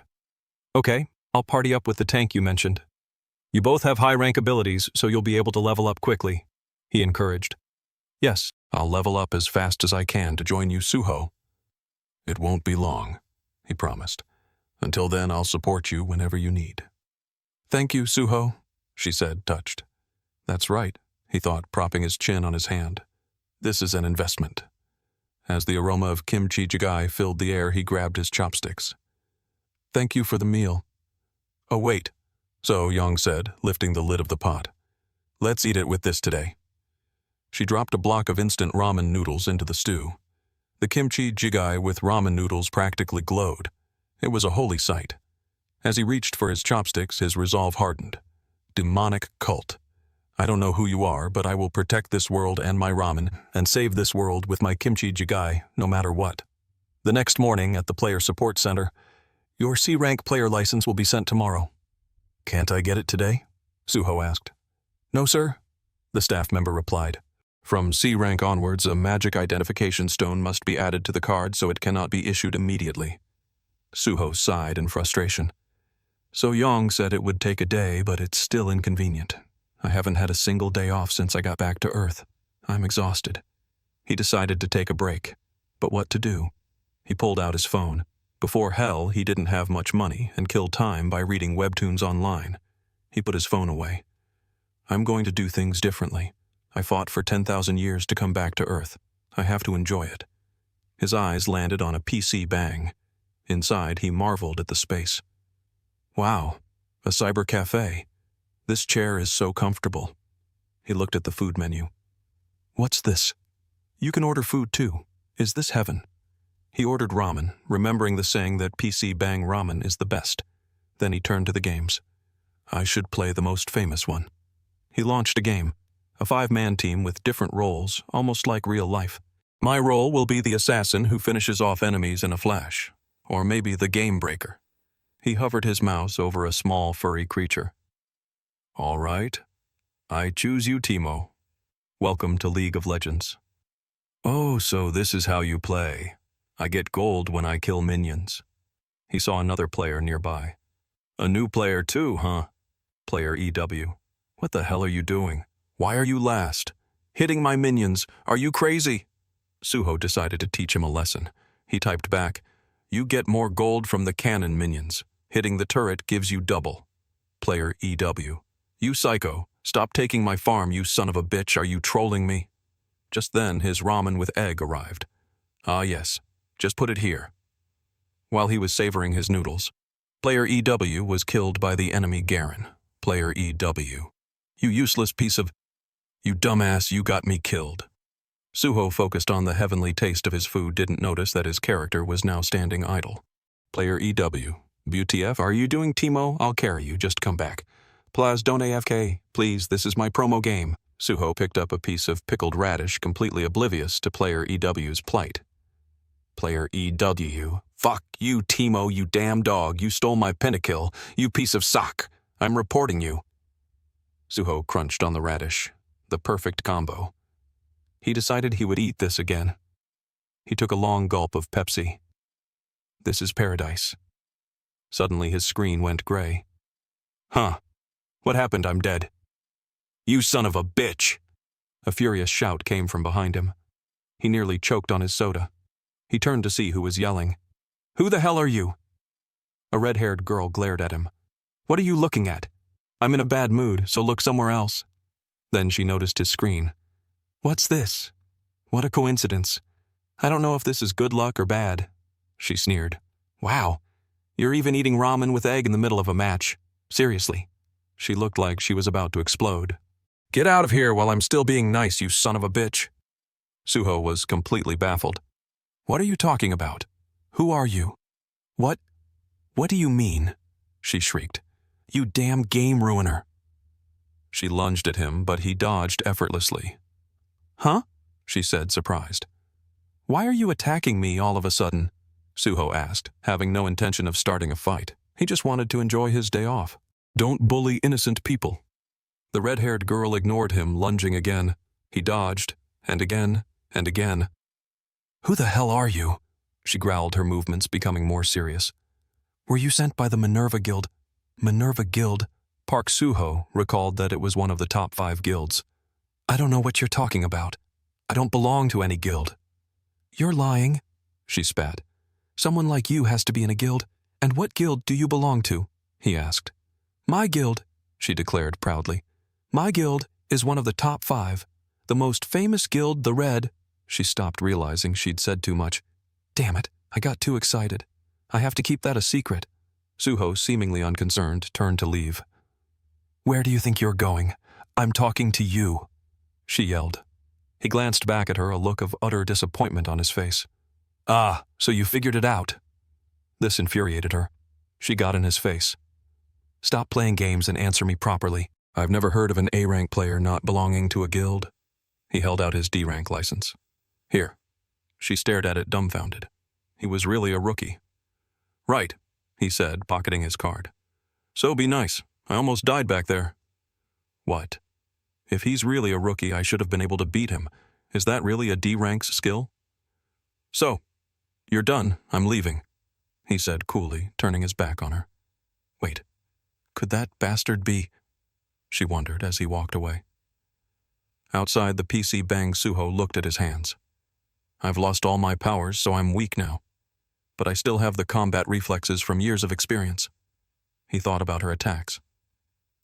Okay, I'll party up with the tank you mentioned. You both have high-rank abilities, so you'll be able to level up quickly, he encouraged. Yes, I'll level up as fast as I can to join you, Suho. It won't be long, he promised. Until then, I'll support you whenever you need. Thank you, Suho, she said, touched. That's right, he thought, propping his chin on his hand. This is an investment. As the aroma of kimchi jigai filled the air, he grabbed his chopsticks. Thank you for the meal. Oh, wait, So Yong said, lifting the lid of the pot. Let's eat it with this today. She dropped a block of instant ramen noodles into the stew. The kimchi jigai with ramen noodles practically glowed. It was a holy sight. As he reached for his chopsticks, his resolve hardened. Demonic cult. I don't know who you are, but I will protect this world and my ramen and save this world with my kimchi jigai, no matter what. The next morning at the player support center, your C-rank player license will be sent tomorrow. Can't I get it today? Suho asked. No, sir, the staff member replied. From C-rank onwards, a magic identification stone must be added to the card so it cannot be issued immediately. Suho sighed in frustration. So Yong said it would take a day, but it's still inconvenient. I haven't had a single day off since I got back to Earth. I'm exhausted. He decided to take a break. But what to do? He pulled out his phone. Before Hell, he didn't have much money and killed time by reading Webtoons online. He put his phone away. I'm going to do things differently. I fought for 10,000 years to come back to Earth. I have to enjoy it. His eyes landed on a PC bang. Inside, he marveled at the space. Wow, a cyber cafe. This chair is so comfortable. He looked at the food menu. What's this? You can order food too. Is this heaven? He ordered ramen, remembering the saying that PC Bang Ramen is the best. Then he turned to the games. I should play the most famous one. He launched a game. A 5-man team with different roles, almost like real life. My role will be the assassin who finishes off enemies in a flash. Or maybe the game breaker. He hovered his mouse over a small furry creature. All right. I choose you, Timo. Welcome to League of Legends. Oh, so this is how you play. I get gold when I kill minions. He saw another player nearby. A new player too, huh? Player EW. What the hell are you doing? Why are you last? Hitting my minions. Are you crazy? Suho decided to teach him a lesson. He typed back, You get more gold from the cannon minions. Hitting the turret gives you double. Player EW. You psycho. Stop taking my farm, you son of a bitch. Are you trolling me? Just then, his ramen with egg arrived. Ah, yes. Just put it here. While he was savoring his noodles, Player EW was killed by the enemy Garen. Player EW. You useless piece of... You dumbass, you got me killed. Suho, focused on the heavenly taste of his food, didn't notice that his character was now standing idle. Player EW. BTF, are you doing Timo? I'll carry you, just come back. Plaz, don't AFK. Please, this is my promo game. Suho picked up a piece of pickled radish, completely oblivious to player EW's plight. Player EW. Fuck you, Timo, you damn dog. You stole my pentakill. You piece of sock. I'm reporting you. Suho crunched on the radish. The perfect combo. He decided he would eat this again. He took a long gulp of Pepsi. This is paradise. Suddenly his screen went gray. Huh. What happened? I'm dead. You son of a bitch! A furious shout came from behind him. He nearly choked on his soda. He turned to see who was yelling. Who the hell are you? A red-haired girl glared at him. What are you looking at? I'm in a bad mood, so look somewhere else. Then she noticed his screen. What's this? What a coincidence. I don't know if this is good luck or bad. She sneered. Wow. You're even eating ramen with egg in the middle of a match. Seriously. She looked like she was about to explode. Get out of here while I'm still being nice, you son of a bitch. Suho was completely baffled. What are you talking about? Who are you? What do you mean? She shrieked. You damn game ruiner. She lunged at him, but he dodged effortlessly. Huh? She said, surprised. Why are you attacking me all of a sudden? Suho asked, having no intention of starting a fight. He just wanted to enjoy his day off. Don't bully innocent people. The red-haired girl ignored him, lunging again. He dodged, and again, and again. Who the hell are you? She growled, her movements becoming more serious. Were you sent by the Minerva Guild? Minerva Guild? Park Suho recalled that it was one of the top 5 guilds. I don't know what you're talking about. I don't belong to any guild. You're lying, she spat. Someone like you has to be in a guild. And what guild do you belong to? He asked. My guild, she declared proudly. My guild is one of the top 5. The most famous guild, the Red. She stopped, realizing she'd said too much. Damn it, I got too excited. I have to keep that a secret. Suho, seemingly unconcerned, turned to leave. Where do you think you're going? I'm talking to you, she yelled. He glanced back at her, a look of utter disappointment on his face. Ah, so you figured it out. This infuriated her. She got in his face. Stop playing games and answer me properly. I've never heard of an A-rank player not belonging to a guild. He held out his D-rank license. Here. She stared at it dumbfounded. He was really a rookie. Right, he said, pocketing his card. So be nice. I almost died back there. What? If he's really a rookie, I should have been able to beat him. Is that really a D-rank's skill? So, you're done. I'm leaving, he said coolly, turning his back on her. Wait, could that bastard be? She wondered as he walked away. Outside the PC, Bang Suho looked at his hands. I've lost all my powers, so I'm weak now. But I still have the combat reflexes from years of experience. He thought about her attacks.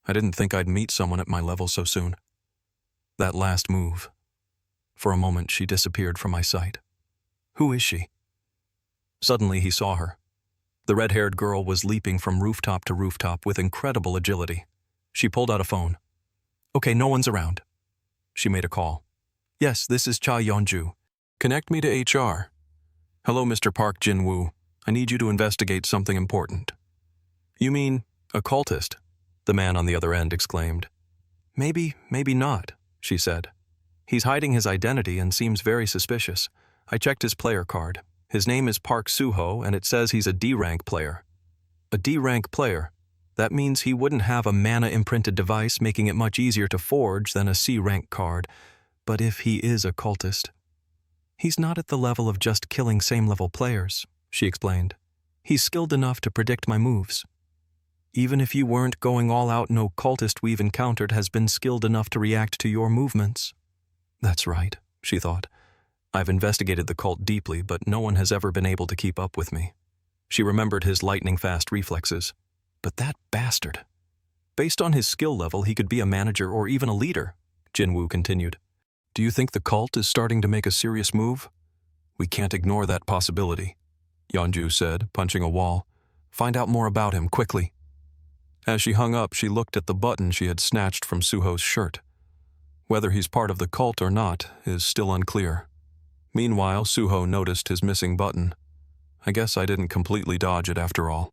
I didn't think I'd meet someone at my level so soon. That last move. For a moment, she disappeared from my sight. Who is she? Suddenly, he saw her. The red-haired girl was leaping from rooftop to rooftop with incredible agility. She pulled out a phone. Okay, no one's around. She made a call. Yes, this is Cha Yeonju. Connect me to HR. Hello, Mr. Park Jin-woo. I need you to investigate something important. You mean a cultist? The man on the other end exclaimed. Maybe not, she said. He's hiding his identity and seems very suspicious. I checked his player card. His name is Park Suho, and it says he's a D-rank player. A D-rank player? That means he wouldn't have a mana-imprinted device, making it much easier to forge than a C-rank card. But if he is a cultist... He's not at the level of just killing same-level players, she explained. He's skilled enough to predict my moves. Even if you weren't going all out, no cultist we've encountered has been skilled enough to react to your movements. That's right, she thought. I've investigated the cult deeply, but no one has ever been able to keep up with me. She remembered his lightning-fast reflexes. But that bastard. Based on his skill level, he could be a manager or even a leader, Jin-woo continued. Do you think the cult is starting to make a serious move? We can't ignore that possibility, Yeonju said, punching a wall. Find out more about him, quickly. As she hung up, she looked at the button she had snatched from Suho's shirt. Whether he's part of the cult or not is still unclear. Meanwhile, Suho noticed his missing button. I guess I didn't completely dodge it after all.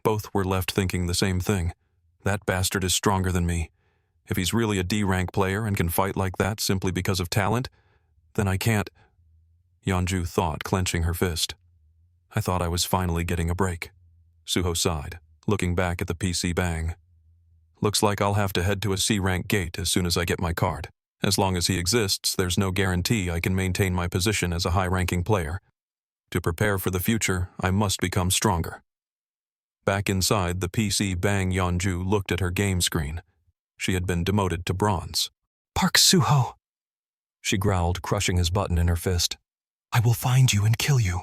Both were left thinking the same thing. That bastard is stronger than me. If he's really a D-rank player and can fight like that simply because of talent, then I can't. Yeonju thought, clenching her fist. I thought I was finally getting a break. Suho sighed, looking back at the PC bang. Looks like I'll have to head to a C-rank gate as soon as I get my card. As long as he exists, there's no guarantee I can maintain my position as a high-ranking player. To prepare for the future, I must become stronger. Back inside the PC bang, Yeonju looked at her game screen. She had been demoted to bronze. Park Suho, she growled, crushing his button in her fist. I will find you and kill you.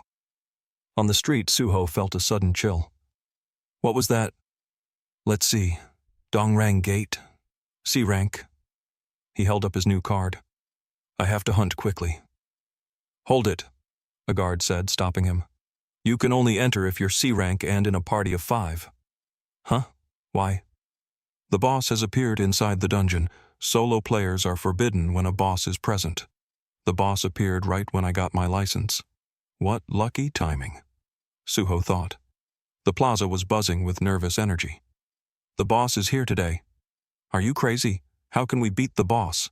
On the street, Suho felt a sudden chill. What was that? Let's see. Dongrang Gate. C rank. He held up his new card. I have to hunt quickly. Hold it, a guard said, stopping him. You can only enter if you're C rank and in a party of 5. Huh? Why? The boss has appeared inside the dungeon. Solo players are forbidden when a boss is present. The boss appeared right when I got my license. What lucky timing, Suho thought. The plaza was buzzing with nervous energy. The boss is here today. Are you crazy? How can we beat the boss?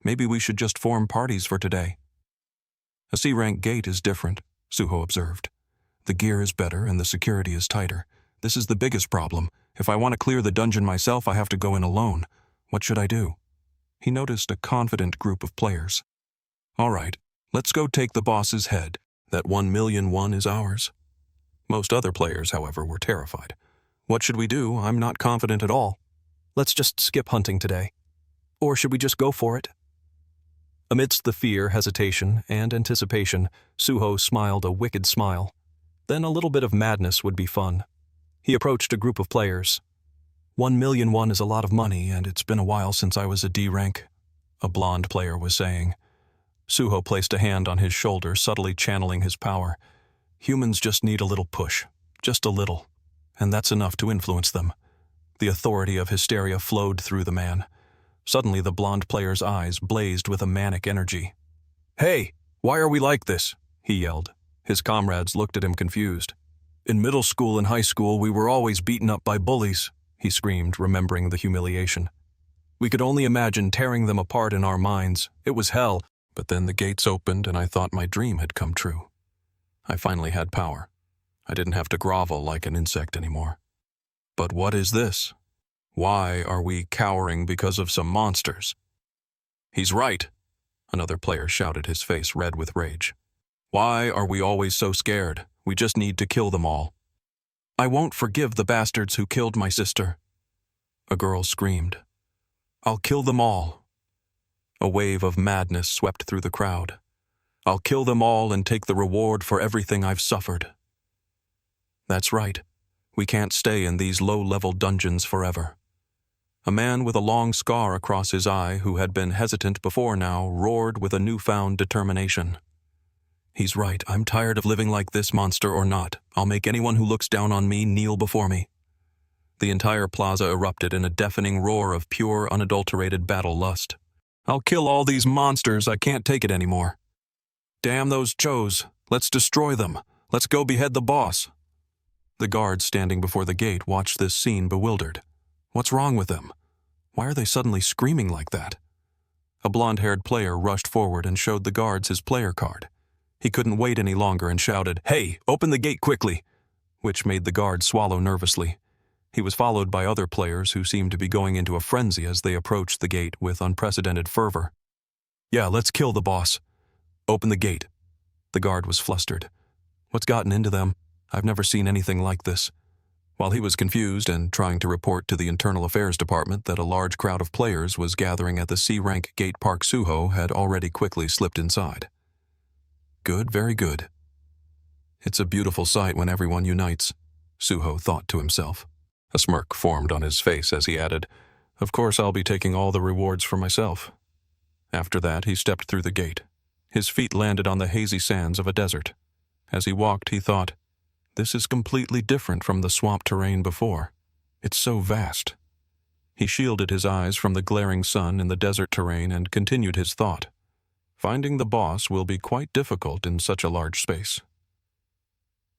Maybe we should just form parties for today. A C-rank gate is different, Suho observed. The gear is better and the security is tighter. This is the biggest problem. If I want to clear the dungeon myself, I have to go in alone. What should I do? He noticed a confident group of players. All right, let's go take the boss's head. That 1,000,000 won is ours. Most other players, however, were terrified. What should we do? I'm not confident at all. Let's just skip hunting today. Or should we just go for it? Amidst the fear, hesitation, and anticipation, Suho smiled a wicked smile. Then a little bit of madness would be fun. He approached a group of players. 1,000,000 won is a lot of money, and it's been a while since I was a D rank, a blonde player was saying. Suho placed a hand on his shoulder, subtly channeling his power. Humans just need a little push, just a little, and that's enough to influence them. The authority of hysteria flowed through the man. Suddenly the blonde player's eyes blazed with a manic energy. Hey, why are we like this? He yelled. His comrades looked at him confused. In middle school and high school, we were always beaten up by bullies, he screamed, remembering the humiliation. We could only imagine tearing them apart in our minds. It was hell. But then the gates opened and I thought my dream had come true. I finally had power. I didn't have to grovel like an insect anymore. But what is this? Why are we cowering because of some monsters? He's right, another player shouted, his face red with rage. Why are we always so scared? We just need to kill them all. I won't forgive the bastards who killed my sister. A girl screamed. I'll kill them all. A wave of madness swept through the crowd. I'll kill them all and take the reward for everything I've suffered. That's right. We can't stay in these low-level dungeons forever. A man with a long scar across his eye, who had been hesitant before now, roared with a newfound determination. He's right. I'm tired of living like this, monster or not. I'll make anyone who looks down on me kneel before me. The entire plaza erupted in a deafening roar of pure, unadulterated battle lust. I'll kill all these monsters. I can't take it anymore. Damn those chos. Let's destroy them. Let's go behead the boss. The guards standing before the gate watched this scene bewildered. What's wrong with them? Why are they suddenly screaming like that? A blonde-haired player rushed forward and showed the guards his player card. He couldn't wait any longer and shouted, "Hey, open the gate quickly!" which made the guards swallow nervously. He was followed by other players who seemed to be going into a frenzy as they approached the gate with unprecedented fervor. Yeah, let's kill the boss. Open the gate. The guard was flustered. What's gotten into them? I've never seen anything like this. While he was confused and trying to report to the Internal Affairs Department that a large crowd of players was gathering at the C-rank gate, Park Suho had already quickly slipped inside. Good, very good. It's a beautiful sight when everyone unites, Suho thought to himself. A smirk formed on his face as he added, Of course I'll be taking all the rewards for myself. After that, he stepped through the gate. His feet landed on the hazy sands of a desert. As he walked, he thought, This is completely different from the swamp terrain before. It's so vast. He shielded his eyes from the glaring sun in the desert terrain and continued his thought. Finding the boss will be quite difficult in such a large space.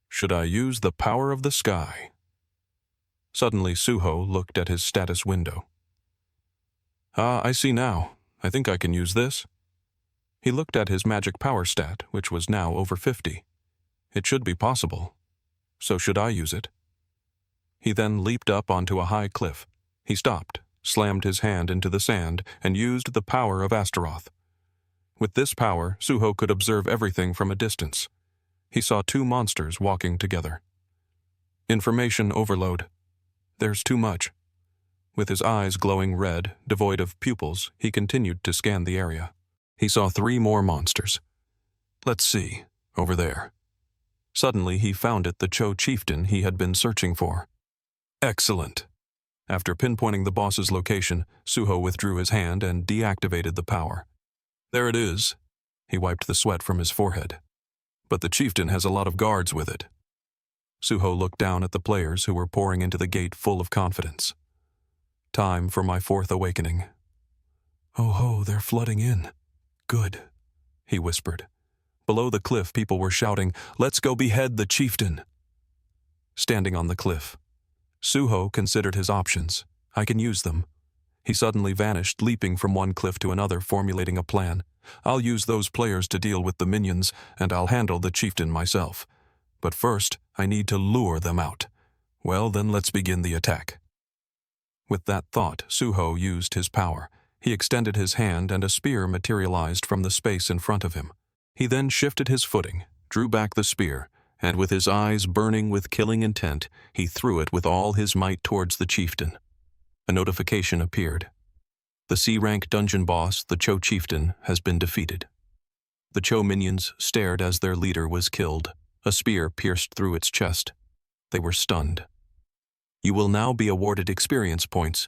Should I use the power of the sky? Suddenly, Suho looked at his status window. I see now. I think I can use this. He looked at his magic power stat, which was now over 50. It should be possible. So should I use it? He then leaped up onto a high cliff. He stopped, slammed his hand into the sand, and used the power of Astaroth. With this power, Suho could observe everything from a distance. He saw two monsters walking together. Information overload. There's too much. With his eyes glowing red, devoid of pupils, he continued to scan the area. He saw 3 more monsters. Let's see, over there. Suddenly he found it, the Cho chieftain he had been searching for. Excellent. After pinpointing the boss's location, Suho withdrew his hand and deactivated the power. There it is. He wiped the sweat from his forehead. But the chieftain has a lot of guards with it. Suho looked down at the players who were pouring into the gate full of confidence. Time for my 4th awakening. Oh ho, they're flooding in. Good, he whispered. Below the cliff, people were shouting, "Let's go behead the chieftain." Standing on the cliff, Suho considered his options. I can use them. He suddenly vanished, leaping from one cliff to another, formulating a plan. I'll use those players to deal with the minions, and I'll handle the chieftain myself. But first, I need to lure them out. Well, then let's begin the attack. With that thought, Suho used his power. He extended his hand and a spear materialized from the space in front of him. He then shifted his footing, drew back the spear, and with his eyes burning with killing intent, he threw it with all his might towards the chieftain. A notification appeared. The C-rank dungeon boss, the Cho chieftain, has been defeated. The Cho minions stared as their leader was killed. A spear pierced through its chest. They were stunned. You will now be awarded experience points.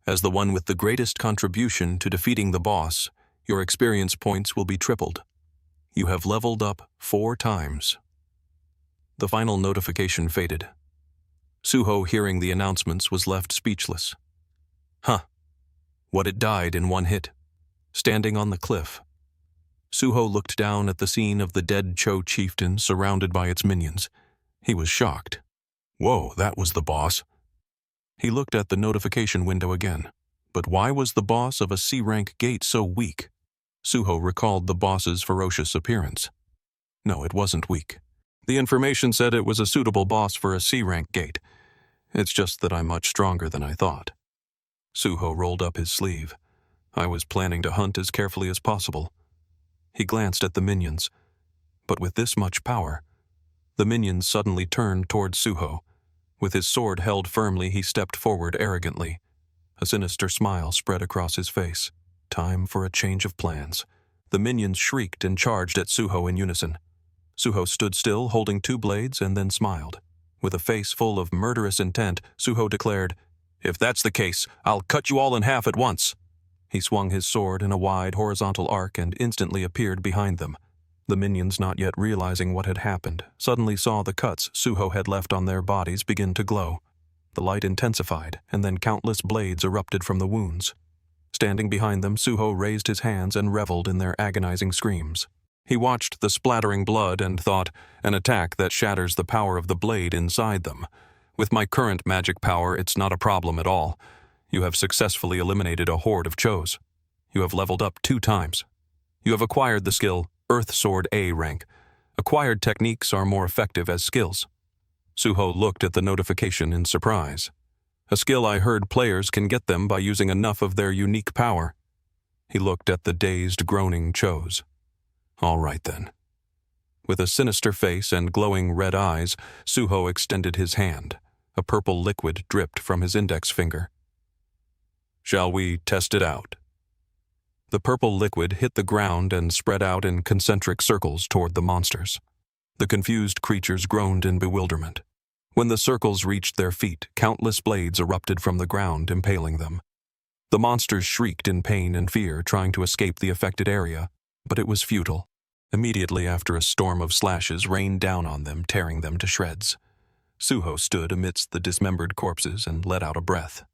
As the one with the greatest contribution to defeating the boss, your experience points will be tripled. You have leveled up 4 times. The final notification faded. Suho, hearing the announcements, was left speechless. What, it died in one hit. Standing on the cliff, Suho looked down at the scene of the dead Cho chieftain surrounded by its minions. He was shocked. Whoa, that was the boss. He looked at the notification window again. But why was the boss of a C-rank gate so weak? Suho recalled the boss's ferocious appearance. No, it wasn't weak. The information said it was a suitable boss for a C-rank gate. It's just that I'm much stronger than I thought. Suho rolled up his sleeve. I was planning to hunt as carefully as possible. He glanced at the minions. But with this much power, the minions suddenly turned towards Suho. With his sword held firmly, he stepped forward arrogantly. A sinister smile spread across his face. Time for a change of plans. The minions shrieked and charged at Suho in unison. Suho stood still, holding 2 blades, and then smiled. With a face full of murderous intent, Suho declared, "If that's the case, I'll cut you all in half at once." He swung his sword in a wide horizontal arc and instantly appeared behind them. The minions, not yet realizing what had happened, suddenly saw the cuts Suho had left on their bodies begin to glow. The light intensified, and then countless blades erupted from the wounds. Standing behind them, Suho raised his hands and reveled in their agonizing screams. He watched the splattering blood and thought, an attack that shatters the power of the blade inside them. With my current magic power, it's not a problem at all. You have successfully eliminated a horde of Chos. You have leveled up 2 times. You have acquired the skill Earth Sword A rank. Acquired techniques are more effective as skills. Suho looked at the notification in surprise. A skill I heard players can get them by using enough of their unique power. He looked at the dazed, groaning Chos. All right then. With a sinister face and glowing red eyes, Suho extended his hand. A purple liquid dripped from his index finger. Shall we test it out? The purple liquid hit the ground and spread out in concentric circles toward the monsters. The confused creatures groaned in bewilderment. When the circles reached their feet, countless blades erupted from the ground, impaling them. The monsters shrieked in pain and fear, trying to escape the affected area, but it was futile. Immediately after, a storm of slashes rained down on them, tearing them to shreds. Suho stood amidst the dismembered corpses and let out a breath.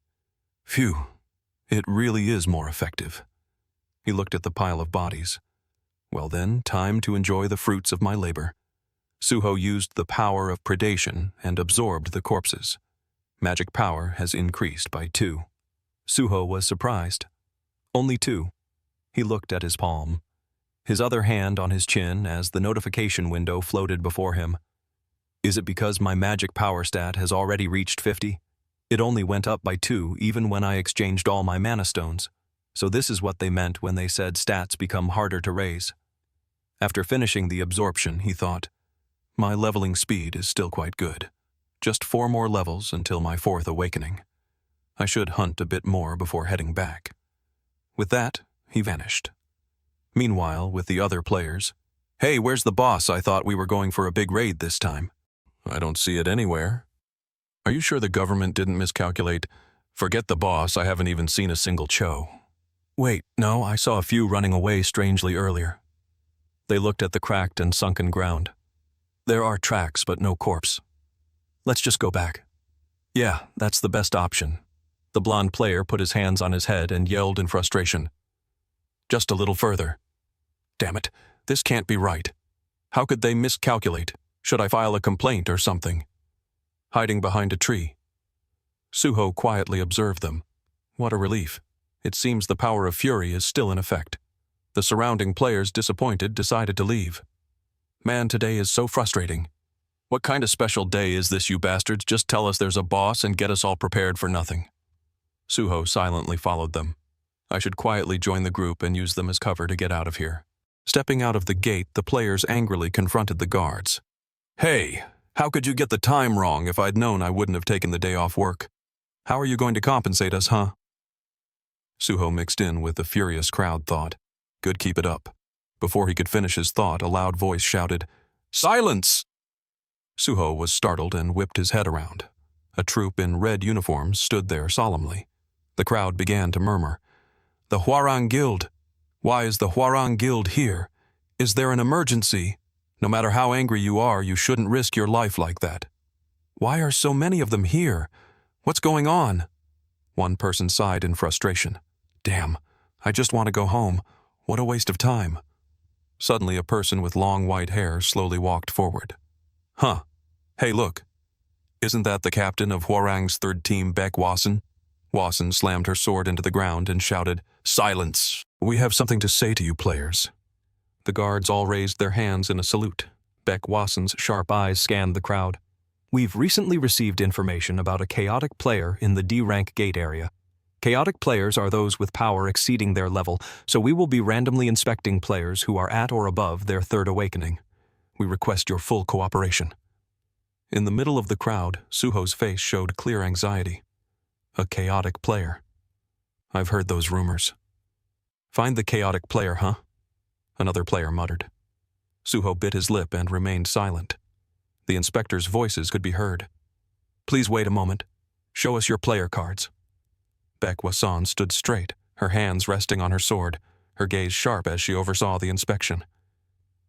Phew, it really is more effective. He looked at the pile of bodies. Well then, time to enjoy the fruits of my labor. Suho used the power of predation and absorbed the corpses. Magic power has increased by 2. Suho was surprised. Only 2. He looked at his palm, his other hand on his chin as the notification window floated before him. Is it because my magic power stat has already reached 50? It only went up by 2 even when I exchanged all my mana stones. So this is what they meant when they said stats become harder to raise. After finishing the absorption, he thought, my leveling speed is still quite good. Just 4 more levels until my 4th awakening. I should hunt a bit more before heading back. With that, he vanished. Meanwhile, with the other players, hey, where's the boss? I thought we were going for a big raid this time. I don't see it anywhere. Are you sure the government didn't miscalculate? Forget the boss, I haven't even seen a single Cho. Wait, no, I saw a few running away strangely earlier. They looked at the cracked and sunken ground. There are tracks, but no corpse. Let's just go back. Yeah, that's the best option. The blonde player put his hands on his head and yelled in frustration. Just a little further. Damn it, this can't be right. How could they miscalculate? Should I file a complaint or something? Hiding behind a tree. Suho quietly observed them. What a relief. It seems the power of fury is still in effect. The surrounding players, disappointed, decided to leave. Man, today is so frustrating. What kind of special day is this, you bastards? Just tell us there's a boss and get us all prepared for nothing. Suho silently followed them. I should quietly join the group and use them as cover to get out of here. Stepping out of the gate, the players angrily confronted the guards. Hey, how could you get the time wrong? If I'd known, I wouldn't have taken the day off work. How are you going to compensate us, huh? Suho mixed in with the furious crowd thought. Good, keep it up. Before he could finish his thought, a loud voice shouted, Silence! Suho was startled and whipped his head around. A troop in red uniforms stood there solemnly. The crowd began to murmur. The Hwarang Guild! Why is the Hwarang Guild here? Is there an emergency? No matter how angry you are, you shouldn't risk your life like that. Why are so many of them here? What's going on? One person sighed in frustration. Damn, I just want to go home. What a waste of time. Suddenly, a person with long white hair slowly walked forward. Huh. Hey, look. Isn't that the captain of Hwarang's 3rd team, Beck Wasson? Wasson slammed her sword into the ground and shouted, Silence! We have something to say to you players. The guards all raised their hands in a salute. Beck Wasson's sharp eyes scanned the crowd. We've recently received information about a chaotic player in the D-rank gate area. Chaotic players are those with power exceeding their level, so we will be randomly inspecting players who are at or above their 3rd awakening. We request your full cooperation. In the middle of the crowd, Suho's face showed clear anxiety. A chaotic player. I've heard those rumors. Find the chaotic player, huh? Another player muttered. Suho bit his lip and remained silent. The inspectors' voices could be heard. Please wait a moment. Show us your player cards. Beck Wasson stood straight, her hands resting on her sword, her gaze sharp as she oversaw the inspection.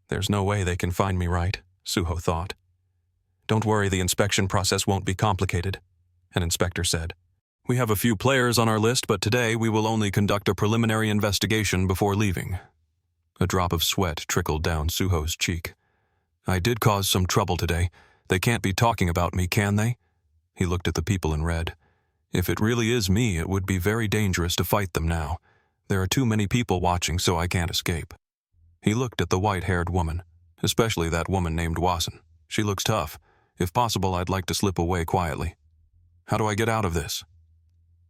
There's no way they can find me right, Suho thought. Don't worry, the inspection process won't be complicated, an inspector said. We have a few players on our list, but today we will only conduct a preliminary investigation before leaving. A drop of sweat trickled down Suho's cheek. I did cause some trouble today. They can't be talking about me, can they? He looked at the people in red. If it really is me, it would be very dangerous to fight them now. There are too many people watching, so I can't escape. He looked at the white-haired woman, especially that woman named Wasson. She looks tough. If possible, I'd like to slip away quietly. How do I get out of this?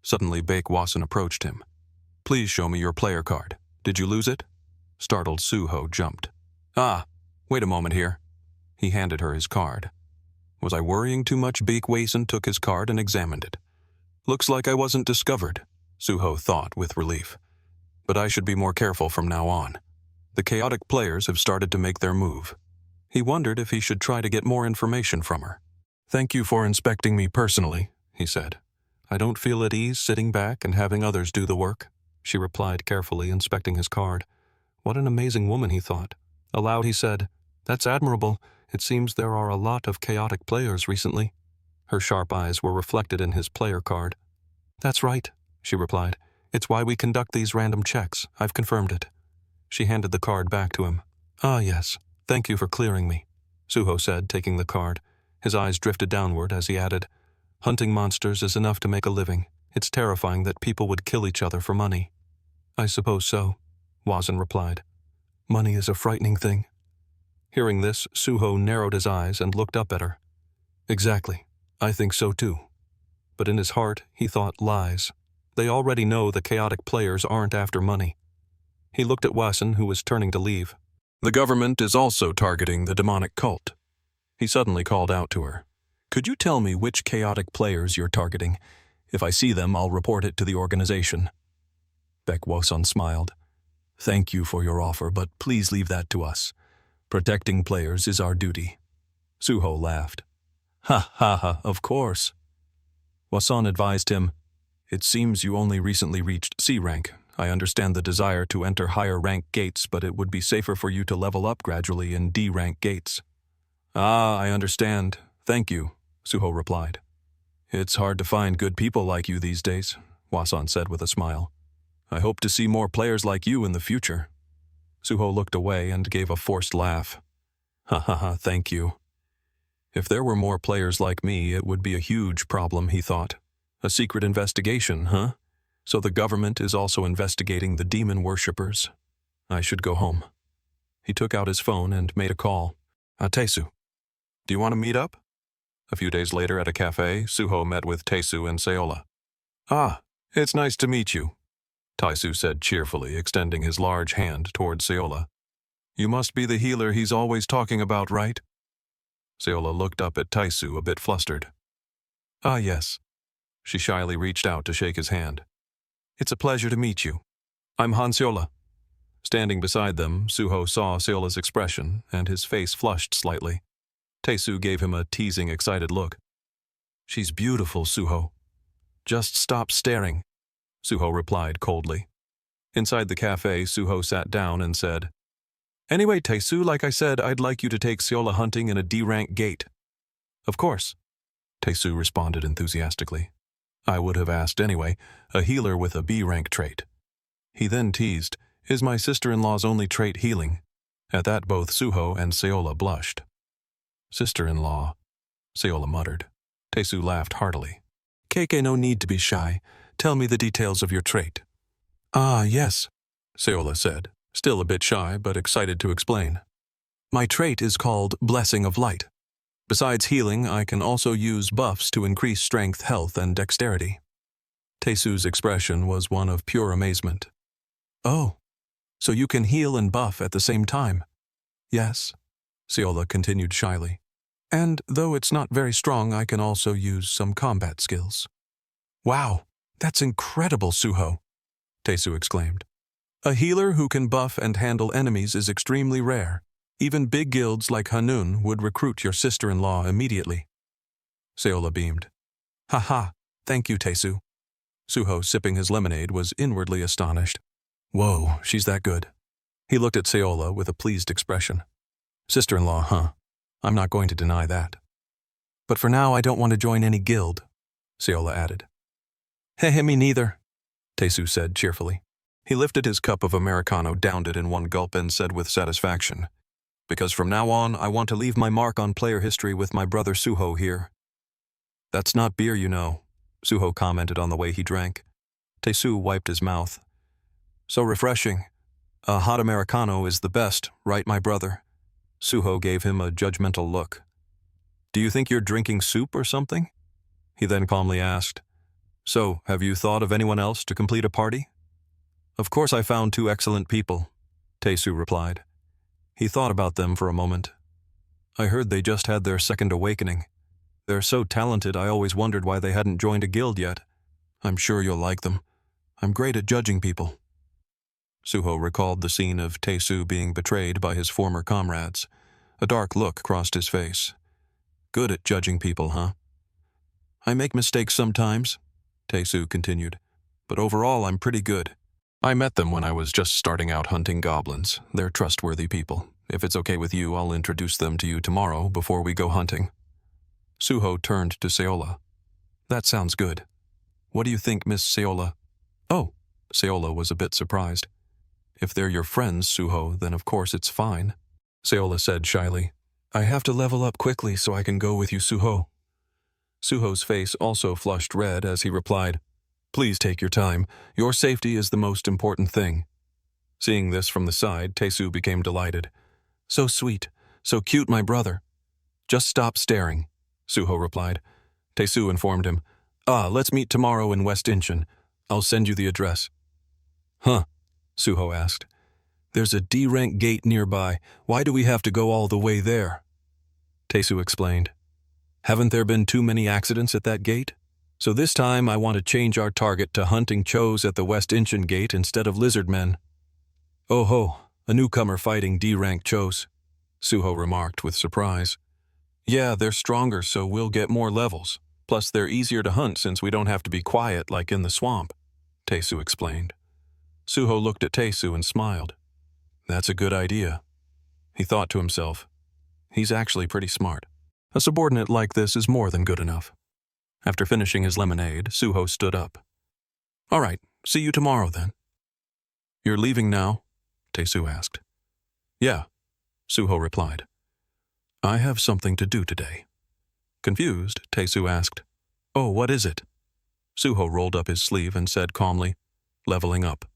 Suddenly, Beck Wasson approached him. Please show me your player card. Did you lose it? Startled Suho jumped. Ah, wait a moment here. He handed her his card. Was I worrying too much? Beck Wasson took his card and examined it. Looks like I wasn't discovered, Suho thought with relief. But I should be more careful from now on. The chaotic players have started to make their move. He wondered if he should try to get more information from her. Thank you for inspecting me personally, he said. I don't feel at ease sitting back and having others do the work, she replied carefully, inspecting his card. What an amazing woman, he thought. Aloud he said, That's admirable. It seems there are a lot of chaotic players recently. Her sharp eyes were reflected in his player card. That's right. she replied. It's why we conduct these random checks. I've confirmed it. She handed the card back to him. Ah, yes. Thank you for clearing me, Suho said, taking the card. His eyes drifted downward as he added, Hunting monsters is enough to make a living. It's terrifying that people would kill each other for money. I suppose so, Wazen replied. Money is a frightening thing. Hearing this, Suho narrowed his eyes and looked up at her. Exactly. I think so too. But in his heart, he thought lies. They already know the chaotic players aren't after money. He looked at Wazen, who was turning to leave. The government is also targeting the demonic cult. He suddenly called out to her. Could you tell me which chaotic players you're targeting? If I see them, I'll report it to the organization. Baekwoson smiled. Thank you for your offer, but please leave that to us. Protecting players is our duty. Suho laughed. Ha ha ha, of course. Wason advised him, It seems you only recently reached C rank. I understand the desire to enter higher rank gates, but it would be safer for you to level up gradually in D rank gates. Ah, I understand. Thank you, Suho replied. It's hard to find good people like you these days, Wason said with a smile. I hope to see more players like you in the future. Suho looked away and gave a forced laugh. Ha ha ha, thank you. If there were more players like me, it would be a huge problem, he thought. A secret investigation, huh? So the government is also investigating the demon worshippers. I should go home. He took out his phone and made a call. Tessu, do you want to meet up? A few days later at a cafe, Suho met with Tessu and Seola. Ah, it's nice to meet you, Tessu said cheerfully, extending his large hand toward Seola. You must be the healer he's always talking about, right? Seola looked up at Tessu, a bit flustered. Ah, yes. She shyly reached out to shake his hand. It's a pleasure to meet you. I'm Han Seola. Standing beside them, Suho saw Seola's expression, and his face flushed slightly. Tessu gave him a teasing, excited look. She's beautiful, Suho. Just stop staring, Suho replied coldly. Inside the cafe, Suho sat down and said, Anyway, Tessu, like I said, I'd like you to take Seola hunting in a D-rank gate. Of course, Tessu responded enthusiastically. I would have asked anyway, a healer with a B-rank trait. He then teased, Is my sister-in-law's only trait healing? At that both Suho and Seola blushed. Sister-in-law, Seola muttered. Tessu laughed heartily. Keike, no need to be shy. Tell me the details of your trait. Ah, yes, Seola said, still a bit shy but excited to explain. My trait is called Blessing of Light. Besides healing, I can also use buffs to increase strength, health, and dexterity. Tessu's expression was one of pure amazement. Oh, so you can heal and buff at the same time? Yes, Seola continued shyly. And though it's not very strong, I can also use some combat skills. Wow, that's incredible, Suho, Tessu exclaimed. A healer who can buff and handle enemies is extremely rare. Even big guilds like Hanun would recruit your sister-in-law immediately. Seola beamed. Ha ha, thank you, Tessu. Suho, sipping his lemonade, was inwardly astonished. Whoa, she's that good. He looked at Seola with a pleased expression. Sister-in-law, huh? I'm not going to deny that. But for now, I don't want to join any guild, Seola added. Heh, me neither, Tessu said cheerfully. He lifted his cup of Americano, downed it in one gulp, and said with satisfaction, Because from now on, I want to leave my mark on player history with my brother Suho here. That's not beer, you know, Suho commented on the way he drank. Tessu wiped his mouth. So refreshing. A hot Americano is the best, right, my brother? Suho gave him a judgmental look. Do you think you're drinking soup or something? He then calmly asked. So, have you thought of anyone else to complete a party? Of course I found 2 excellent people, Tessu replied. He thought about them for a moment. I heard they just had their second awakening. They're so talented, I always wondered why they hadn't joined a guild yet. I'm sure you'll like them. I'm great at judging people. Suho recalled the scene of Tessu being betrayed by his former comrades. A dark look crossed his face. Good at judging people, huh? I make mistakes sometimes, Tessu continued, but overall I'm pretty good. I met them when I was just starting out hunting goblins. They're trustworthy people. If it's okay with you, I'll introduce them to you tomorrow before we go hunting. Suho turned to Seola. That sounds good. What do you think, Miss Seola? Oh, Seola was a bit surprised. If they're your friends, Suho, then of course it's fine. Seola said shyly, I have to level up quickly so I can go with you, Suho. Suho's face also flushed red as he replied, Please take your time. Your safety is the most important thing. Seeing this from the side, Tessu became delighted. So sweet, so cute, my brother. Just stop staring, Suho replied. Tessu informed him, let's meet tomorrow in West Incheon. I'll send you the address. Huh, Suho asked. There's a D-rank gate nearby. Why do we have to go all the way there? Tessu explained. Haven't there been too many accidents at that gate? So this time I want to change our target to hunting chos at the West Incheon gate instead of lizard men. Oh ho, a newcomer fighting D-rank chos, Suho remarked with surprise. Yeah, they're stronger, so we'll get more levels. Plus they're easier to hunt since we don't have to be quiet like in the swamp, Tessu explained. Suho looked at Tessu and smiled. That's a good idea. He thought to himself, he's actually pretty smart. A subordinate like this is more than good enough. After finishing his lemonade, Suho stood up. All right, see you tomorrow then. You're leaving now? Tessu asked. Yeah, Suho replied. I have something to do today. Confused, Tessu asked, Oh, what is it? Suho rolled up his sleeve and said calmly, Leveling up.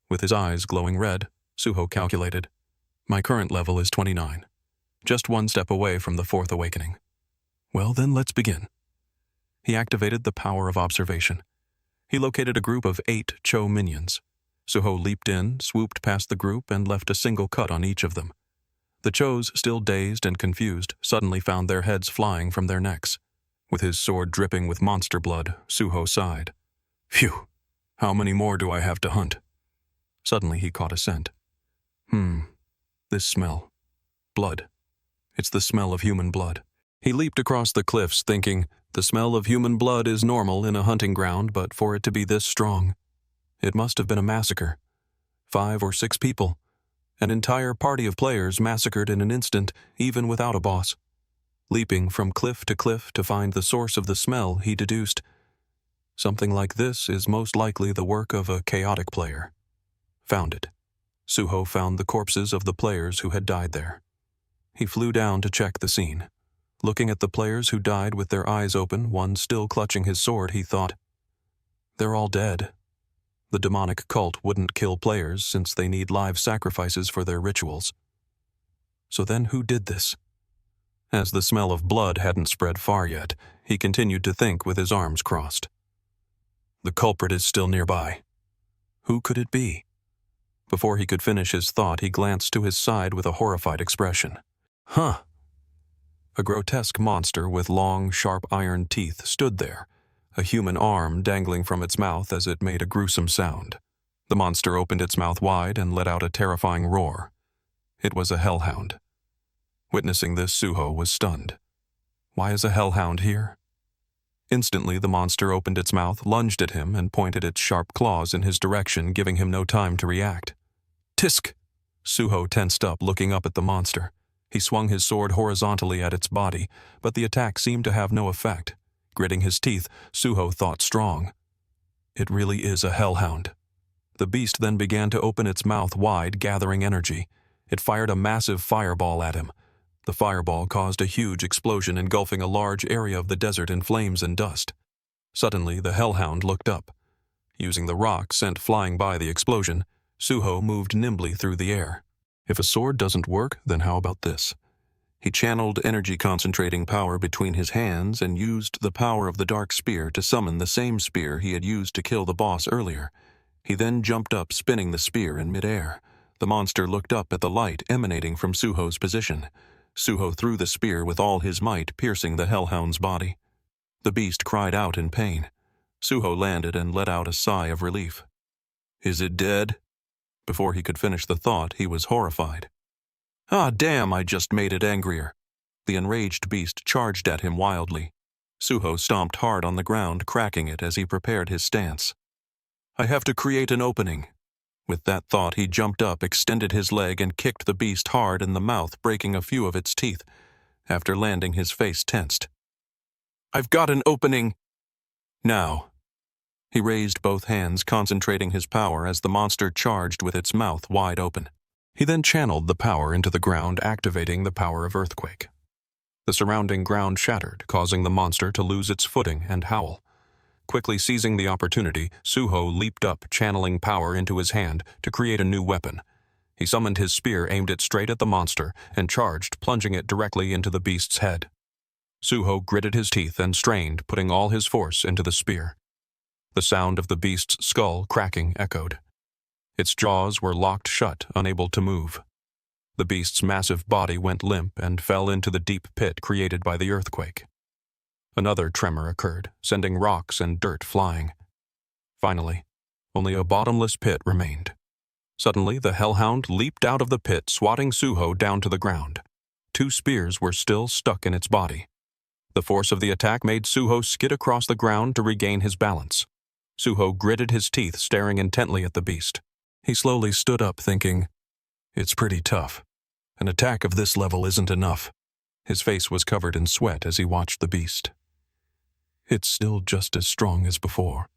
With his eyes glowing red, Suho calculated, My current level is 29. Just one step away from the fourth awakening. Well, then let's begin. He activated the power of observation. He located a group of 8 Cho minions. Suho leaped in, swooped past the group, and left a single cut on each of them. The Chos, still dazed and confused, suddenly found their heads flying from their necks. With his sword dripping with monster blood, Suho sighed. Phew, how many more do I have to hunt? Suddenly he caught a scent. This smell. Blood. It's the smell of human blood. He leaped across the cliffs thinking, the smell of human blood is normal in a hunting ground, but for it to be this strong. It must have been a massacre. 5 or 6 people. An entire party of players massacred in an instant, even without a boss. Leaping from cliff to find the source of the smell, he deduced, something like this is most likely the work of a chaotic player. Found it. Suho found the corpses of the players who had died there. He flew down to check the scene. Looking at the players who died with their eyes open, one still clutching his sword, he thought, they're all dead. The demonic cult wouldn't kill players since they need live sacrifices for their rituals. So then who did this? As the smell of blood hadn't spread far yet, he continued to think with his arms crossed. The culprit is still nearby. Who could it be? Before he could finish his thought, he glanced to his side with a horrified expression. Huh! A grotesque monster with long, sharp iron teeth stood there, a human arm dangling from its mouth as it made a gruesome sound. The monster opened its mouth wide and let out a terrifying roar. It was a hellhound. Witnessing this, Suho was stunned. Why is a hellhound here? Instantly, the monster opened its mouth, lunged at him, and pointed its sharp claws in his direction, giving him no time to react. Tisk! Suho tensed up, looking up at the monster. He swung his sword horizontally at its body, but the attack seemed to have no effect. Gritting his teeth, Suho thought strong. It really is a hellhound. The beast then began to open its mouth wide, gathering energy. It fired a massive fireball at him. The fireball caused a huge explosion, engulfing a large area of the desert in flames and dust. Suddenly, the hellhound looked up. Using the rock sent flying by the explosion, Suho moved nimbly through the air. If a sword doesn't work, then how about this? He channeled energy concentrating power between his hands and used the power of the dark spear to summon the same spear he had used to kill the boss earlier. He then jumped up, spinning the spear in midair. The monster looked up at the light emanating from Suho's position. Suho threw the spear with all his might, piercing the hellhound's body. The beast cried out in pain. Suho landed and let out a sigh of relief. Is it dead? Before he could finish the thought, he was horrified. Ah, damn, I just made it angrier. The enraged beast charged at him wildly. Suho stomped hard on the ground, cracking it as he prepared his stance. I have to create an opening. With that thought, he jumped up, extended his leg, and kicked the beast hard in the mouth, breaking a few of its teeth. After landing, his face tensed. I've got an opening. Now. He raised both hands, concentrating his power as the monster charged with its mouth wide open. He then channeled the power into the ground, activating the power of earthquake. The surrounding ground shattered, causing the monster to lose its footing and howl. Quickly seizing the opportunity, Suho leaped up, channeling power into his hand to create a new weapon. He summoned his spear, aimed it straight at the monster, and charged, plunging it directly into the beast's head. Suho gritted his teeth and strained, putting all his force into the spear. The sound of the beast's skull cracking echoed. Its jaws were locked shut, unable to move. The beast's massive body went limp and fell into the deep pit created by the earthquake. Another tremor occurred, sending rocks and dirt flying. Finally, only a bottomless pit remained. Suddenly, the hellhound leaped out of the pit, swatting Suho down to the ground. 2 spears were still stuck in its body. The force of the attack made Suho skid across the ground to regain his balance. Suho gritted his teeth, staring intently at the beast. He slowly stood up, thinking, "It's pretty tough. An attack of this level isn't enough." His face was covered in sweat as he watched the beast. "It's still just as strong as before."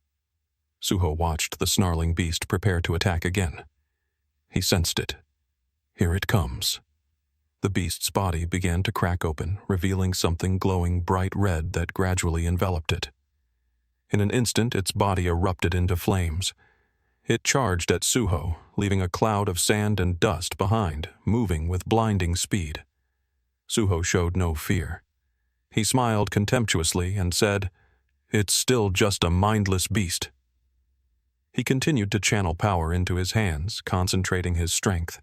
Suho watched the snarling beast prepare to attack again. He sensed it. Here it comes. The beast's body began to crack open, revealing something glowing bright red that gradually enveloped it. In an instant, its body erupted into flames. It charged at Suho, leaving a cloud of sand and dust behind, moving with blinding speed. Suho showed no fear. He smiled contemptuously and said, "It's still just a mindless beast." He continued to channel power into his hands, concentrating his strength.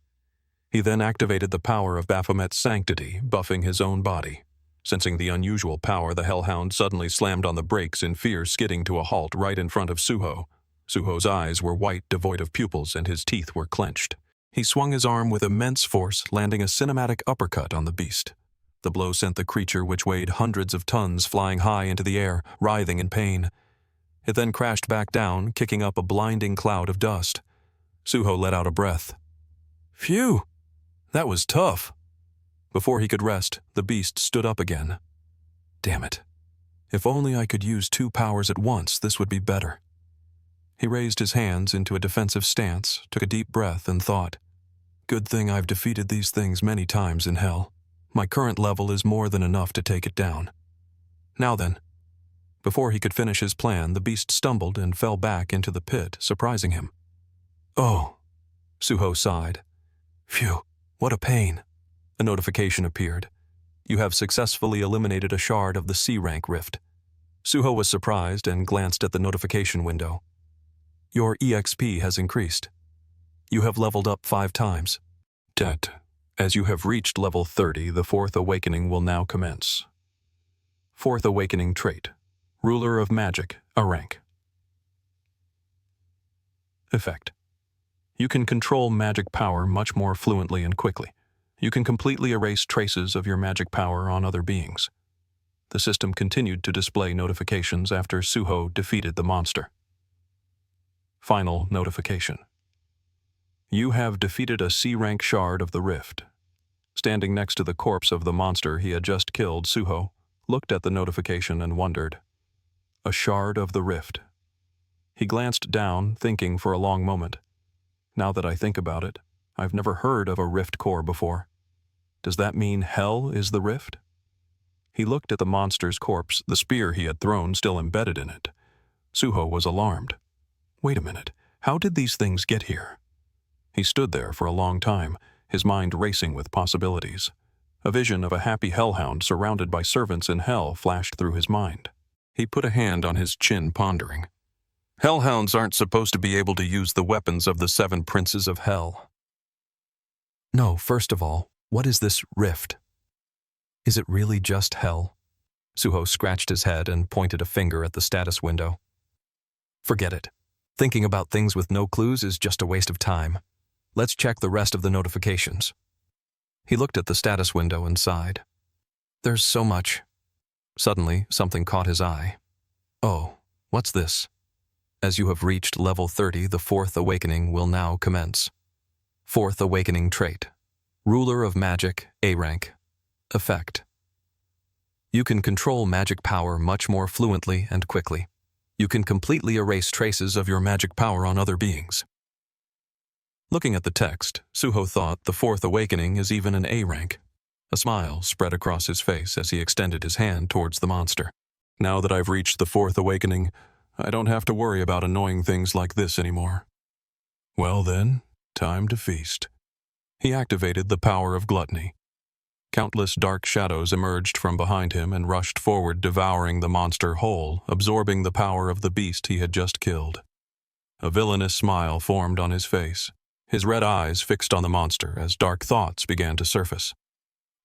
He then activated the power of Baphomet's sanctity, buffing his own body. Sensing the unusual power, the hellhound suddenly slammed on the brakes in fear, skidding to a halt right in front of Suho. Suho's eyes were white, devoid of pupils, and his teeth were clenched. He swung his arm with immense force, landing a cinematic uppercut on the beast. The blow sent the creature, which weighed hundreds of tons, flying high into the air, writhing in pain. It then crashed back down, kicking up a blinding cloud of dust. Suho let out a breath. "Phew! That was tough." Before he could rest, the beast stood up again. "Damn it. If only I could use 2 powers at once, this would be better." He raised his hands into a defensive stance, took a deep breath, and thought, "Good thing I've defeated these things many times in hell. My current level is more than enough to take it down. Now then." Before he could finish his plan, the beast stumbled and fell back into the pit, surprising him. "Oh," Suho sighed. "Phew, what a pain." A notification appeared. "You have successfully eliminated a shard of the C-rank rift." Suho was surprised and glanced at the notification window. "Your EXP has increased. You have leveled up 5 times. As you have reached level 30, the 4th awakening will now commence. 4th awakening trait. Ruler of Magic, a rank. Effect. You can control magic power much more fluently and quickly. You can completely erase traces of your magic power on other beings." The system continued to display notifications after Suho defeated the monster. Final notification. You have defeated a C-rank shard of the rift. Standing next to the corpse of the monster he had just killed, Suho looked at the notification and wondered. A shard of the rift. He glanced down, thinking for a long moment. Now that I think about it, I've never heard of a rift core before. Does that mean hell is the rift? He looked at the monster's corpse, the spear he had thrown still embedded in it. Suho was alarmed. Wait a minute, how did these things get here? He stood there for a long time, his mind racing with possibilities. A vision of a happy hellhound surrounded by servants in hell flashed through his mind. He put a hand on his chin, pondering. Hellhounds aren't supposed to be able to use the weapons of the 7 princes of hell. No, first of all, what is this rift? Is it really just hell? Suho scratched his head and pointed a finger at the status window. Forget it. Thinking about things with no clues is just a waste of time. Let's check the rest of the notifications. He looked at the status window and sighed. There's so much. Suddenly, something caught his eye. Oh, what's this? As you have reached level 30, the 4th awakening will now commence. 4th awakening trait. Ruler of Magic, A rank. Effect. You can control magic power much more fluently and quickly. You can completely erase traces of your magic power on other beings. Looking at the text, Suho thought the fourth awakening is even an A rank. A smile spread across his face as he extended his hand towards the monster. Now that I've reached the fourth awakening, I don't have to worry about annoying things like this anymore. Well then, time to feast. He activated the power of gluttony. Countless dark shadows emerged from behind him and rushed forward, devouring the monster whole, absorbing the power of the beast he had just killed. A villainous smile formed on his face, his red eyes fixed on the monster as dark thoughts began to surface.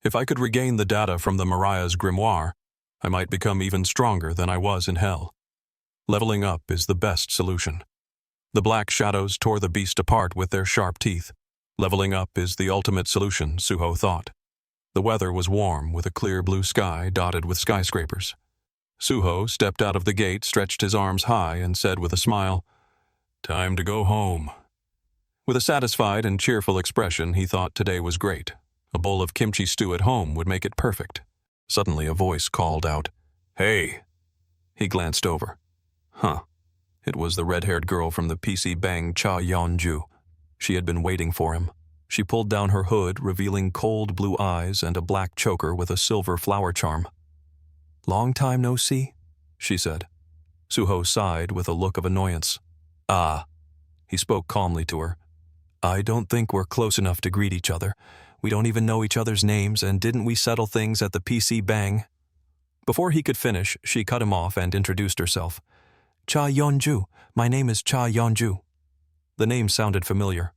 If I could regain the data from the Mariah's grimoire, I might become even stronger than I was in hell. Leveling up is the best solution. The black shadows tore the beast apart with their sharp teeth. Leveling up is the ultimate solution, Suho thought. The weather was warm, with a clear blue sky dotted with skyscrapers. Suho stepped out of the gate, stretched his arms high, and said with a smile, "Time to go home." With a satisfied and cheerful expression, he thought today was great. A bowl of kimchi stew at home would make it perfect. Suddenly a voice called out, "Hey!" He glanced over. It was the red-haired girl from the PC Bang, Cha Yeonju. She had been waiting for him. She pulled down her hood, revealing cold blue eyes and a black choker with a silver flower charm. "Long time no see," she said. Suho sighed with a look of annoyance. "Ah." He spoke calmly to her. "I don't think we're close enough to greet each other. We don't even know each other's names, and didn't we settle things at the PC Bang?" Before he could finish, she cut him off and introduced herself. "Cha Yeonju. My name is Cha Yeonju." The name sounded familiar.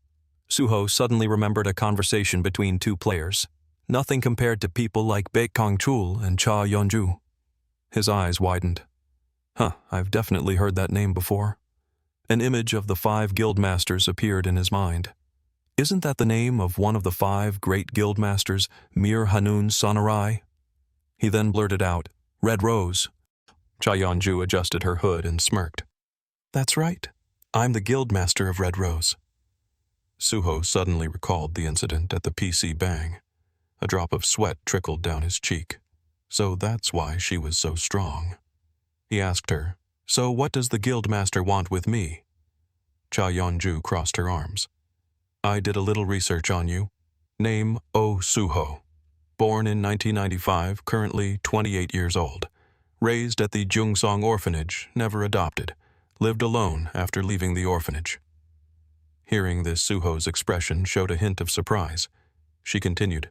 Suho suddenly remembered a conversation between two players. Nothing compared to people like Baekgang Chul and Cha Yeonju. His eyes widened. I've definitely heard that name before. An image of the 5 guildmasters appeared in his mind. Isn't that the name of one of the 5 great guildmasters, Mir Hanun Sonorai? He then blurted out, "Red Rose." Cha Yeonju adjusted her hood and smirked. "That's right. I'm the guildmaster of Red Rose." Suho suddenly recalled the incident at the PC Bang. A drop of sweat trickled down his cheek. So that's why she was so strong. He asked her, "So what does the guildmaster want with me?" Cha Yeonju crossed her arms. "I did a little research on you. Name Oh Suho. Born in 1995, currently 28 years old. Raised at the Jungsong orphanage, never adopted. Lived alone after leaving the orphanage." Hearing this, Suho's expression showed a hint of surprise. She continued,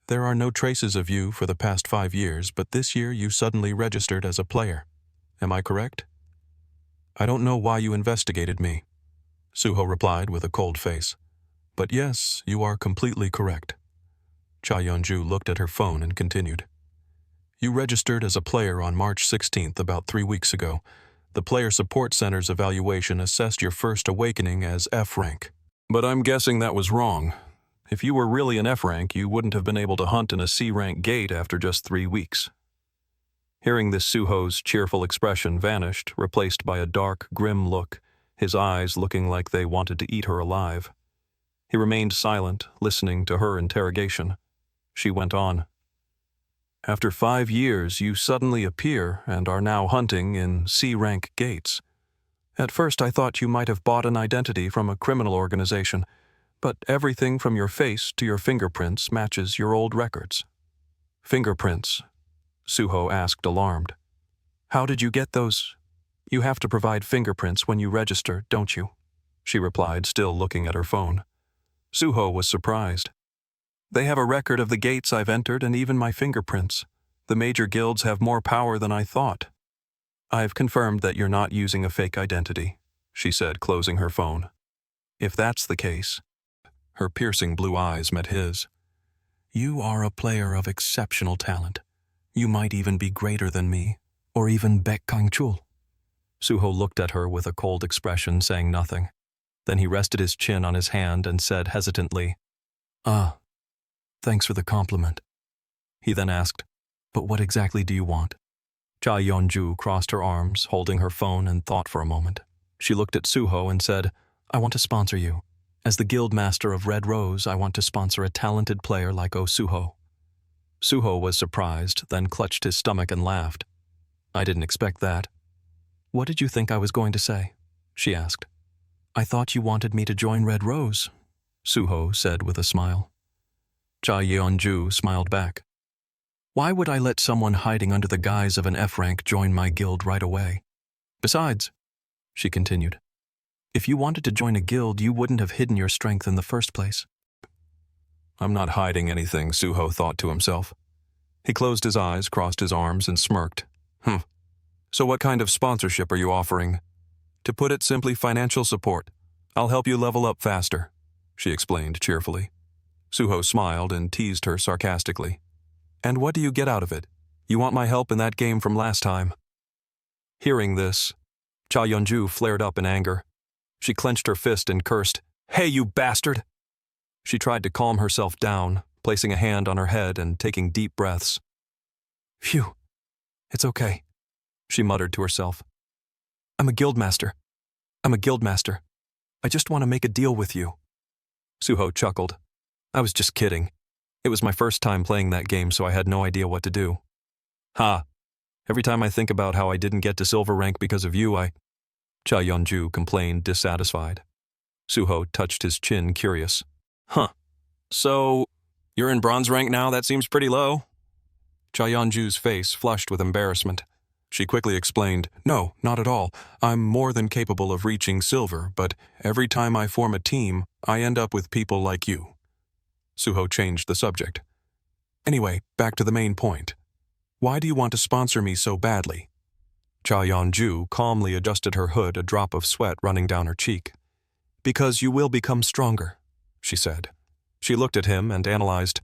"There are no traces of you for the past 5 years, but this year you suddenly registered as a player. Am I correct?" "I don't know why you investigated me," Suho replied with a cold face. "But yes, you are completely correct." Cha Yeonju looked at her phone and continued. "You registered as a player on March 16th, about 3 weeks ago. The Player Support Center's evaluation assessed your first awakening as F rank. But I'm guessing that was wrong. If you were really an F rank, you wouldn't have been able to hunt in a C rank gate after just 3 weeks. Hearing this, Suho's cheerful expression vanished, replaced by a dark, grim look, his eyes looking like they wanted to eat her alive. He remained silent, listening to her interrogation. She went on. "After 5 years, you suddenly appear and are now hunting in C-rank gates. At first I thought you might have bought an identity from a criminal organization, but everything from your face to your fingerprints matches your old records." "Fingerprints?" Suho asked, alarmed. "How did you get those? You have to provide fingerprints when you register, don't you?" she replied, still looking at her phone. Suho was surprised. "They have a record of the gates I've entered and even my fingerprints. The major guilds have more power than I thought." "I've confirmed that you're not using a fake identity," she said, closing her phone. "If that's the case..." Her piercing blue eyes met his. "You are a player of exceptional talent. You might even be greater than me, or even Baekgang Chul." Suho looked at her with a cold expression, saying nothing. Then he rested his chin on his hand and said hesitantly, "Ah, thanks for the compliment." He then asked, "But what exactly do you want?" Cha Yeonju crossed her arms, holding her phone, and thought for a moment. She looked at Suho and said, "I want to sponsor you. As the guild master of Red Rose, I want to sponsor a talented player like Oh Suho." Suho was surprised, then clutched his stomach and laughed. "I didn't expect that." What did you think I was going to say? She asked. I thought you wanted me to join Red Rose, Suho said with a smile. Cha Yeonju smiled back. Why would I let someone hiding under the guise of an F rank join my guild right away? Besides, she continued, if you wanted to join a guild, you wouldn't have hidden your strength in the first place. I'm not hiding anything, Suho thought to himself. He closed his eyes, crossed his arms, and smirked. So what kind of sponsorship are you offering? To put it simply, financial support. I'll help you level up faster, she explained cheerfully. Suho smiled and teased her sarcastically. And what do you get out of it? You want my help in that game from last time? Hearing this, Cha Yeonju flared up in anger. She clenched her fist and cursed, Hey, you bastard! She tried to calm herself down, placing a hand on her head and taking deep breaths. Phew, it's okay, she muttered to herself. I'm a guildmaster. I just want to make a deal with you. Suho chuckled. I was just kidding. It was my first time playing that game, so I had no idea what to do. Ha! Every time I think about how I didn't get to silver rank because of you, Cha Yeonju complained, dissatisfied. Suho touched his chin, curious. So, you're in bronze rank now? That seems pretty low. Cha Yeonju's face flushed with embarrassment. She quickly explained, No, not at all. I'm more than capable of reaching silver, but every time I form a team, I end up with people like you. Suho changed the subject. Anyway, back to the main point. Why do you want to sponsor me so badly? Cha Yeonju calmly adjusted her hood, a drop of sweat running down her cheek. Because you will become stronger, she said. She looked at him and analyzed.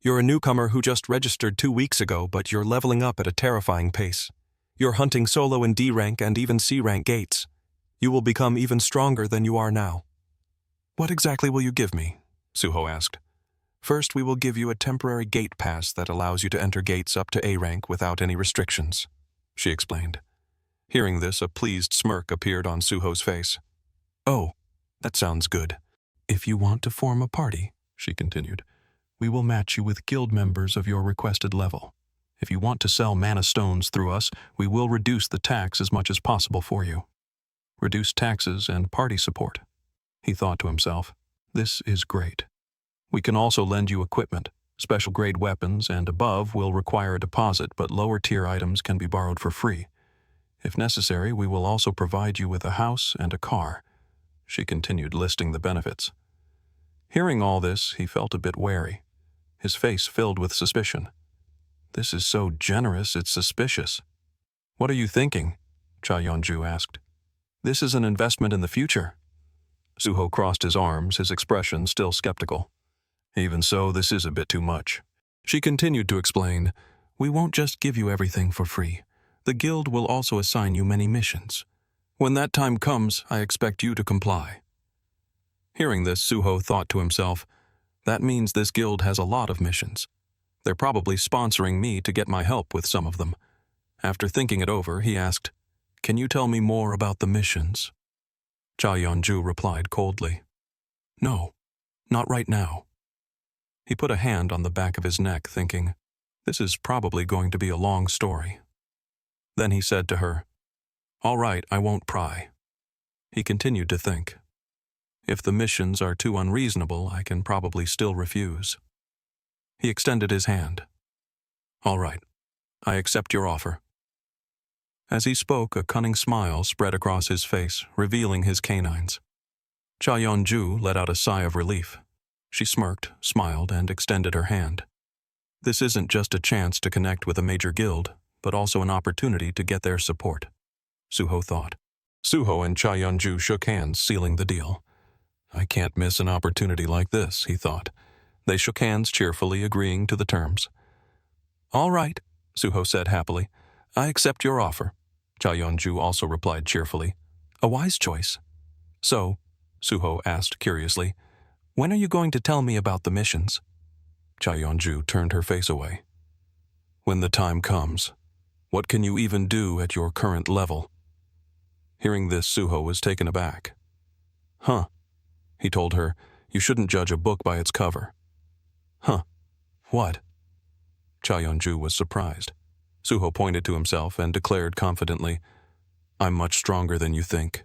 You're a newcomer who just registered 2 weeks ago, but you're leveling up at a terrifying pace. You're hunting solo in D rank and even C rank gates. You will become even stronger than you are now. What exactly will you give me? Suho asked. First, we will give you a temporary gate pass that allows you to enter gates up to A rank without any restrictions, she explained. Hearing this, a pleased smirk appeared on Suho's face. Oh, that sounds good. If you want to form a party, she continued, we will match you with guild members of your requested level. If you want to sell mana stones through us, we will reduce the tax as much as possible for you. Reduced taxes and party support. He thought to himself, this is great. We can also lend you equipment. Special grade weapons and above will require a deposit, but lower tier items can be borrowed for free. If necessary, we will also provide you with a house and a car. She continued listing the benefits. Hearing all this, he felt a bit wary. His face filled with suspicion. This is so generous, it's suspicious. What are you thinking? Cha Yeonju asked. This is an investment in the future. Suho crossed his arms, his expression still skeptical. Even so, this is a bit too much. She continued to explain, we won't just give you everything for free. The guild will also assign you many missions. When that time comes, I expect you to comply. Hearing this, Suho thought to himself, that means this guild has a lot of missions. They're probably sponsoring me to get my help with some of them. After thinking it over, he asked, Can you tell me more about the missions? Cha Yeonju replied coldly, No, not right now. He put a hand on the back of his neck, thinking, this is probably going to be a long story. Then he said to her, All right, I won't pry. He continued to think, if the missions are too unreasonable, I can probably still refuse. He extended his hand. All right, I accept your offer. As he spoke, a cunning smile spread across his face, revealing his canines. Cha Yeonju let out a sigh of relief. She smirked, smiled, and extended her hand. This isn't just a chance to connect with a major guild, but also an opportunity to get their support, Suho thought. Suho and Cha Yeonju shook hands, sealing the deal. I can't miss an opportunity like this, he thought. They shook hands cheerfully, agreeing to the terms. All right, Suho said happily. I accept your offer. Cha Yeonju also replied cheerfully. A wise choice. So, Suho asked curiously, when are you going to tell me about the missions? Cha Yeonju turned her face away. When the time comes. What can you even do at your current level? Hearing this, Suho was taken aback. Huh, he told her, you shouldn't judge a book by its cover. Huh, what? Cha Yeonju was surprised. Suho pointed to himself and declared confidently, I'm much stronger than you think.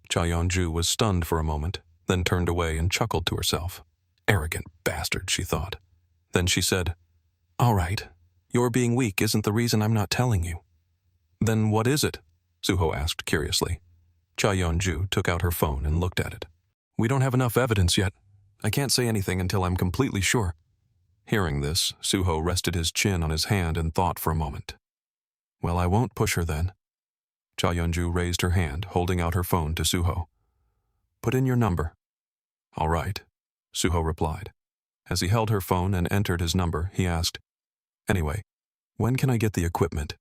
Cha Yeon-ju was stunned for a moment, then turned away and chuckled to herself. Arrogant bastard, she thought. Then she said, All right, your being weak isn't the reason I'm not telling you. Then what is it? Suho asked curiously. Cha Yeon-ju took out her phone and looked at it. We don't have enough evidence yet. I can't say anything until I'm completely sure. Hearing this, Suho rested his chin on his hand and thought for a moment. Well, I won't push her then. Cha Yeon-ju raised her hand, holding out her phone to Suho. Put in your number. All right, Suho replied. As he held her phone and entered his number, he asked, Anyway, when can I get the equipment?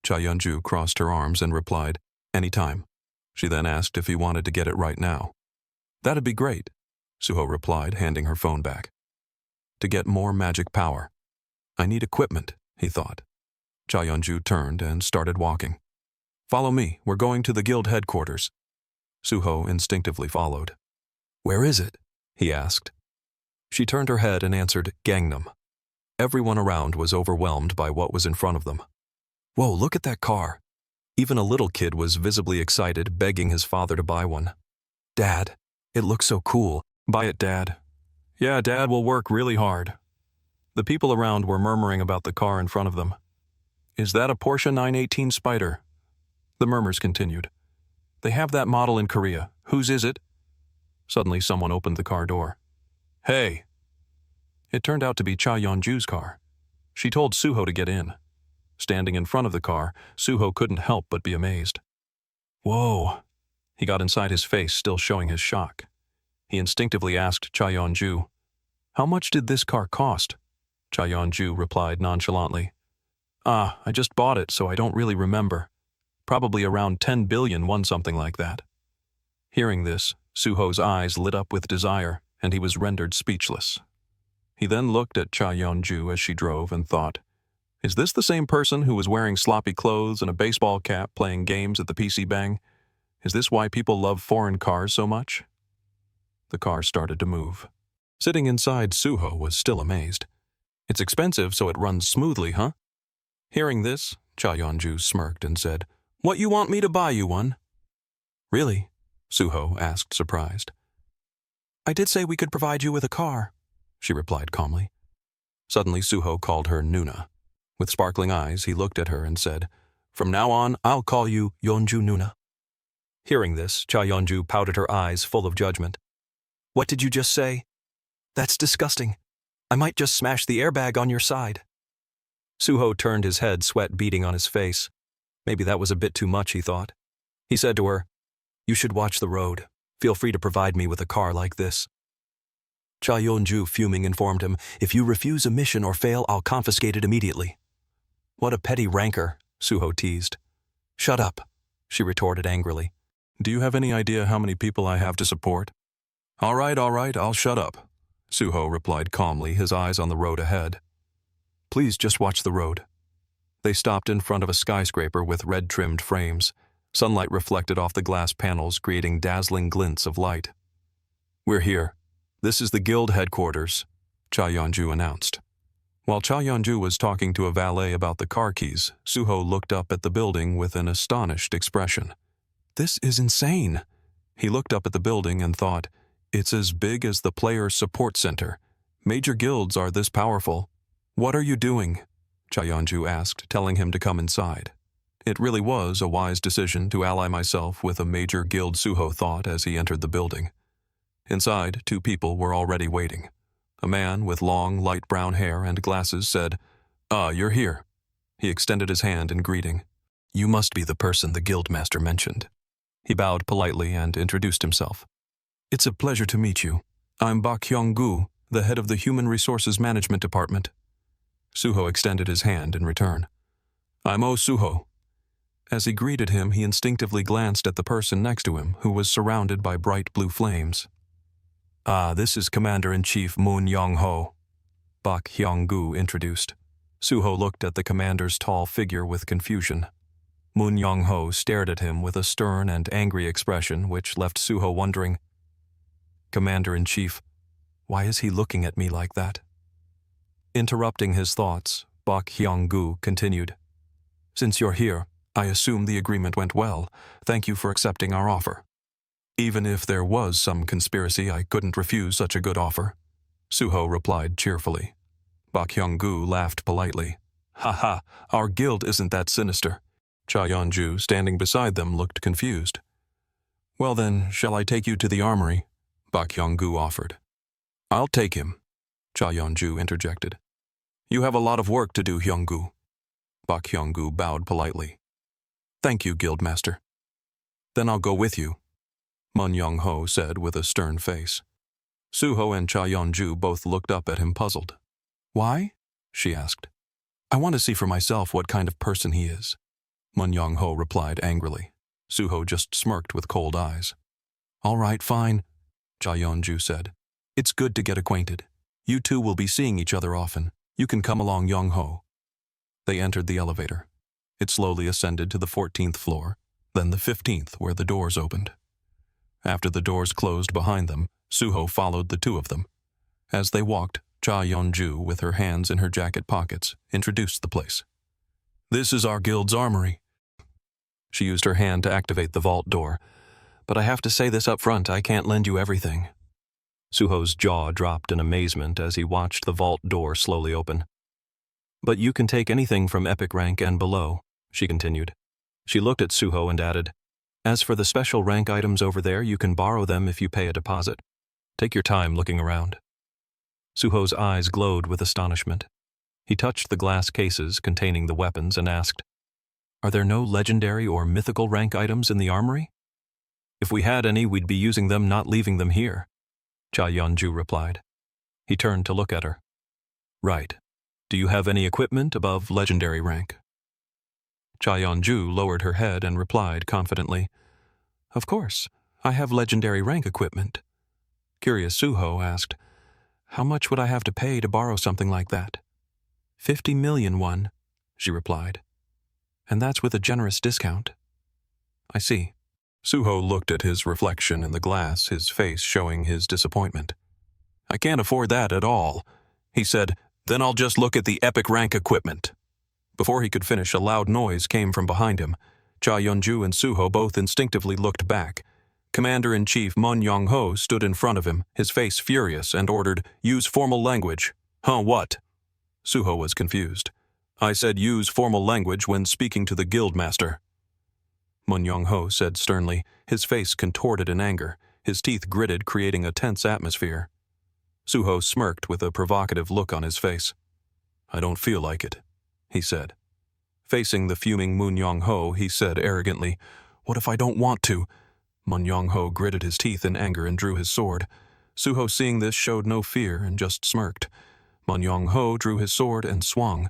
Cha Yeon-ju crossed her arms and replied, Anytime. She then asked if he wanted to get it right now. That'd be great, Suho replied, handing her phone back. To get more magic power. I need equipment, he thought. Cha Yeon-ju turned and started walking. Follow me, we're going to the guild headquarters. Suho instinctively followed. Where is it? He asked. She turned her head and answered, Gangnam. Everyone around was overwhelmed by what was in front of them. Whoa, look at that car. Even a little kid was visibly excited, begging his father to buy one. Dad, it looks so cool. Buy it, Dad. Yeah, Dad will work really hard. The people around were murmuring about the car in front of them. Is that a Porsche 918 Spider? The murmurs continued. They have that model in Korea. Whose is it? Suddenly someone opened the car door. Hey! It turned out to be Cha Yeon-ju's car. She told Suho to get in. Standing in front of the car, Suho couldn't help but be amazed. Whoa! He got inside his face, still showing his shock. He instinctively asked Cha Yeon-ju, How much did this car cost? Cha Yeon-ju replied nonchalantly, I just bought it, so I don't really remember. Probably around 10 billion won, something like that. Hearing this, Suho's eyes lit up with desire, and he was rendered speechless. He then looked at Cha Yeon-ju as she drove and thought, Is this the same person who was wearing sloppy clothes and a baseball cap playing games at the PC Bang? Is this why people love foreign cars so much? The car started to move. Sitting inside, Suho was still amazed. It's expensive, so it runs smoothly, huh? Hearing this, Cha Yeon-ju smirked and said, What, you want me to buy you one? Really? Suho asked, surprised. I did say we could provide you with a car, she replied calmly. Suddenly Suho called her Nuna. With sparkling eyes, he looked at her and said, From now on, I'll call you Yeon-ju Nuna. Hearing this, Cha Yeon-ju pouted her eyes full of judgment. What did you just say? That's disgusting. I might just smash the airbag on your side. Suho turned his head, sweat beading on his face. Maybe that was a bit too much, he thought. He said to her, You should watch the road. Feel free to provide me with a car like this. Cha Yeon-ju, fuming, informed him, If you refuse a mission or fail, I'll confiscate it immediately. What a petty rancor, Suho teased. Shut up, she retorted angrily. Do you have any idea how many people I have to support? All right, I'll shut up, Suho replied calmly, his eyes on the road ahead. Please just watch the road. They stopped in front of a skyscraper with red-trimmed frames. Sunlight reflected off the glass panels, creating dazzling glints of light. We're here. This is the guild headquarters, Cha Yeon-ju announced. While Cha Yeon-ju was talking to a valet about the car keys, Suho looked up at the building with an astonished expression. This is insane. He looked up at the building and thought, It's as big as the Players' Support Center. Major guilds are this powerful. What are you doing? Cha Yeon-ju asked, telling him to come inside. It really was a wise decision to ally myself with a major guild, Suho thought as he entered the building. Inside, 2 people were already waiting. A man with long, light brown hair and glasses said, You're here. He extended his hand in greeting. You must be the person the guildmaster mentioned. He bowed politely and introduced himself. It's a pleasure to meet you. I'm Bak Hyung-gu, the head of the Human Resources Management Department. Suho extended his hand in return. I'm Suho. As he greeted him, he instinctively glanced at the person next to him, who was surrounded by bright blue flames. This is Commander-in-Chief Moon Young-ho, Bak Hyung-gu introduced. Suho looked at the commander's tall figure with confusion. Moon Young-ho stared at him with a stern and angry expression, which left Suho wondering, Commander-in-Chief, why is he looking at me like that? Interrupting his thoughts, Bak Hyung-gu continued, Since you're here, I assume the agreement went well. Thank you for accepting our offer. Even if there was some conspiracy, I couldn't refuse such a good offer. Suho replied cheerfully. Bak Hyung-gu laughed politely. Ha ha, our guild isn't that sinister. Cha Yeon-ju, standing beside them, looked confused. Well then, shall I take you to the armory? Bak Hyung-gu offered. I'll take him, Cha Yeon-ju interjected. You have a lot of work to do, Hyung-gu. Bak Hyung-gu bowed politely. Thank you, Guildmaster. Then I'll go with you, Mun Young-ho said with a stern face. Suho and Cha Yeon-ju both looked up at him puzzled. Why? She asked. I want to see for myself what kind of person he is. Mun Young-ho replied angrily. Suho just smirked with cold eyes. All right, fine, Cha Yeon-ju said. It's good to get acquainted. You two will be seeing each other often. You can come along, Young-ho. They entered the elevator. It slowly ascended to the 14th floor, then the 15th, where the doors opened. After the doors closed behind them, Suho followed the two of them. As they walked, Cha Yeon-ju, with her hands in her jacket pockets, introduced the place. This is our guild's armory. She used her hand to activate the vault door. But I have to say this up front, I can't lend you everything. Suho's jaw dropped in amazement as he watched the vault door slowly open. But you can take anything from epic rank and below, she continued. She looked at Suho and added, As for the special rank items over there, you can borrow them if you pay a deposit. Take your time looking around. Suho's eyes glowed with astonishment. He touched the glass cases containing the weapons and asked, Are there no legendary or mythical rank items in the armory? If we had any, we'd be using them, not leaving them here, Cha Yeon-ju replied. He turned to look at her. Right. Do you have any equipment above legendary rank? Cha Yeon-ju lowered her head and replied confidently, Of course, I have legendary rank equipment. Curious Suho asked, How much would I have to pay to borrow something like that? 50 million won, she replied. And that's with a generous discount. I see. Suho looked at his reflection in the glass, his face showing his disappointment. I can't afford that at all. He said, Then I'll just look at the epic rank equipment. Before he could finish, a loud noise came from behind him. Cha Yeon-ju and Suho both instinctively looked back. Commander-in-Chief Mun Young-ho stood in front of him, his face furious, and ordered, Use formal language. Huh, what? Suho was confused. I said use formal language when speaking to the guildmaster. Mun Young-ho said sternly, his face contorted in anger, his teeth gritted, creating a tense atmosphere. Suho smirked with a provocative look on his face. I don't feel like it, he said. Facing the fuming Mun Young-ho, he said arrogantly, What if I don't want to? Mun Young-ho gritted his teeth in anger and drew his sword. Suho, seeing this, showed no fear and just smirked. Mun Young-ho drew his sword and swung.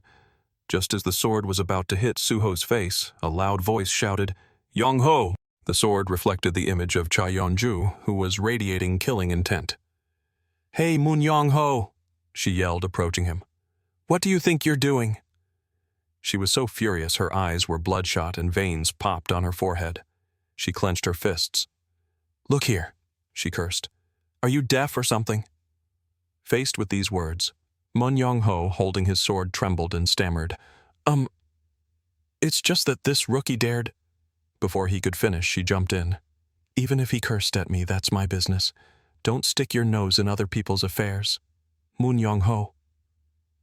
Just as the sword was about to hit Suho's face, a loud voice shouted, Young-ho! The sword reflected the image of Cha Yeon-ju, who was radiating killing intent. Hey, Mun Young-ho! She yelled, approaching him. What do you think you're doing? She was so furious her eyes were bloodshot and veins popped on her forehead. She clenched her fists. Look here, she cursed. Are you deaf or something? Faced with these words, Mun Young-ho, holding his sword, trembled and stammered, It's just that this rookie dared... Before he could finish, she jumped in. Even if he cursed at me, that's my business. Don't stick your nose in other people's affairs. Mun Young-ho.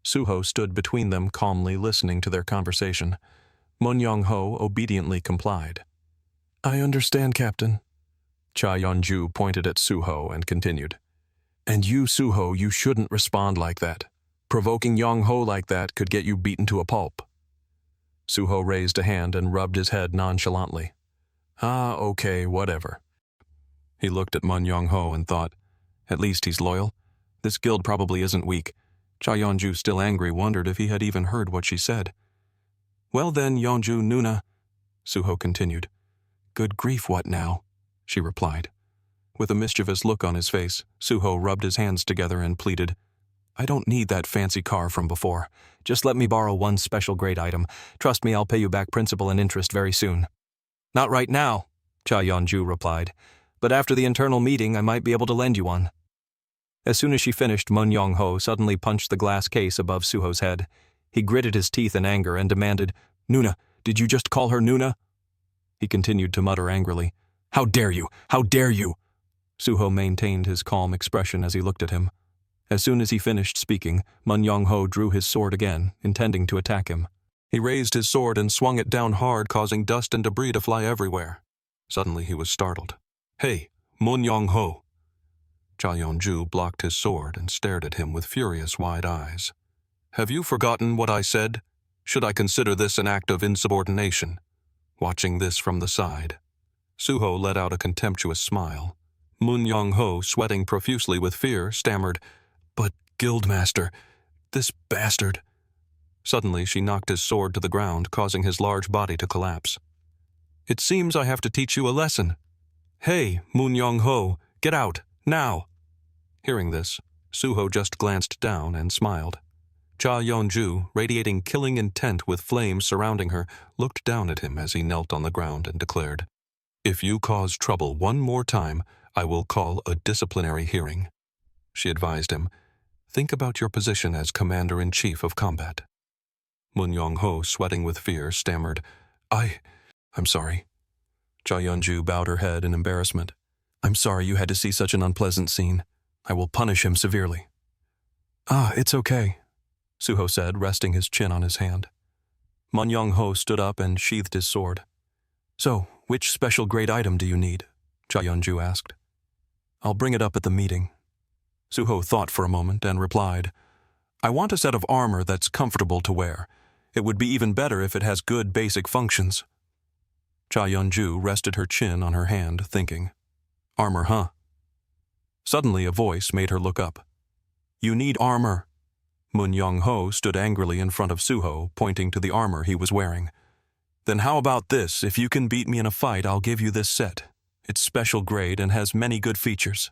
Suho stood between them, calmly listening to their conversation. Mun Young-ho obediently complied. I understand, Captain. Cha Yeon-ju pointed at Suho and continued. And you, Suho, you shouldn't respond like that. Provoking Young-ho like that could get you beaten to a pulp. Suho raised a hand and rubbed his head nonchalantly. Okay, whatever. He looked at Mun Young-ho and thought, At least he's loyal. This guild probably isn't weak. Cha Yeon-ju, still angry, wondered if he had even heard what she said. Well then, Yeon-ju Nuna, Suho continued. Good grief, what now? She replied. With a mischievous look on his face, Suho rubbed his hands together and pleaded, I don't need that fancy car from before. Just let me borrow one special grade item. Trust me, I'll pay you back principal and interest very soon. Not right now, Cha Yeon-ju replied, but after the internal meeting I might be able to lend you one. As soon as she finished, Mun Young-ho suddenly punched the glass case above Suho's head. He gritted his teeth in anger and demanded, Nuna, did you just call her Nuna? He continued to mutter angrily. How dare you? How dare you? Suho maintained his calm expression as he looked at him. As soon as he finished speaking, Mun Yong-ho drew his sword again, intending to attack him. He raised his sword and swung it down hard, causing dust and debris to fly everywhere. Suddenly he was startled. Hey, Mun Yong-ho! Cha Yeon-ju blocked his sword and stared at him with furious wide eyes. Have you forgotten what I said? Should I consider this an act of insubordination? Watching this from the side, Suho let out a contemptuous smile. Mun Yong-ho, sweating profusely with fear, stammered, But, Guildmaster, this bastard... Suddenly she knocked his sword to the ground, causing his large body to collapse. It seems I have to teach you a lesson. Hey, Mun Yong-ho, get out, now! Hearing this, Suho just glanced down and smiled. Cha Yeon-ju, radiating killing intent with flames surrounding her, looked down at him as he knelt on the ground and declared, If you cause trouble one more time, I will call a disciplinary hearing. She advised him, Think about your position as Commander-in-Chief of Combat. Mun Yong-ho, sweating with fear, stammered, I'm sorry. Cha Yeon-ju bowed her head in embarrassment. I'm sorry you had to see such an unpleasant scene. I will punish him severely. It's okay, Suho said, resting his chin on his hand. Mun Yong-ho stood up and sheathed his sword. So, which special grade item do you need? Cha Yeon-ju asked. I'll bring it up at the meeting. Suho thought for a moment and replied, I want a set of armor that's comfortable to wear. It would be even better if it has good basic functions. Cha Yeon-ju rested her chin on her hand, thinking, Armor, huh? Suddenly a voice made her look up. You need armor. Mun Yong-ho stood angrily in front of Suho, pointing to the armor he was wearing. Then how about this? If you can beat me in a fight, I'll give you this set. It's special grade and has many good features.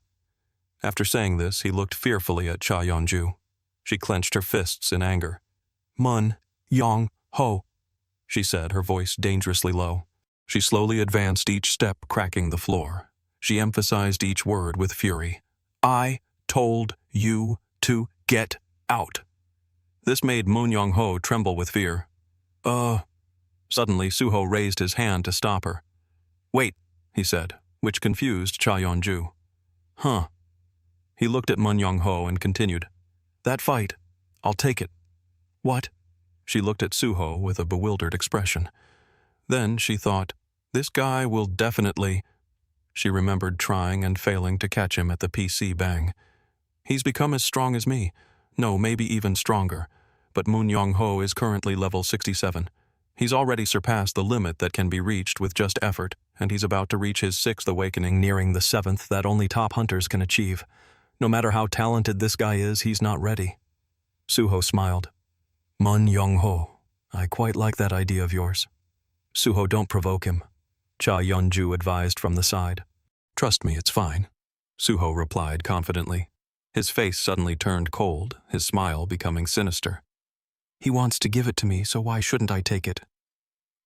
After saying this, he looked fearfully at Cha Yeon-ju. She clenched her fists in anger. Mun Yong-ho, she said, her voice dangerously low. She slowly advanced each step, cracking the floor. She emphasized each word with fury. I told you to get out. This made Mun Yong-ho tremble with fear. Suddenly, Suho raised his hand to stop her. Wait, he said, which confused Cha Yeon-ju. Huh. He looked at Mun Yong-ho and continued. That fight, I'll take it. What? She looked at Suho with a bewildered expression. Then she thought, this guy will definitely... She remembered trying and failing to catch him at the PC bang. He's become as strong as me. No, maybe even stronger. But Mun Yong-ho is currently level 67. He's already surpassed the limit that can be reached with just effort, and he's about to reach his 6th awakening, nearing the 7th that only top hunters can achieve. No matter how talented this guy is, he's not ready. Suho smiled. Mun Yong-ho, I quite like that idea of yours. Suho, don't provoke him, Cha Yeon-ju advised from the side. Trust me, it's fine, Suho replied confidently. His face suddenly turned cold, his smile becoming sinister. He wants to give it to me, so why shouldn't I take it?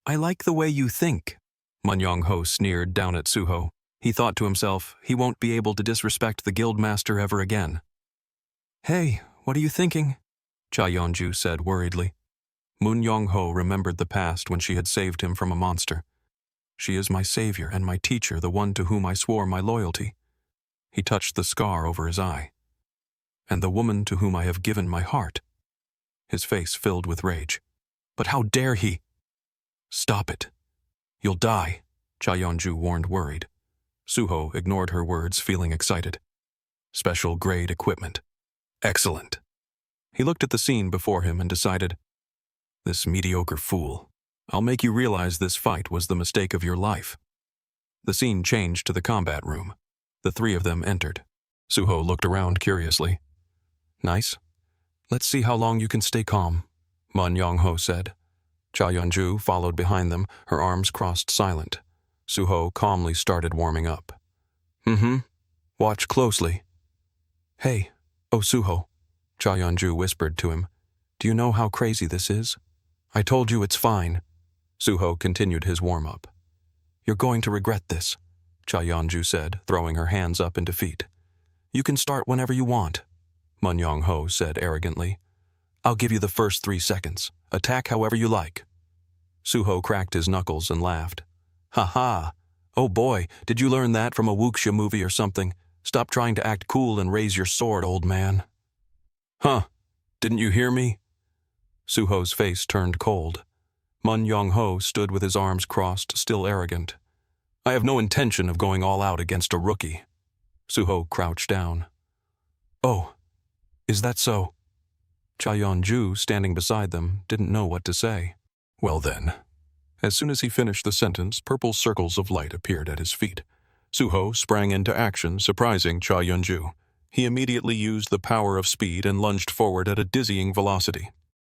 I like the way you think, Mun Yong-ho sneered down at Suho. He thought to himself, he won't be able to disrespect the guildmaster ever again. Hey, what are you thinking? Cha Yeon-ju said worriedly. Mun Yong-ho remembered the past when she had saved him from a monster. She is my savior and my teacher, the one to whom I swore my loyalty. He touched the scar over his eye. And the woman to whom I have given my heart. His face filled with rage. But how dare he? Stop it. You'll die, Cha Yeon-ju warned, worried. Suho ignored her words, feeling excited. Special grade equipment. Excellent. He looked at the scene before him and decided, this mediocre fool. I'll make you realize this fight was the mistake of your life. The scene changed to the combat room. The three of them entered. Suho looked around curiously. Nice. Let's see how long you can stay calm, Mun Yong-ho said. Cha Yeon-ju followed behind them, her arms crossed silent. Suho calmly started warming up. Watch closely. Hey, Suho, Cha Yeon-ju whispered to him. Do you know how crazy this is? I told you it's fine. Suho continued his warm-up. You're going to regret this, Cha Yeon-ju said, throwing her hands up in defeat. You can start whenever you want, Mun Yong-ho said arrogantly. I'll give you the first 3 seconds. Attack however you like. Suho cracked his knuckles and laughed. Ha ha! Oh boy, did you learn that from a wuxia movie or something? Stop trying to act cool and raise your sword, old man. Huh? Didn't you hear me? Suho's face turned cold. Mun Yong-ho stood with his arms crossed, still arrogant. I have no intention of going all out against a rookie. Suho crouched down. Oh, is that so? Cha-yeon-ju, standing beside them, didn't know what to say. Well then. As soon as he finished the sentence, purple circles of light appeared at his feet. Suho sprang into action, surprising Cha-yeon-ju. He immediately used the power of speed and lunged forward at a dizzying velocity.